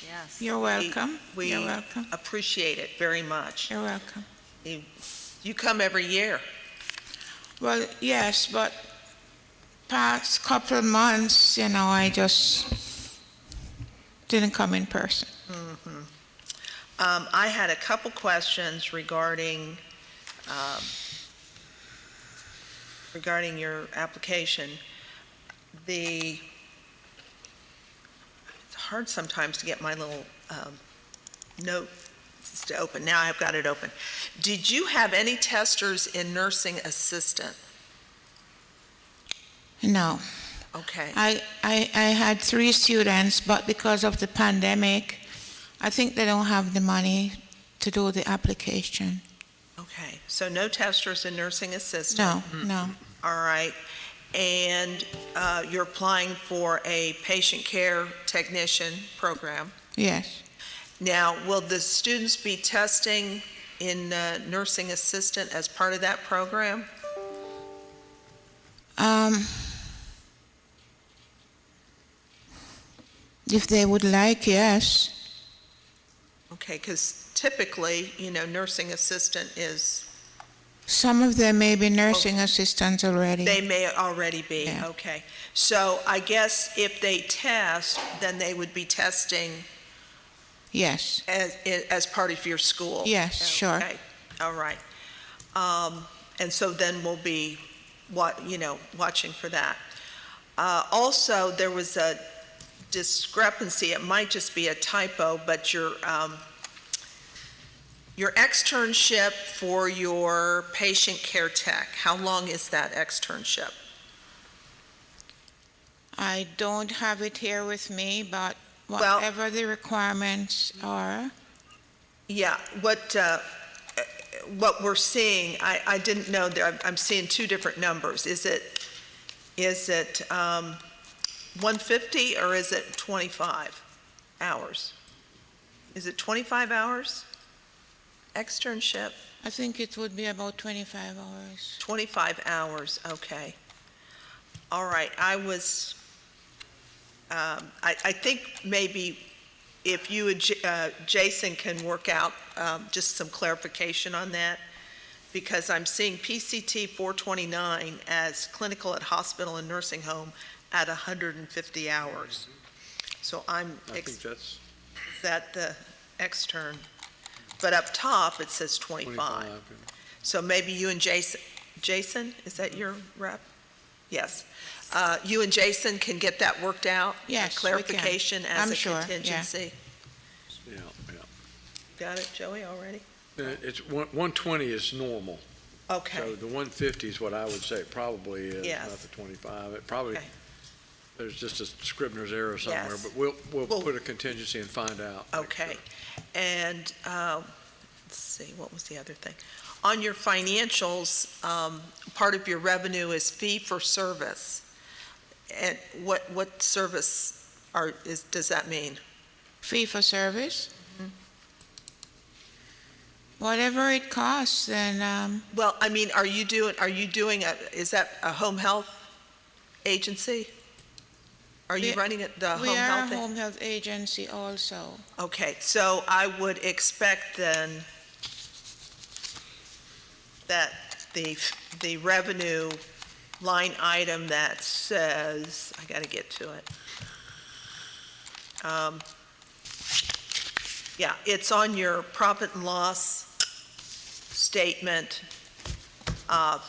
Yes. You're welcome. We You're welcome. appreciate it very much. You're welcome. You come every year. Well, yes, but past couple of months, I just didn't come in person. Mhm. I had a couple questions regarding your application. It's hard sometimes to get my little note to open. Now I've got it open. Did you have any testers in nursing assistant? No. Okay. I had 3 students, but because of the pandemic, I think they don't have the money to do the application. Okay, so no testers in nursing assistant? No. All right. And you're applying for a patient care technician program? Yes. Now, will the students be testing in nursing assistant as part of that program? If they would like, yes. Okay, because typically, nursing assistant is, Some of them may be nursing assistants already. they may already be, Yeah. okay. So I guess if they test, then they would be testing Yes. as part of your school? Yes, sure. Okay, all right. And so then we'll be, watching for that. Also, there was a discrepancy, it might just be a typo, but your externship for your patient care tech, how long is that externship? I don't have it here with me, but whatever the requirements are. Yeah, what we're seeing, I didn't know, I'm seeing 2 different numbers. Is it 150 or is it 25 hours? Is it 25 hours? Externship? I think it would be about 25 hours. 25 hours, okay. All right, I think maybe if you and Jason can work out just some clarification on that, because I'm seeing PCT 429 as clinical at hospital and nursing home at 150 hours. So I think that's is that the extern? But up top, it says 25. 25. So maybe you and Jason, is that your rep? Yes. You and Jason can get that worked out? Yes, we can. Clarification as I'm a sure, yeah. contingency? Yeah. Got it, Joey, already? It's 120 is normal. Okay. So the 150 is what I would say it probably is, Yes. not the 25. It probably, Okay. there's just a Scribner's error somewhere, Yes. but we'll put a contingency and find out. Okay. And, let's see, what was the other thing? On your financials, part of your revenue is fee for service. And what service does that mean? Fee for service? Whatever it costs, then, Well, I mean, are you doing is that a home health agency? Are you running the home we are a health? home health agency also. Okay, so I would expect then that the revenue line item that says, I gotta get to it. Yeah, it's on your profit and loss statement,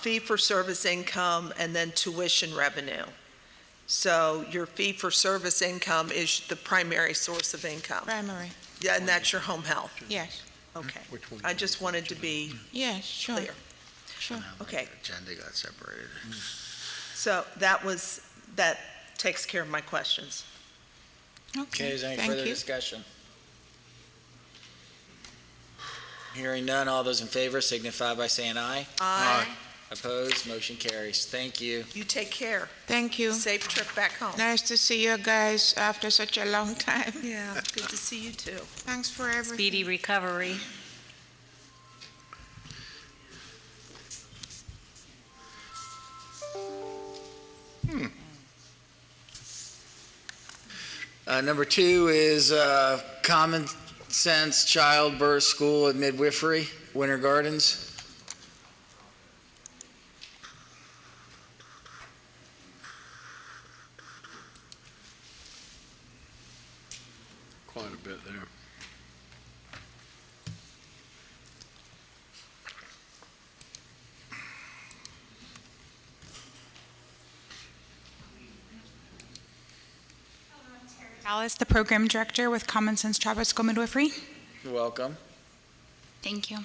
fee for service income, and then tuition revenue. So your fee for service income is the primary source of income. Primary, Yeah, and that's your home health. yes. Okay. I just wanted to be Yes, sure. clear. Sure. Okay, Agenda got separated. so that takes care of my questions. Okay, is there any Thank further you. discussion? Hearing none, all those in favor signify by saying aye. Aye. Opposed, motion carries. Thank you. You take care. Thank you. Safe trip back home. Nice to see you guys after such a long time. Yeah, good to see you too. Thanks for everything. Speedy recovery. Number 2 is Common Sense Childbirth School at Midwifery, Winter Gardens. Quite a bit there. Alice, the program director with Common Sense Childbirth School Midwifery. You're welcome. Thank you.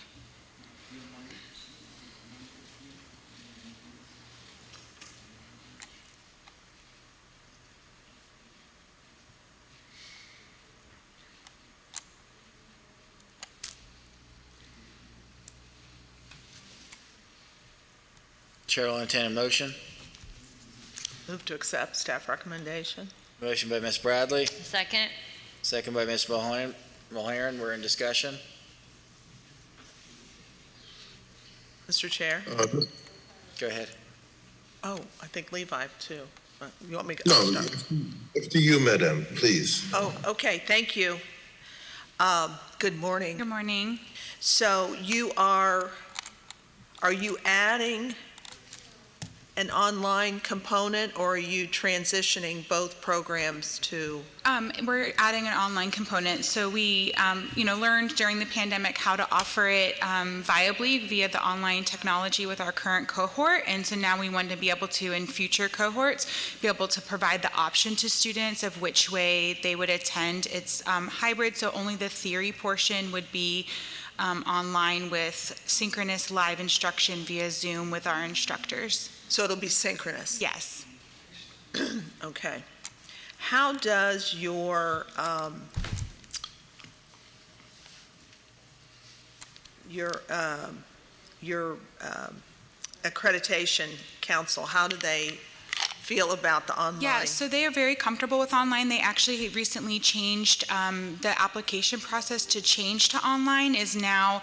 Chair will entertain a motion. Move to accept staff recommendation. Motion by Ms. Bradley, Second? second by Ms. Mulhern. We're in discussion. Mr. Chair? Go ahead. Oh, I think Levi too. You want me to? No, up to you, madam, please. Oh, okay, thank you. Good morning. Good morning. So are you adding an online component, or are you transitioning both programs to? We're adding an online component. So we, learned during the pandemic how to offer it viably via the online technology with our current cohort. And so now we want to be able to, in future cohorts, be able to provide the option to students of which way they would attend. It's hybrid, so only the theory portion would be online with synchronous live instruction via Zoom with our instructors. So it'll be synchronous? Yes. Okay. How does your accreditation council, how do they feel about the online? Yeah, so they are very comfortable with online. They actually recently changed the application process to change to online is now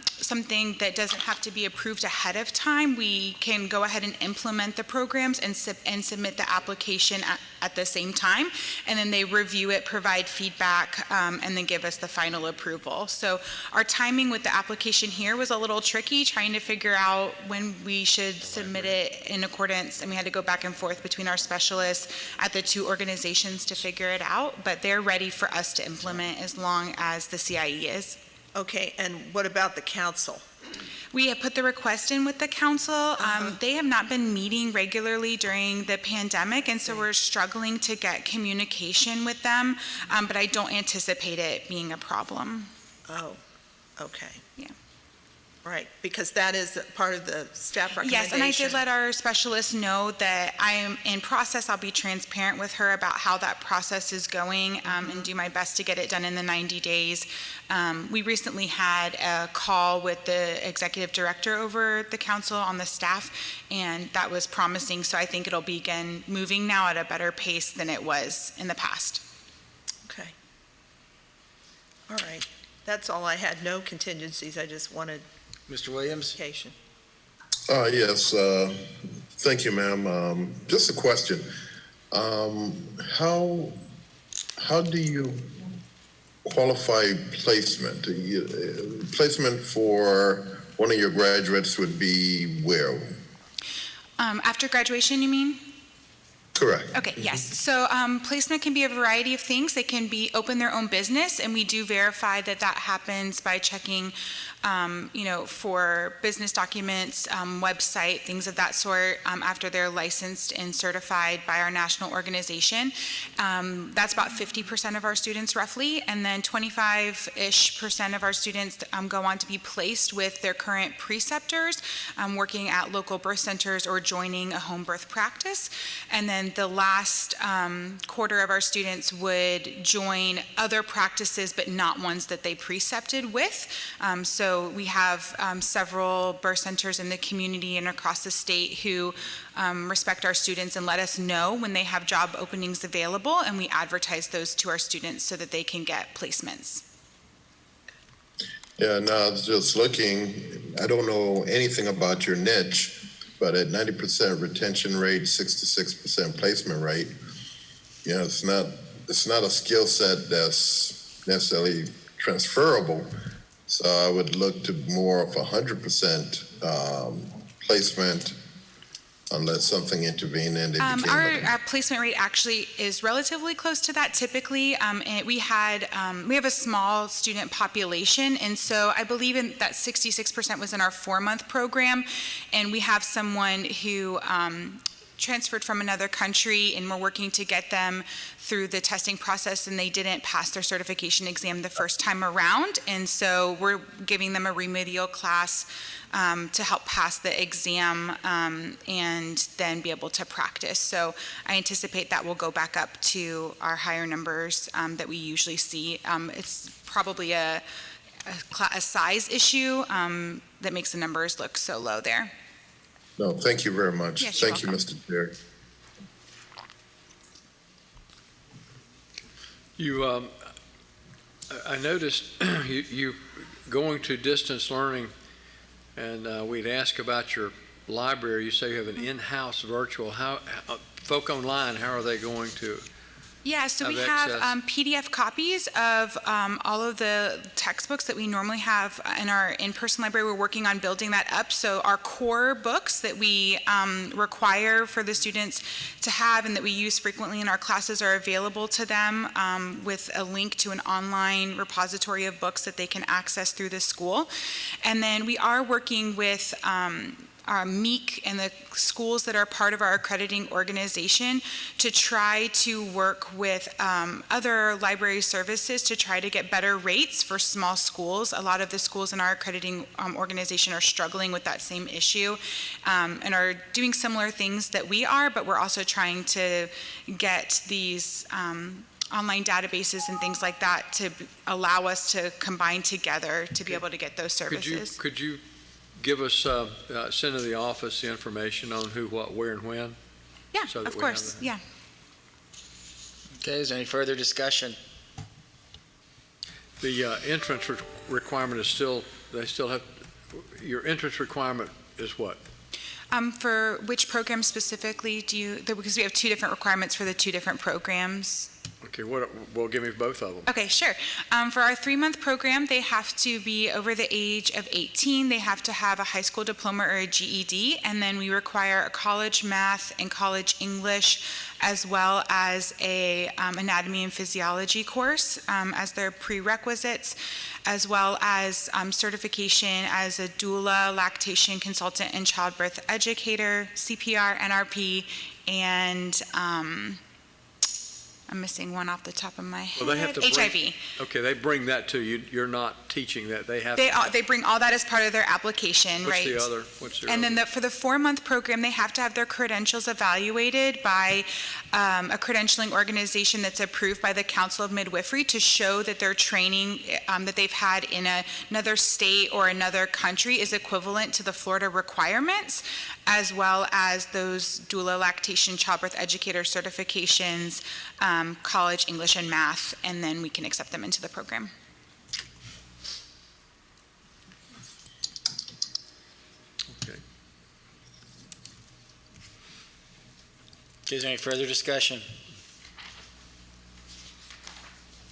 something that doesn't have to be approved ahead of time. We can go ahead and implement the programs and submit the application at the same time, and then they review it, provide feedback, and then give us the final approval. So our timing with the application here was a little tricky, trying to figure out when we should submit it in accordance, and we had to go back and forth between our specialists at the two organizations to figure it out, but they're ready for us to implement as long as the CIE is. Okay, and what about the council? We have put the request in with the council. They have not been meeting regularly during the pandemic, and so we're struggling to get communication with them, but I don't anticipate it being a problem. Oh, okay. Yeah. Right, because that is part of the staff recommendation. Yes, and I did let our specialist know that I am in process. I'll be transparent with her about how that process is going and do my best to get it done in the 90 days. We recently had a call with the executive director over the council on the staff, and that was promising. So I think it'll begin moving now at a better pace than it was in the past. Okay. All right. That's all I had. No contingencies. I just wanted Mr. Williams? clarification. Yes, thank you, ma'am. Just a question. How do you qualify placement? Placement for one of your graduates would be where? After graduation, you mean? Correct. Okay, yes. So placement can be a variety of things. They can be open their own business, and we do verify that that happens by checking for business documents, website, things of that sort, after they're licensed and certified by our national organization. That's about 50% of our students roughly, and then 25-ish% of our students go on to be placed with their current preceptors, working at local birth centers or joining a home birth practice. And then the last quarter of our students would join other practices, but not ones that they precepted with. So we have several birth centers in the community and across the state who respect our students and let us know when they have job openings available, and we advertise those to our students so that they can get placements. Yeah, no, I was just looking, I don't know anything about your niche, but at 90% retention rate, 66% placement rate, it's not a skill set that's necessarily transferable. So I would look to more of 100% placement unless something intervened and it became Our placement rate actually is relatively close to that typically. And we have a small student population, and so I believe that 66% was in our 4-month program, and we have someone who transferred from another country, and we're working to get them through the testing process, and they didn't pass their certification exam the first time around, and so we're giving them a remedial class to help pass the exam and then be able to practice. So I anticipate that will go back up to our higher numbers that we usually see. It's probably a size issue that makes the numbers look so low there. No, thank you very much. Yes, you're Thank you, Mr. Chair. I noticed you going to distance learning, and we'd ask about your library. You say you have an in-house virtual. How folk online, how are they going to? Yeah, so we have PDF copies of all of the textbooks that we normally have in our in-person library. We're working on building that up. So our core books that we require for the students to have and that we use frequently in our classes are available to them with a link to an online repository of books that they can access through the school. And then we are working with our MEEC and the schools that are part of our accrediting organization to try to work with other library services to try to get better rates for small schools. A lot of the schools in our accrediting organization are struggling with that same issue and are doing similar things that we are, but we're also trying to get these online databases and things like that to allow us to combine together to be able to get those services. Could you give us, send to the office the information on who, what, where, and when? Yeah, so that of we have course, that? yeah. Okay, is there any further discussion? The entrance requirement is still, they still have, your entrance requirement is what? For which program specifically do you, because we have two different requirements for the two different programs. Okay, well, give me both of them. Okay, sure. For our 3-month program, they have to be over the age of 18. They have to have a high school diploma or a GED, and then we require a college math and college English, as well as a anatomy and physiology course as their prerequisites, as well as certification as a doula, lactation consultant, and childbirth educator, CPR, NRP, and I'm missing one off the top of my head. Well, they have to bring, HIV. Okay, they bring that to you. You're not teaching that. They have. They bring all that as part of their application, right? What's the and other? then for the 4-month program, they have to have their credentials evaluated by a credentialing organization that's approved by the Council of Midwifery to show that their training that they've had in another state or another country is equivalent to the Florida requirements, as well as those doula, lactation, childbirth educator certifications, college English and math, and then we can accept them into the program. Okay. Is there any further discussion?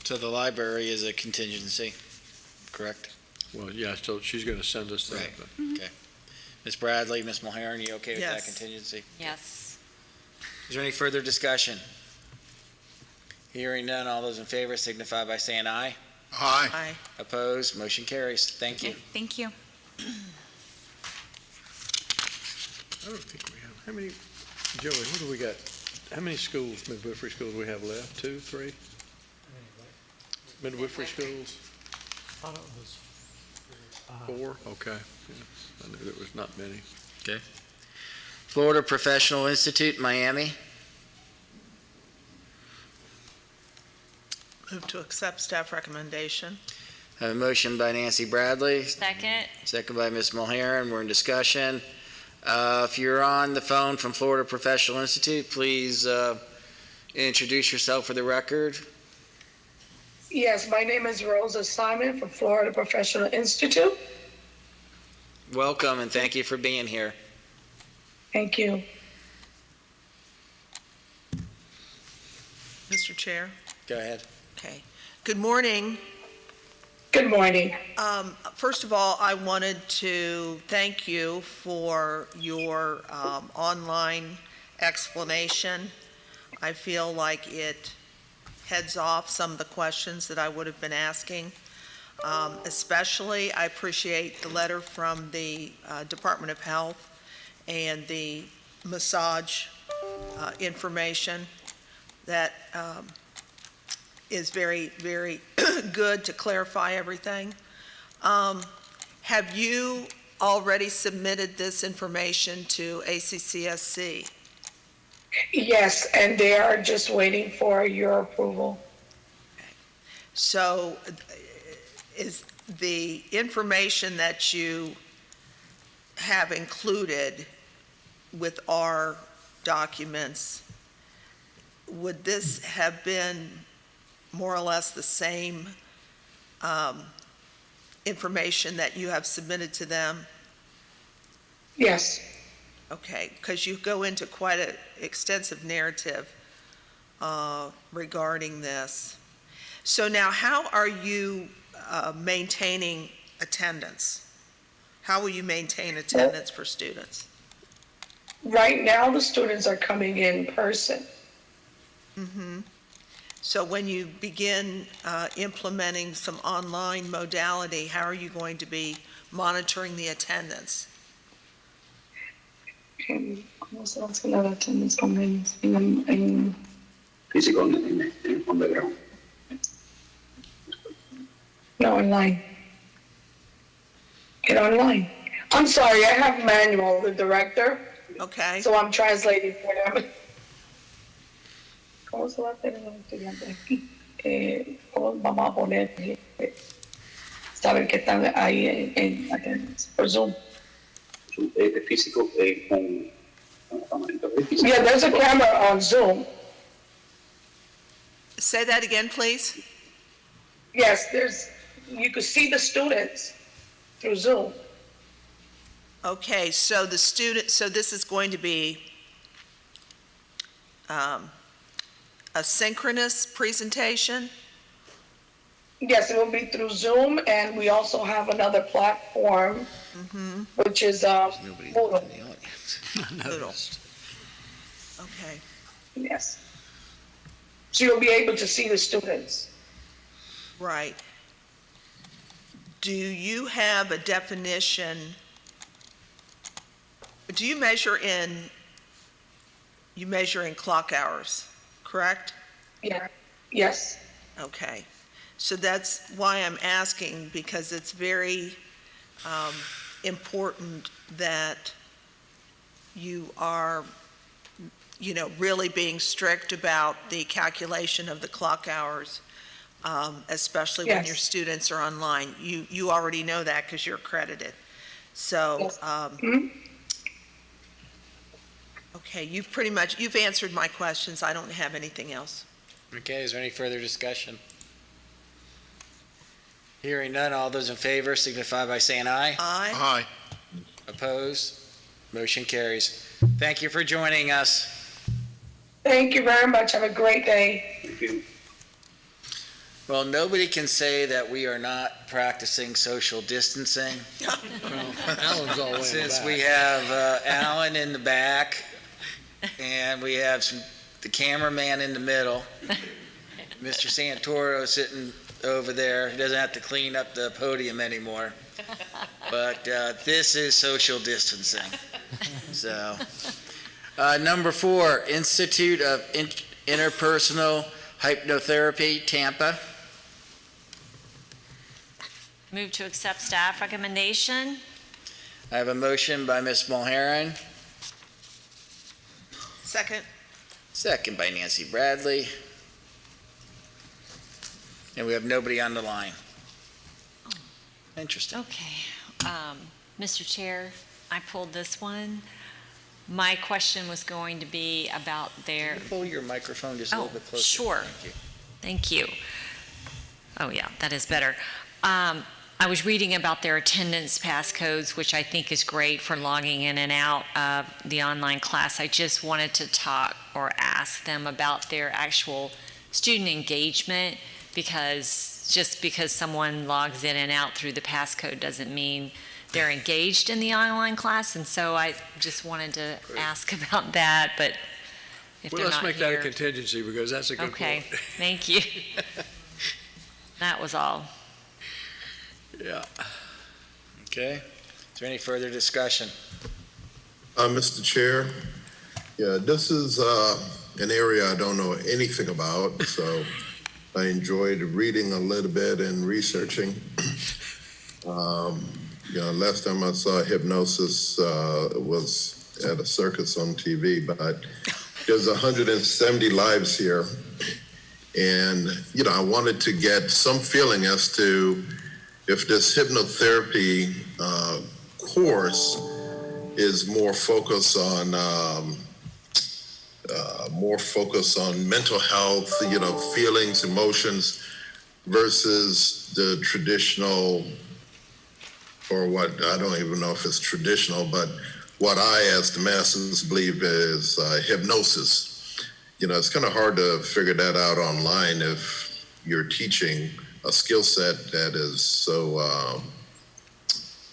So the library is a contingency, correct? Well, yeah, so she's going to send us that. Right. but- Okay. Ms. Bradley, Ms. Mulhern, you okay with that Yes. contingency? Yes. Is there any further discussion? Hearing none, all those in favor signify by saying aye. Aye. Aye. Opposed? Motion carries. Thank you. Okay, thank you. I don't think we have, how many, Joey, what do we got? How many schools, midwifery schools we have left? 2, 3? Midwifery schools? I thought it was 4? Okay. Yeah, I knew there was not many. Okay. Florida Professional Institute, Miami. Move to accept staff recommendation. I have a motion by Nancy Bradley, Second. second by Ms. Mulheren. We're in discussion. If you're on the phone from Florida Professional Institute, please introduce yourself for the record. Yes, my name is Rosa Simon from Florida Professional Institute. Welcome and thank you for being here. Thank you. Mr. Chair? Go ahead. Okay. Good morning. Good morning. First of all, I wanted to thank you for your online explanation. I feel like it heads off some of the questions that I would have been asking. Especially, I appreciate the letter from the Department of Health and the massage information that is very, very good to clarify everything. Have you already submitted this information to ACCSC? Yes, and they are just waiting for your approval. So is the information that you have included with our documents, would this have been more or less the same information that you have submitted to them? Yes. Okay, because you go into quite an extensive narrative regarding this. So now, how are you maintaining attendance? How will you maintain attendance for students? Right now, the students are coming in person. Mm-hmm. So when you begin implementing some online modality, how are you going to be monitoring the attendance? ¿Cómo se hace la attendance en Físico, on the ground. No, online. Get online. I'm sorry, I have Manuel, the director, Okay. so I'm translating for them. ¿Cómo se va a hacer en los estudiantes aquí? Vamos a poner, saben que están ahí en attendance, por Zoom. Físico, Yeah, there's a camera on Zoom. Say that again, please. Yes, you could see the students through Zoom. Okay, so this is going to be a synchronous presentation? Yes, it will be through Zoom, and we also have another platform, which is Moodle. Moodle. Okay. Yes. So you'll be able to see the students. Right. Do you have a definition? Do you measure in clock hours, correct? Yeah. Yes. Okay. So that's why I'm asking, because it's very important that you are, really being strict about the calculation of the clock hours, especially when Yes. your students are online. You already know that because you're accredited. So, Yes. okay, you've answered my questions. I don't have anything else. Okay, is there any further discussion? Hearing none, all those in favor signify by saying aye. Aye. Aye. Opposed? Motion carries. Thank you for joining us. Thank you very much. Have a great day. Well, nobody can say that we are not practicing social distancing. Alan's all the way in the Since back. we have Alan in the back, and we have the cameraman in the middle, Mr. Santoro sitting over there. He doesn't have to clean up the podium anymore. But this is social distancing. So, number 4, Institute of Interpersonal Hypnotherapy, Tampa. Move to accept staff recommendation. I have a motion by Ms. Mulheron, Second. second by Nancy Bradley. And we have nobody on the line. Interesting. Okay. Mr. Chair, I pulled this one. My question was going to be about their... Can you pull your microphone just a little bit closer? Sure. Thank you. Oh, yeah, that is better. I was reading about their attendance passcodes, which I think is great for logging in and out of the online class. I just wanted to talk or ask them about their actual student engagement, because just because someone logs in and out through the passcode doesn't mean they're engaged in the online class. And so I just wanted to ask about that, but if Well, they're let's not make that a here- contingency, because that's a good point. Okay, thank you. That was all. Yeah. Okay. Is there any further discussion? Mr. Chair, yeah, this is an area I don't know anything about, so I enjoyed reading a little bit and researching. Last time I saw hypnosis was at a circus on TV, but there's 170 lives here. And, I wanted to get some feeling as to if this hypnotherapy course is more focused on mental health, feelings, emotions, versus the traditional, or what, I don't even know if it's traditional, but what I, as the masses, believe is hypnosis. It's kind of hard to figure that out online if you're teaching a skill set that is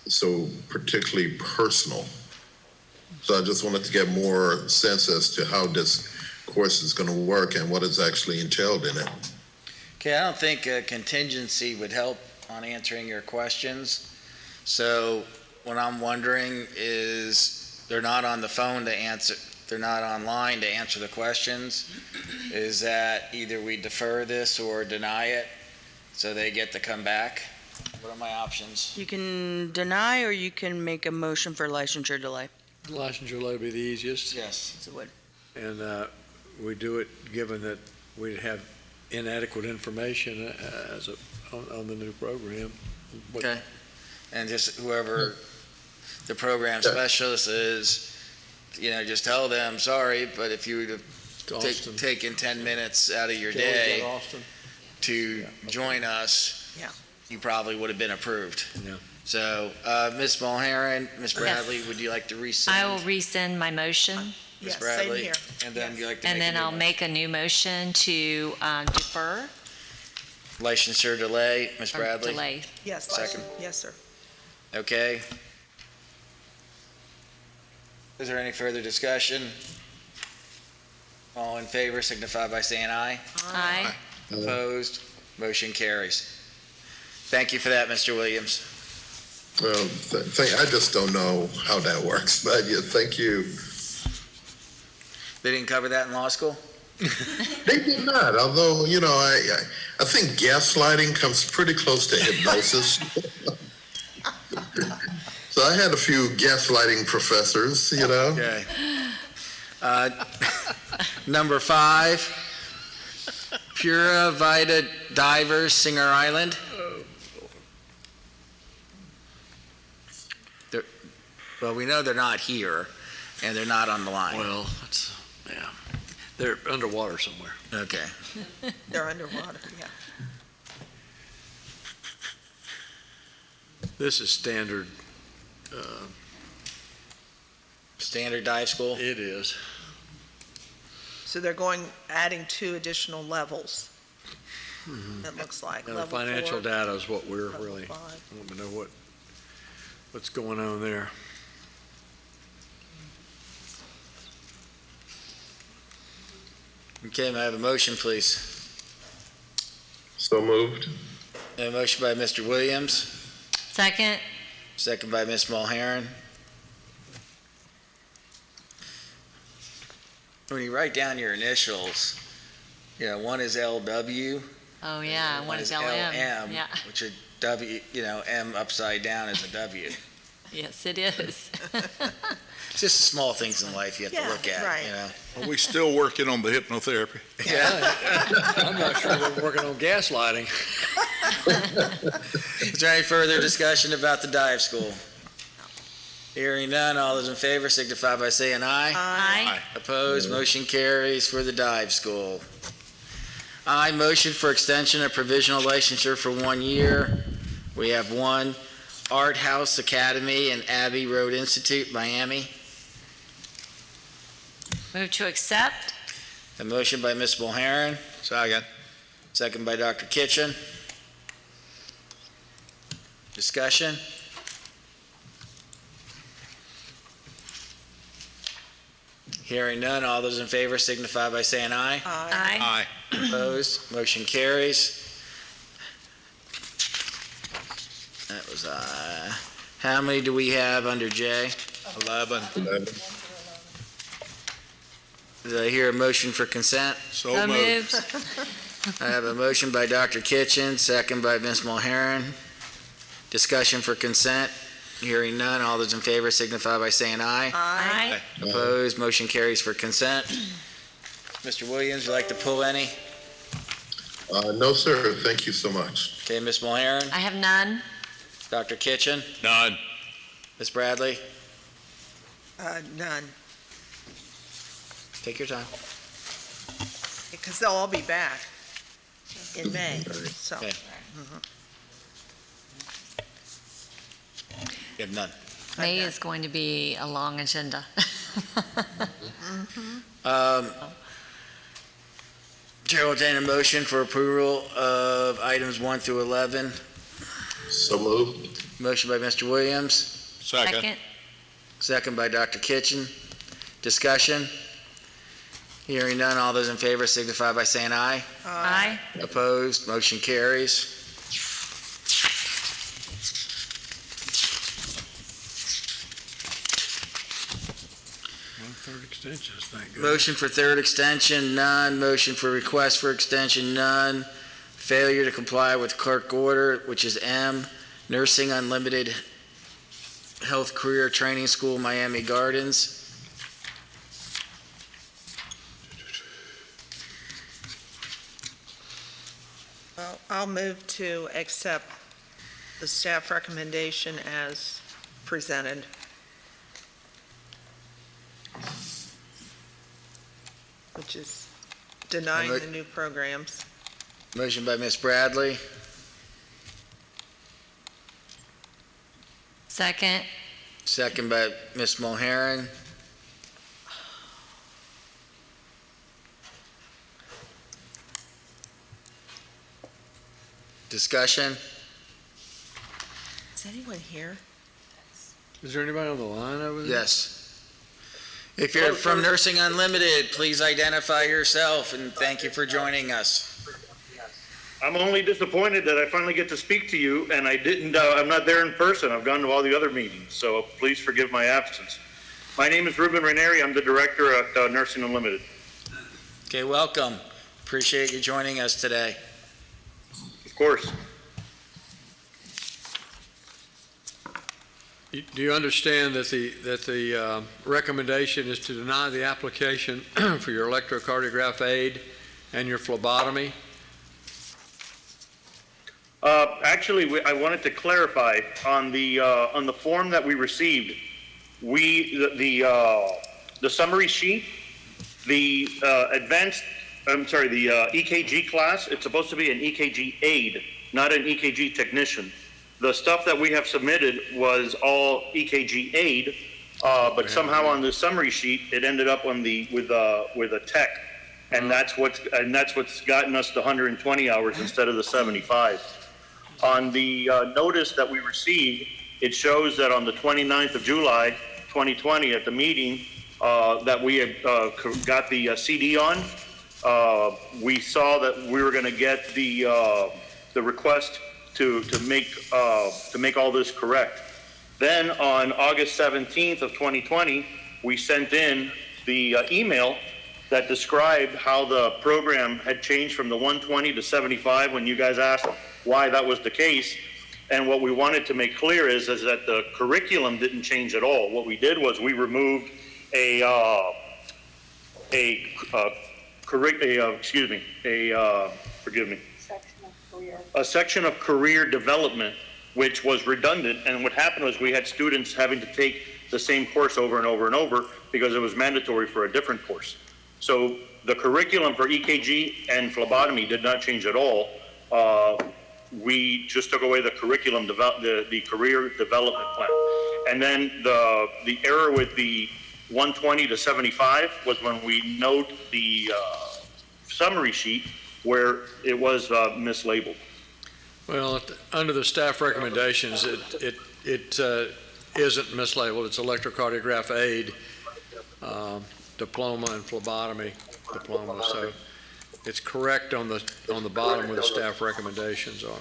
so particularly personal. So I just wanted to get more sense as to how this course is going to work and what is actually entailed in it. Okay, I don't think a contingency would help on answering your questions. So what I'm wondering is, they're not on the phone to answer, they're not online to answer the questions. Is that either we defer this or deny it so they get to come back? What are my options? You can deny, or you can make a motion for licensure delay. Licensure delay would be the easiest. Yes. So what? And we do it given that we have inadequate information on the new program. Okay. And just whoever the program specialist is, just tell them, sorry, but if you would have taken 10 minutes out of your day to join us, you probably would have been approved. Yeah. So, Ms. Mulheron, Ms. Bradley, would you like to rescind? I will rescind my motion. Ms. Yes, same Bradley? here. And then you like to And make a then new I'll motion? make a new motion to defer Licensure delay, Ms. or Bradley? delay. Yes, Second. yes, sir. Okay. Is there any further discussion? All in favor signify by saying aye. Aye. Opposed? Motion carries. Thank you for that, Mr. Williams. Well, I just don't know how that works, but yeah, thank you. They didn't cover that in law school? They did not, although, I think gaslighting comes pretty close to hypnosis. So I had a few gaslighting professors, Okay. Number 5, Pura Vida Divers, Singer Island. Well, we know they're not here, and they're not on the line. Well, they're underwater somewhere. Okay. They're underwater, yeah. This is standard. Standard dive school? It is. So they're adding 2 additional levels, it looks like. Now, the Level financial 4, data is what we're level really, 5. I want to know what's going on there. Okay, may I have a motion, please? So moved. A motion by Mr. Williams, Second? second by Ms. Mulharen. When you write down your initials, one is LW. Oh, yeah, one is LM. Yeah, Which is W, M upside down is a W. yes, it is. It's just the small things in life you have to look at, right. Are we still working on the hypnotherapy? Yeah. I'm not sure we're working on gaslighting. Is there any further discussion about the dive school? Hearing none, all those in favor signify by saying aye. Aye. Opposed, motion carries for the dive school. I motion for extension of provisional licensure for 1 year. We have one, Art House Academy and Abbey Road Institute, Miami. Move to accept? A motion by Ms. Mulharen, Second. second by Dr. Kitchen. Discussion? Hearing none, all those in favor signify by saying aye. Aye. Opposed, motion carries. That was aye. How many do we have under J? 11. Did I hear a motion for consent? So moved. I have a motion by Dr. Kitchen, second by Ms. Mulharen. Discussion for consent. Hearing none, all those in favor signify by saying aye. Aye. Opposed, motion carries for consent. Mr. Williams, would you like to pull any? No, sir. Thank you so much. Okay, Ms. Mulharen, I have none. Dr. Kitchen, None. Ms. Bradley, None, take your time. because they'll all be back in May, so. Okay. You have none. May is going to be a long agenda. Chair will entertain a motion for approval of items 1 through 11. So moved. Motion by Mr. Williams, Second? second by Dr. Kitchen. Discussion? Hearing none, all those in favor signify by saying aye. Aye. Opposed, motion carries. Third extensions, thank goodness. Motion for third extension, none. Motion for request for extension, none. Failure to comply with clerk order, which is M. Nursing Unlimited Health Career Training School, Miami Gardens. Well, I'll move to accept the staff recommendation as presented. Which is denying the new programs. Motion by Ms. Bradley, Second? second by Ms. Mulharen. Discussion? Is anyone here? Is there anybody on the line over there? Yes. If you're from Nursing Unlimited, please identify yourself and thank you for joining us. I'm only disappointed that I finally get to speak to you, and I'm not there in person. I've gone to all the other meetings, so please forgive my absence. My name is Ruben Ranieri. I'm the director at Nursing Unlimited. Okay, welcome. Appreciate you joining us today. Of course. Do you understand that the recommendation is to deny the application for your electrocardiograph aid and your phlebotomy? Actually, I wanted to clarify on the form that we received. The summary sheet, the EKG class. It's supposed to be an EKG aid, not an EKG technician. The stuff that we have submitted was all EKG aid, but somehow on the summary sheet it ended up on with a tech, and that's what's gotten us the 120 hours instead of the 75. On the notice that we received, it shows that on the 29th of July, 2020, at the meeting that we had got the CD on, we saw that we were going to get the request to make all this correct. Then on August 17th of 2020, we sent in the email that described how the program had changed from the 120 to 75 when you guys asked why that was the case. And what we wanted to make clear is that the curriculum didn't change at all. What we did was we removed a section of career development, which was redundant. And what happened was we had students having to take the same course over and over and over because it was mandatory for a different course. So the curriculum for EKG and phlebotomy did not change at all. We just took away the curriculum, the career development plan. And then the error with the 120 to 75 was when we note the summary sheet where it was mislabeled. Well, under the staff recommendations, it isn't mislabeled. It's electrocardiograph aid, diploma, and phlebotomy diploma. So it's correct on the bottom where the staff recommendations are.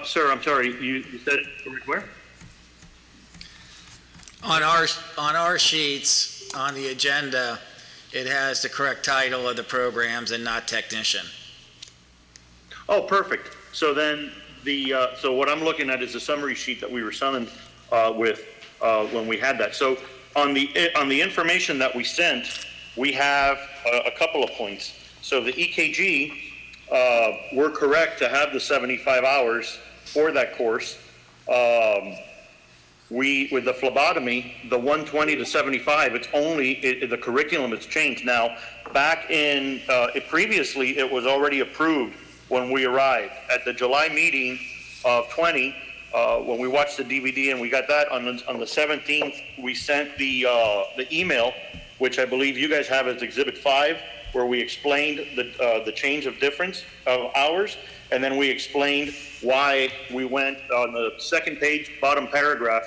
Sir, I'm sorry, you said it correct where? On our sheets, on the agenda, it has the correct title of the programs and not technician. Oh, perfect. So then so what I'm looking at is the summary sheet that we were summoned with when we had that. So on the information that we sent, we have a couple of points. So the EKG, we're correct to have the 75 hours for that course. With the phlebotomy, the 120 to 75, it's only, the curriculum has changed. Now, back in, previously, it was already approved when we arrived. At the July meeting of 20, when we watched the DVD and we got that, on the 17th, we sent the email, which I believe you guys have as Exhibit 5, where we explained the change of difference of hours, and then we explained why we went on the second page, bottom paragraph,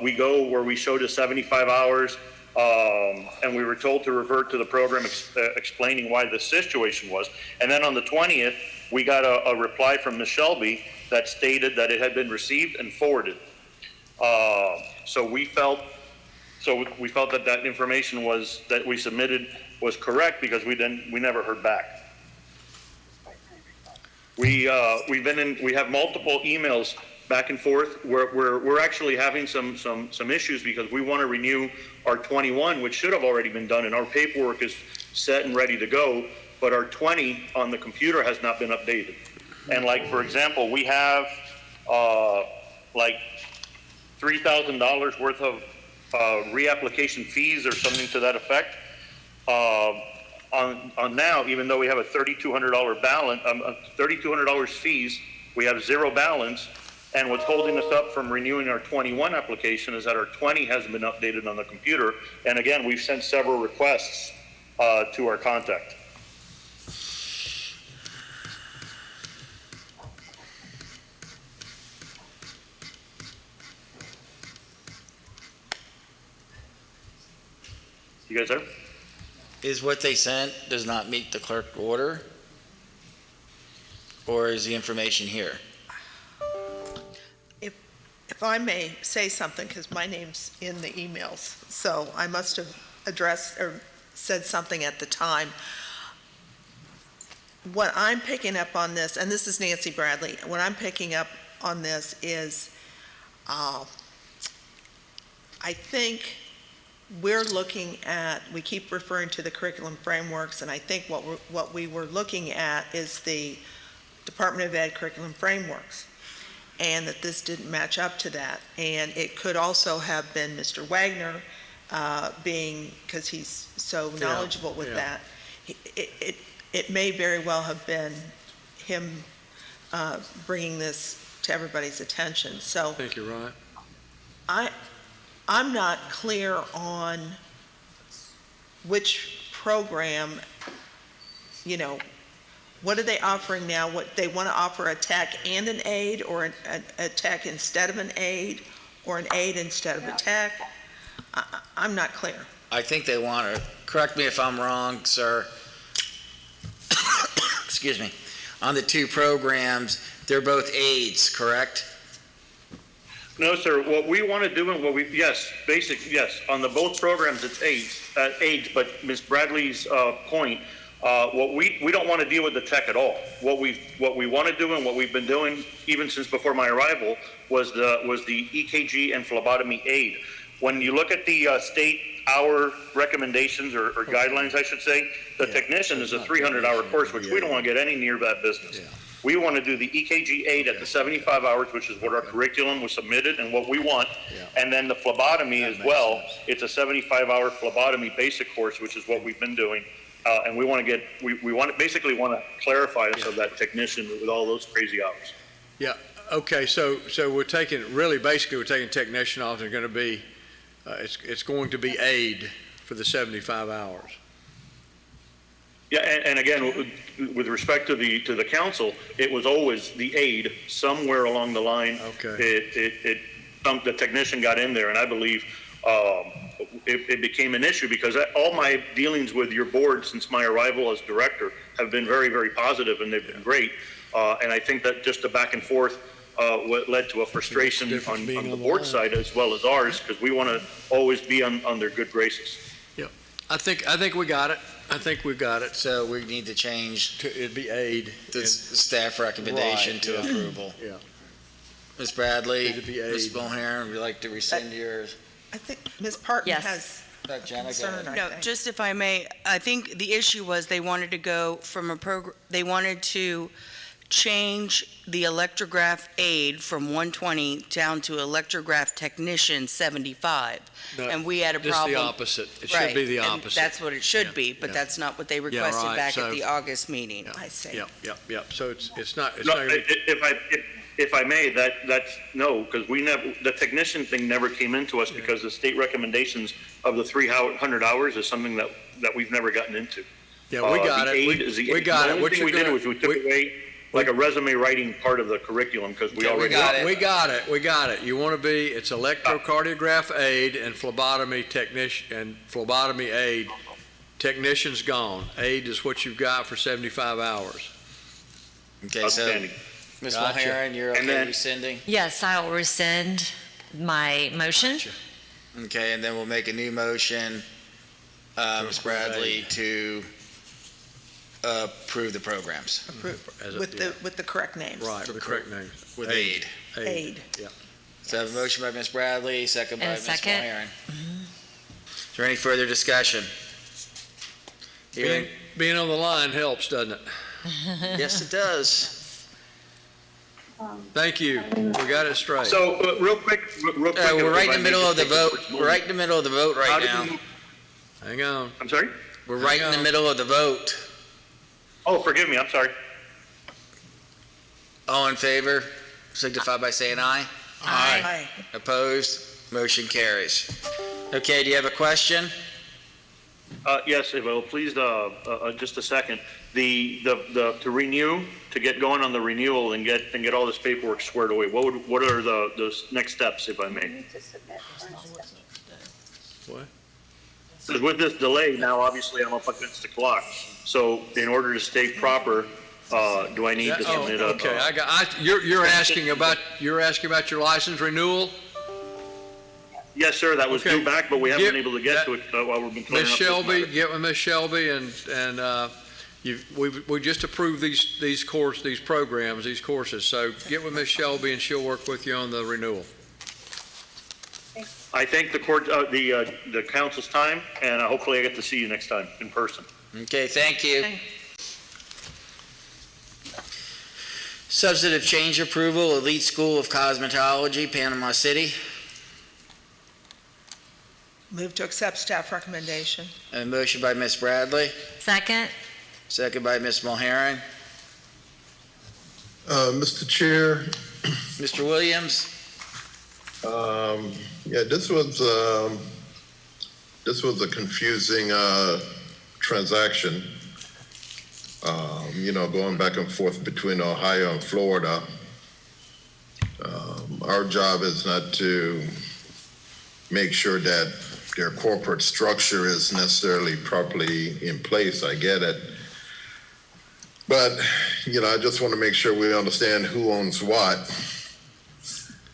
we go where we showed the 75 hours, and we were told to revert to the program explaining why the situation was. And then on the 20th, we got a reply from Ms. Shelby that stated that it had been received and forwarded. So we felt that that information that we submitted was correct because we never heard back. We have multiple emails back and forth. We're actually having some issues because we want to renew our 21, which should have already been done, and our paperwork is set and ready to go, but our 20 on the computer has not been updated. And like, for example, we have like $3,000 worth of reapplication fees or something to that effect on now, even though we have a $3,200 balance, $3,200 fees, we have zero balance. And what's holding us up from renewing our 21 application is that our 20 hasn't been updated on the computer. And again, we've sent several requests to our contact. You guys there? Is what they sent does not meet the clerk order? Or is the information here? If I may say something, because my name's in the emails, so I must have addressed or said something at the time. What I'm picking up on this, and this is Nancy Bradley, what I'm picking up on this is I think we're looking at, we keep referring to the curriculum frameworks, and I think what we were looking at is the Department of Ed curriculum frameworks, and that this didn't match up to that. And it could also have been Mr. Wagner being, because he's so knowledgeable with that. It may very well have been him bringing this to everybody's attention. So I think you're right. I'm not clear on which program, what are they offering now? What they want to offer, a tech and an aide, or a tech instead of an aide, or an aide instead of a tech? I'm not clear. I think they want to, correct me if I'm wrong, sir. Excuse me. on the two programs, they're both aids, correct? No, sir. What we want to do and yes, on the both programs, it's aids, but Ms. Bradley's point, what we don't want to deal with the tech at all. What we want to do and what we've been doing even since before my arrival was the EKG and phlebotomy aid. When you look at the state hour recommendations or guidelines, I should say, the technician is a 300-hour course, which we don't want to get any near that business. We want to do the EKG aid at the 75 hours, which is what our curriculum was submitted and what we want. And then the phlebotomy as well. It's a 75-hour phlebotomy basic course, which is what we've been doing. And we want to get, we want to basically want to clarify this of that technician with all those crazy hours. Yeah, okay, so we're taking technician off, it's going to be, it's going to be aid for the 75 hours. Yeah, and again, with respect to the council, it was always the aid somewhere along the line. Okay. The technician got in there, and I believe it became an issue because all my dealings with your board since my arrival as director have been very, very positive, and they've been great. And I think that just the back and forth what led to a frustration on the board side as well as ours, because we want to always be on their good graces. Yeah, I think we got it. I think we've got it. So we need to change It'd be aid. the staff recommendation Right, to yeah. approval. Yeah. Ms. Bradley, It'd be Ms. aid. Mulhern, would you like to rescind yours? I think Ms. Parton Yes. has Jenna, go concern, ahead. I No, think. just if I may, I think the issue was they wanted to go from a program, they wanted to change the electrograph aid from 120 down to electrograph technician 75. No, And we had a just problem. the opposite. It should Right, be the and opposite. that's what it should Yeah, be, but yeah. that's not what they requested right, back so- at the August meeting. Yeah. I see. Yep. So it's not No, gonna be, if I may, that's no, because the technician thing never came into us because the state recommendations of the 300 hours is something that we've never gotten into. yeah, we got The it. aid is the We got The it. only What thing you're we did gonna- was we took away like a resume writing part of the curriculum because we Okay, we already. got it. We got it. You want to be, it's electrocardiograph aid and phlebotomy technician, and phlebotomy aid. Technician's gone. Aid is what you've got for 75 hours. Okay, so Outstanding. Ms. Gotcha. Mulhern, you're And okay then- rescinding? Yes, I'll rescind my motion. Okay, and then we'll make a new motion, Ms. Bradley, to approve the programs As a- With the correct names. Right, the correct name. with aid. Aid. Yeah. So I have a motion by Ms. Bradley, second by And a Ms. second. Mulhern. Is there any further discussion? Hearing, Being on the line helps, doesn't it? yes, it does. Thank you. We got it straight. So real quick. We're right in if I the may middle just of the take a vote. quick We're right in the middle of the vote How right did now. we move- Hang on. I'm sorry? We're right in the middle of the vote. Oh, forgive me, I'm sorry. All in favor, signify by saying aye. Aye. Opposed? Motion carries. Okay, do you have a question? Yes, if it'll please, just a second. To renew, to get going on the renewal and get all this paperwork squared away, what are the next steps, if I may? What? 'Cause with this delay, now obviously I'm up against the clock. So in order to stay proper, do I need to Oh, submit okay, you're asking about your license renewal? Yes, sir, that was Okay. due back, but we haven't Get- been able to get to it while we've been clearing Ms. up this Shelby, matter. get with Ms. Shelby and we just approved these programs, these courses. So get with Ms. Shelby and she'll work with you on the renewal. I thank the court, the council's time, and hopefully I get to see you next time in person. Okay, thank you. Substantive change approval, Elite School of Cosmetology, Panama City. Move to accept staff recommendation. A motion by Ms. Bradley, Second? second by Ms. Mulhern. Mr. Chair, Mr. Williams? yeah, this was a confusing transaction. Going back and forth between Ohio and Florida. Our job is not to make sure that their corporate structure is necessarily properly in place. I get it. But, I just want to make sure we understand who owns what.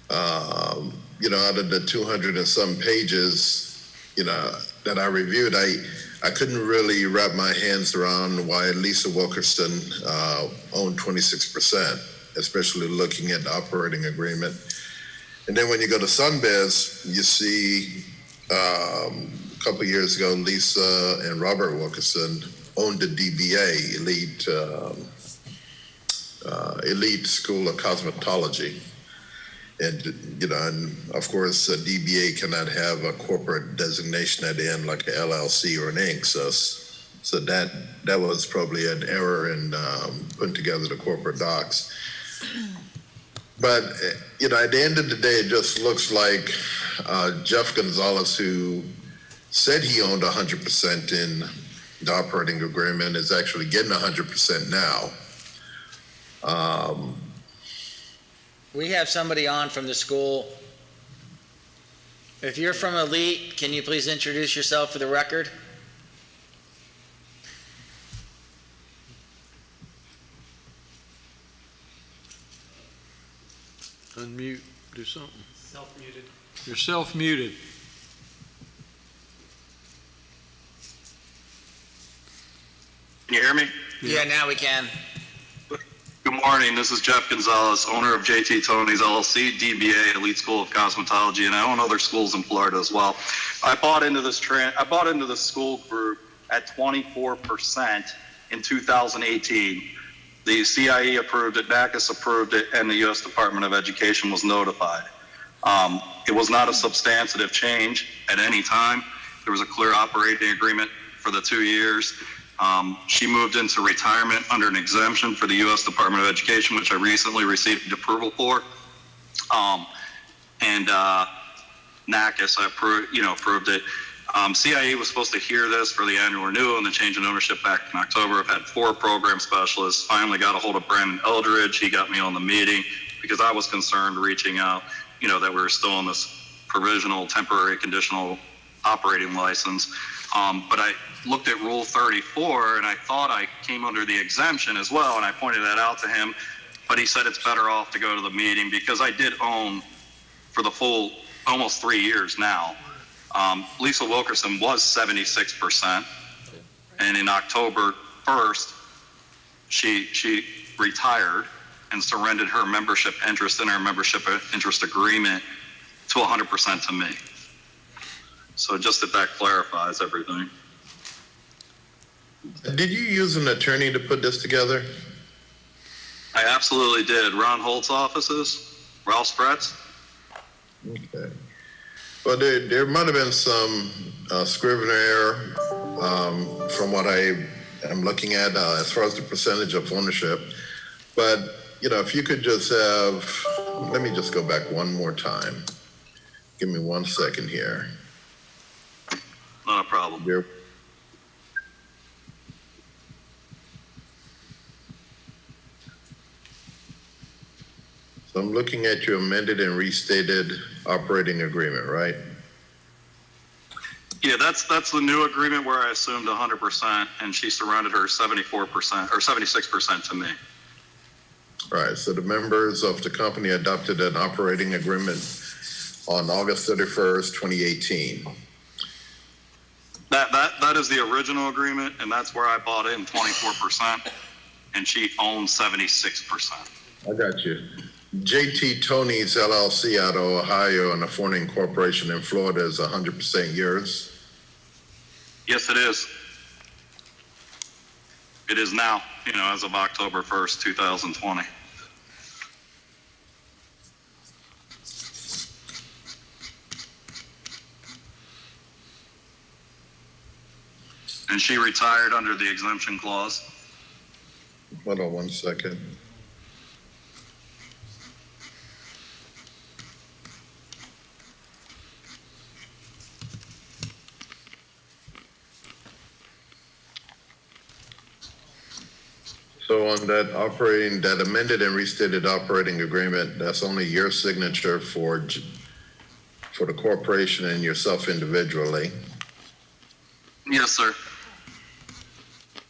Out of the 200 and some pages, that I reviewed, I couldn't really wrap my hands around why Lisa Wilkerson owned 26%, especially looking at the operating agreement. And then when you go to Sunbiz, you see a couple of years ago, Lisa and Robert Wilkerson owned the DBA, Elite School of Cosmetology. And, and of course, a DBA cannot have a corporate designation at the end like an LLC or an Inc. So that was probably an error in putting together the corporate docs. But, at the end of the day, it just looks like Jeff Gonzalez, who said he owned 100% in the operating agreement, is actually getting 100% now. We have somebody on from the school. If you're from Elite, can you please introduce yourself for the record? Unmute, do something. Self-muted. You're self-muted. Can you hear me? Yeah, now we can. Good morning. This is Jeff Gonzalez, owner of JT Tony's LLC, DBA, Elite School of Cosmetology, and I own other schools in Florida as well. I bought into this school group at 24% in 2018. The CIE approved it, NACIS approved it, and the U.S. Department of Education was notified. It was not a substantive change at any time. There was a clear operating agreement for the 2 years. She moved into retirement under an exemption for the U.S. Department of Education, which I recently received approval for. NACIS, I approved it. CIE was supposed to hear this for the annual renewal and the change in ownership back in October. I've had 4 program specialists. Finally got a hold of Brandon Eldridge. He got me on the meeting because I was concerned reaching out, that we were still in this provisional, temporary, conditional operating license. But I looked at Rule 34 and I thought I came under the exemption as well, and I pointed that out to him, but he said it's better off to go to the meeting because I did own for the full almost 3 years now. Lisa Wilkerson was 76%, and in October 1st, she retired and surrendered her membership interest in our membership interest agreement to 100% to me. So just if that clarifies everything. Did you use an attorney to put this together? I absolutely did. Ron Holt's offices, Ralph Spretz. Okay. Well, there might have been some scrivener error from what I am looking at as far as the percentage of ownership. But, if you could just let me just go back one more time. Give me 1 second here. Not a problem. So I'm looking at your amended and restated operating agreement, right? Yeah, that's the new agreement where I assumed 100%, and she surrendered her 74% or 76% to me. All right, so the members of the company adopted an operating agreement on August 31st, 2018. That is the original agreement, and that's where I bought in 24%, and she owns 76%. I got you. JT Tony's LLC out of Ohio and a foreign corporation in Florida is 100% yours? Yes, it is. It is now, as of October 1st, 2020. And she retired under the exemption clause. Hold on 1 second. So on that amended and restated operating agreement, that's only your signature for the corporation and yourself individually. Yes, sir.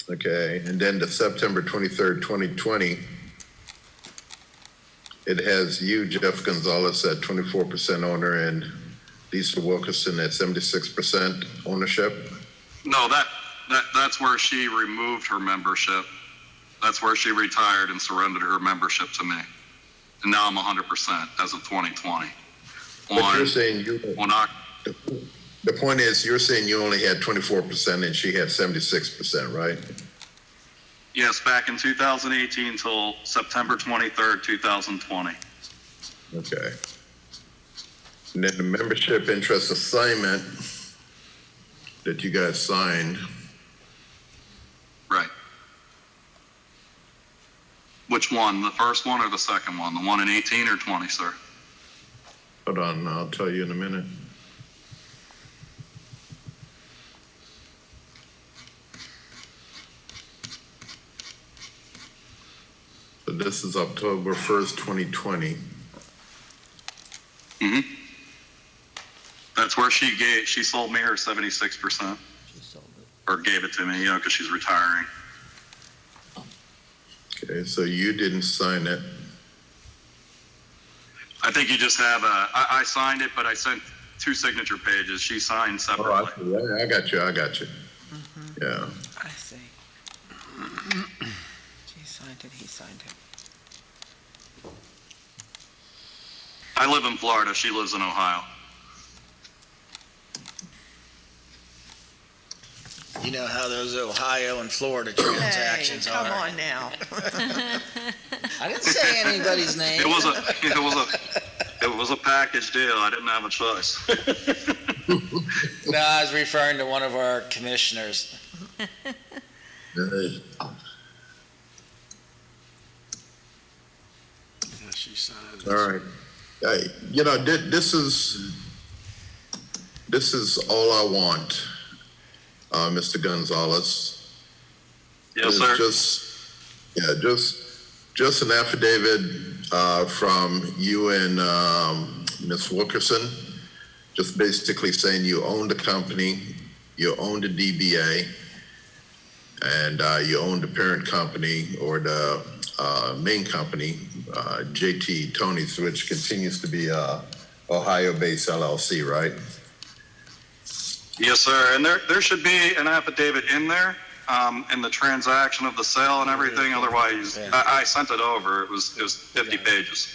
Okay, and then the September 23rd, 2020, it has you, Jeff Gonzalez, at 24% owner and Lisa Wilkerson at 76% ownership. No, that's where she removed her membership. That's where she retired and surrendered her membership to me. And now I'm 100% as of 2020. But you're saying the point is, you're saying you only had 24% and she had 76%, right? Yes, back in 2018 till September 23rd, 2020. Okay. And then the membership interest assignment that you guys signed. Right. Which one? The first one or the second one? The one in 18 or 20, sir? Hold on, I'll tell you in a minute. So this is October 1st, 2020. Mm-hmm. That's where she sold me her 76%. Or gave it to me, because she's retiring. Okay, so you didn't sign it. I think you just have I signed it, but I sent 2 signature pages. She signed separately. Oh, I got you. Yeah. I see. She signed it, he signed it. I live in Florida. She lives in Ohio. You know how those Ohio and Florida transactions Hey, are. come on now. I didn't say anybody's name. It was a package deal. I didn't have a choice. No, I was referring to one of our commissioners. She signed. All right. This is all I want, Mr. Gonzalez. Yes, sir. Just an affidavit from you and Ms. Wilkerson, just basically saying you own the company, you own the DBA, and you own the parent company or the main company, JT Tony's, which continues to be Ohio-based LLC, right? Yes, sir. And there should be an affidavit in there, in the transaction of the sale and everything. Otherwise, I sent it over. It was 50 pages.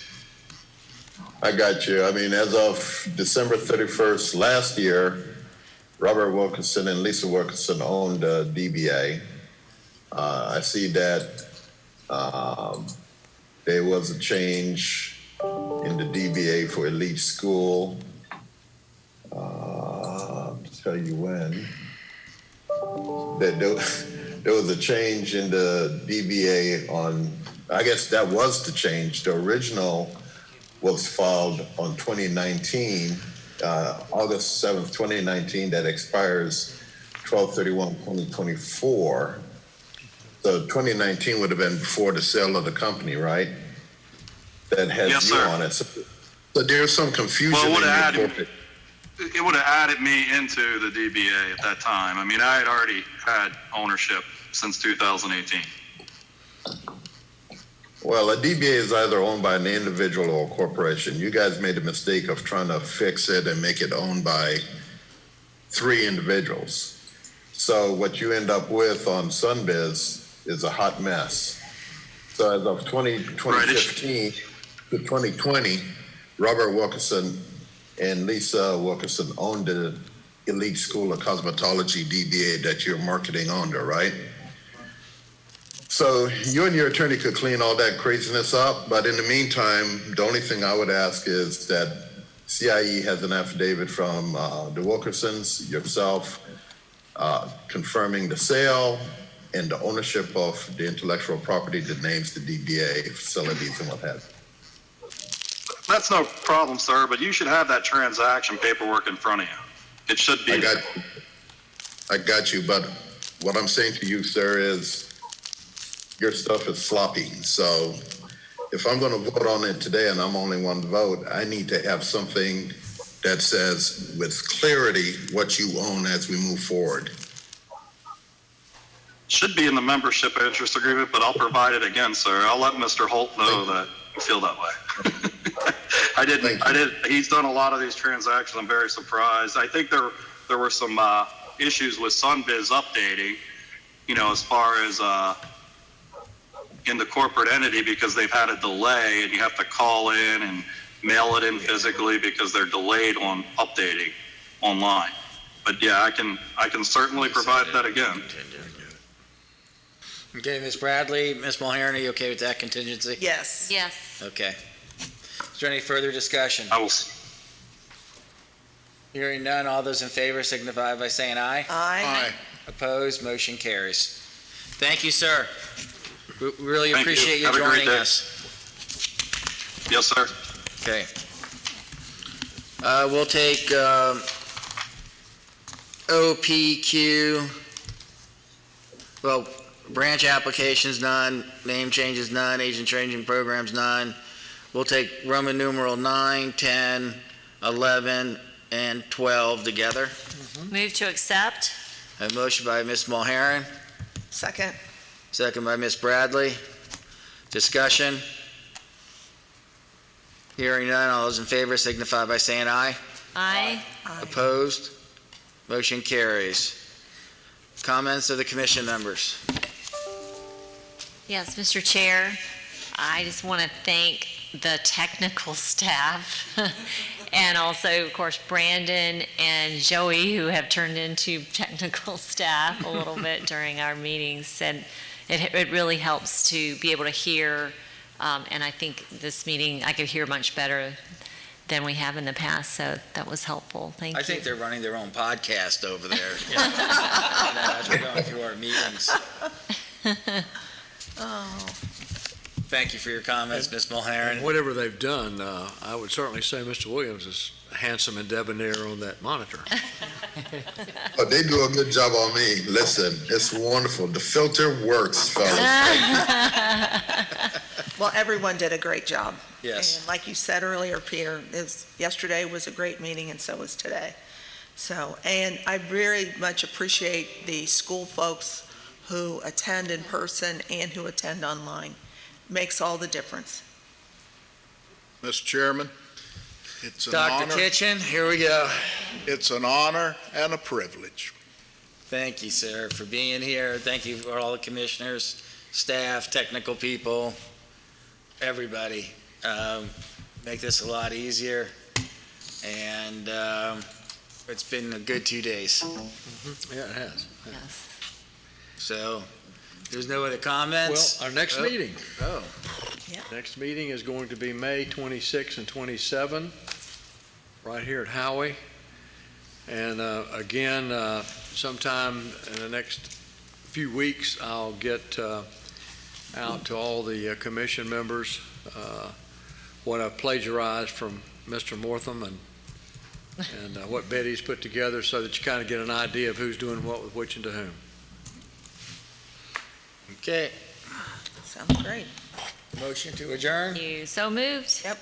I got you. I mean, as of December 31st last year, Robert Wilkerson and Lisa Wilkerson owned DBA. I see that there was a change in the DBA for Elite School. I'll tell you when. There was a change in the DBA on, I guess that was the change. The original was filed on 2019, August 7th, 2019, that expires 12/31/2024. So 2019 would have been before the sale of the company, right? That has Yes, you sir. on it. So there's some confusion Well, in your it would have added me into the DBA at that time. I mean, I had already had ownership since 2018. Well, a DBA is either owned by an individual or a corporation. You guys made the mistake of trying to fix it and make it owned by 3 individuals. So what you end up with on Sunbiz is a hot mess. So as of 2015 to 2020, Robert Wilkerson and Lisa Wilkerson owned the Elite School of Cosmetology DBA that you're marketing under, right? So you and your attorney could clean all that craziness up, but in the meantime, the only thing I would ask is that CIE has an affidavit from the Wilkersons, yourself, confirming the sale and the ownership of the intellectual property that names the DBA facilities and what have you. That's no problem, sir, but you should have that transaction paperwork in front of you. It should be. I got you, but what I'm saying to you, sir, is your stuff is sloppy. So if I'm going to vote on it today and I'm only one vote, I need to have something that says with clarity what you own as we move forward. should be in the membership interest agreement, but I'll provide it again, sir. I'll let Mr. Holt know that I feel that way. He's done a lot of these transactions. I'm very surprised. I think there were some issues with Sunbiz updating, as far as in the corporate entity, because they've had a delay and you have to call in and mail it in physically because they're delayed on updating online. But yeah, I can certainly provide that again. Okay, Ms. Bradley, Ms. Mulhern, are you okay with that contingency? Yes. Yes. Okay. Is there any further discussion? I will. Hearing none, all those in favor signify by saying aye. Aye. Opposed, motion carries. Thank you, sir. We really Thank you. appreciate you Have a great joining day. us. Yes, sir. Okay. We'll take OPQ. Well, branch applications, none. Name changes, none. Agent training programs, none. We'll take Roman numeral 9, 10, 11, and 12 together. Move to accept. A motion by Ms. Mulhern, Second. second by Ms. Bradley. Discussion? Hearing none, all those in favor signify by saying aye. Aye. Opposed? Motion carries. Comments of the commission members? Yes, Mr. Chair, I just want to thank the technical staff and also, of course, Brandon and Joey, who have turned into technical staff a little bit during our meetings. And it really helps to be able to hear, and I think this meeting, I could hear much better than we have in the past, so that was helpful. Thank you. I think they're running their own podcast over there. As we're going through our meetings. Oh. Thank you for your comments, Ms. Mulhern. Whatever they've done, I would certainly say Mr. Williams is handsome and debonair on that monitor. But they do a good job on me. Listen, it's wonderful. The filter works, fellas. Well, everyone did a great job. Yes. And like you said earlier, Peter, yesterday was a great meeting and so was today. So, and I very much appreciate the school folks who attend in person and who attend online. Makes all the difference. Mr. Chairman, it's an Dr. honor. Kitchen, here we go. It's an honor and a privilege. Thank you, sir, for being here. Thank you for all the commissioners, staff, technical people, everybody. Make this a lot easier. And it's been a good 2 days. Yeah, it has. Yes. So, there's no other comments? Well, our next meeting. Oh. Next meeting is going to be May 26 and 27, right here at Howie. And again, sometime in the next few weeks, I'll get out to all the commission members what I've plagiarized from Mr. Mortham and what Betty's put together, so that you kind of get an idea of who's doing what with which and to whom. Okay. Sounds great. Motion to adjourn? You so moved. Yep.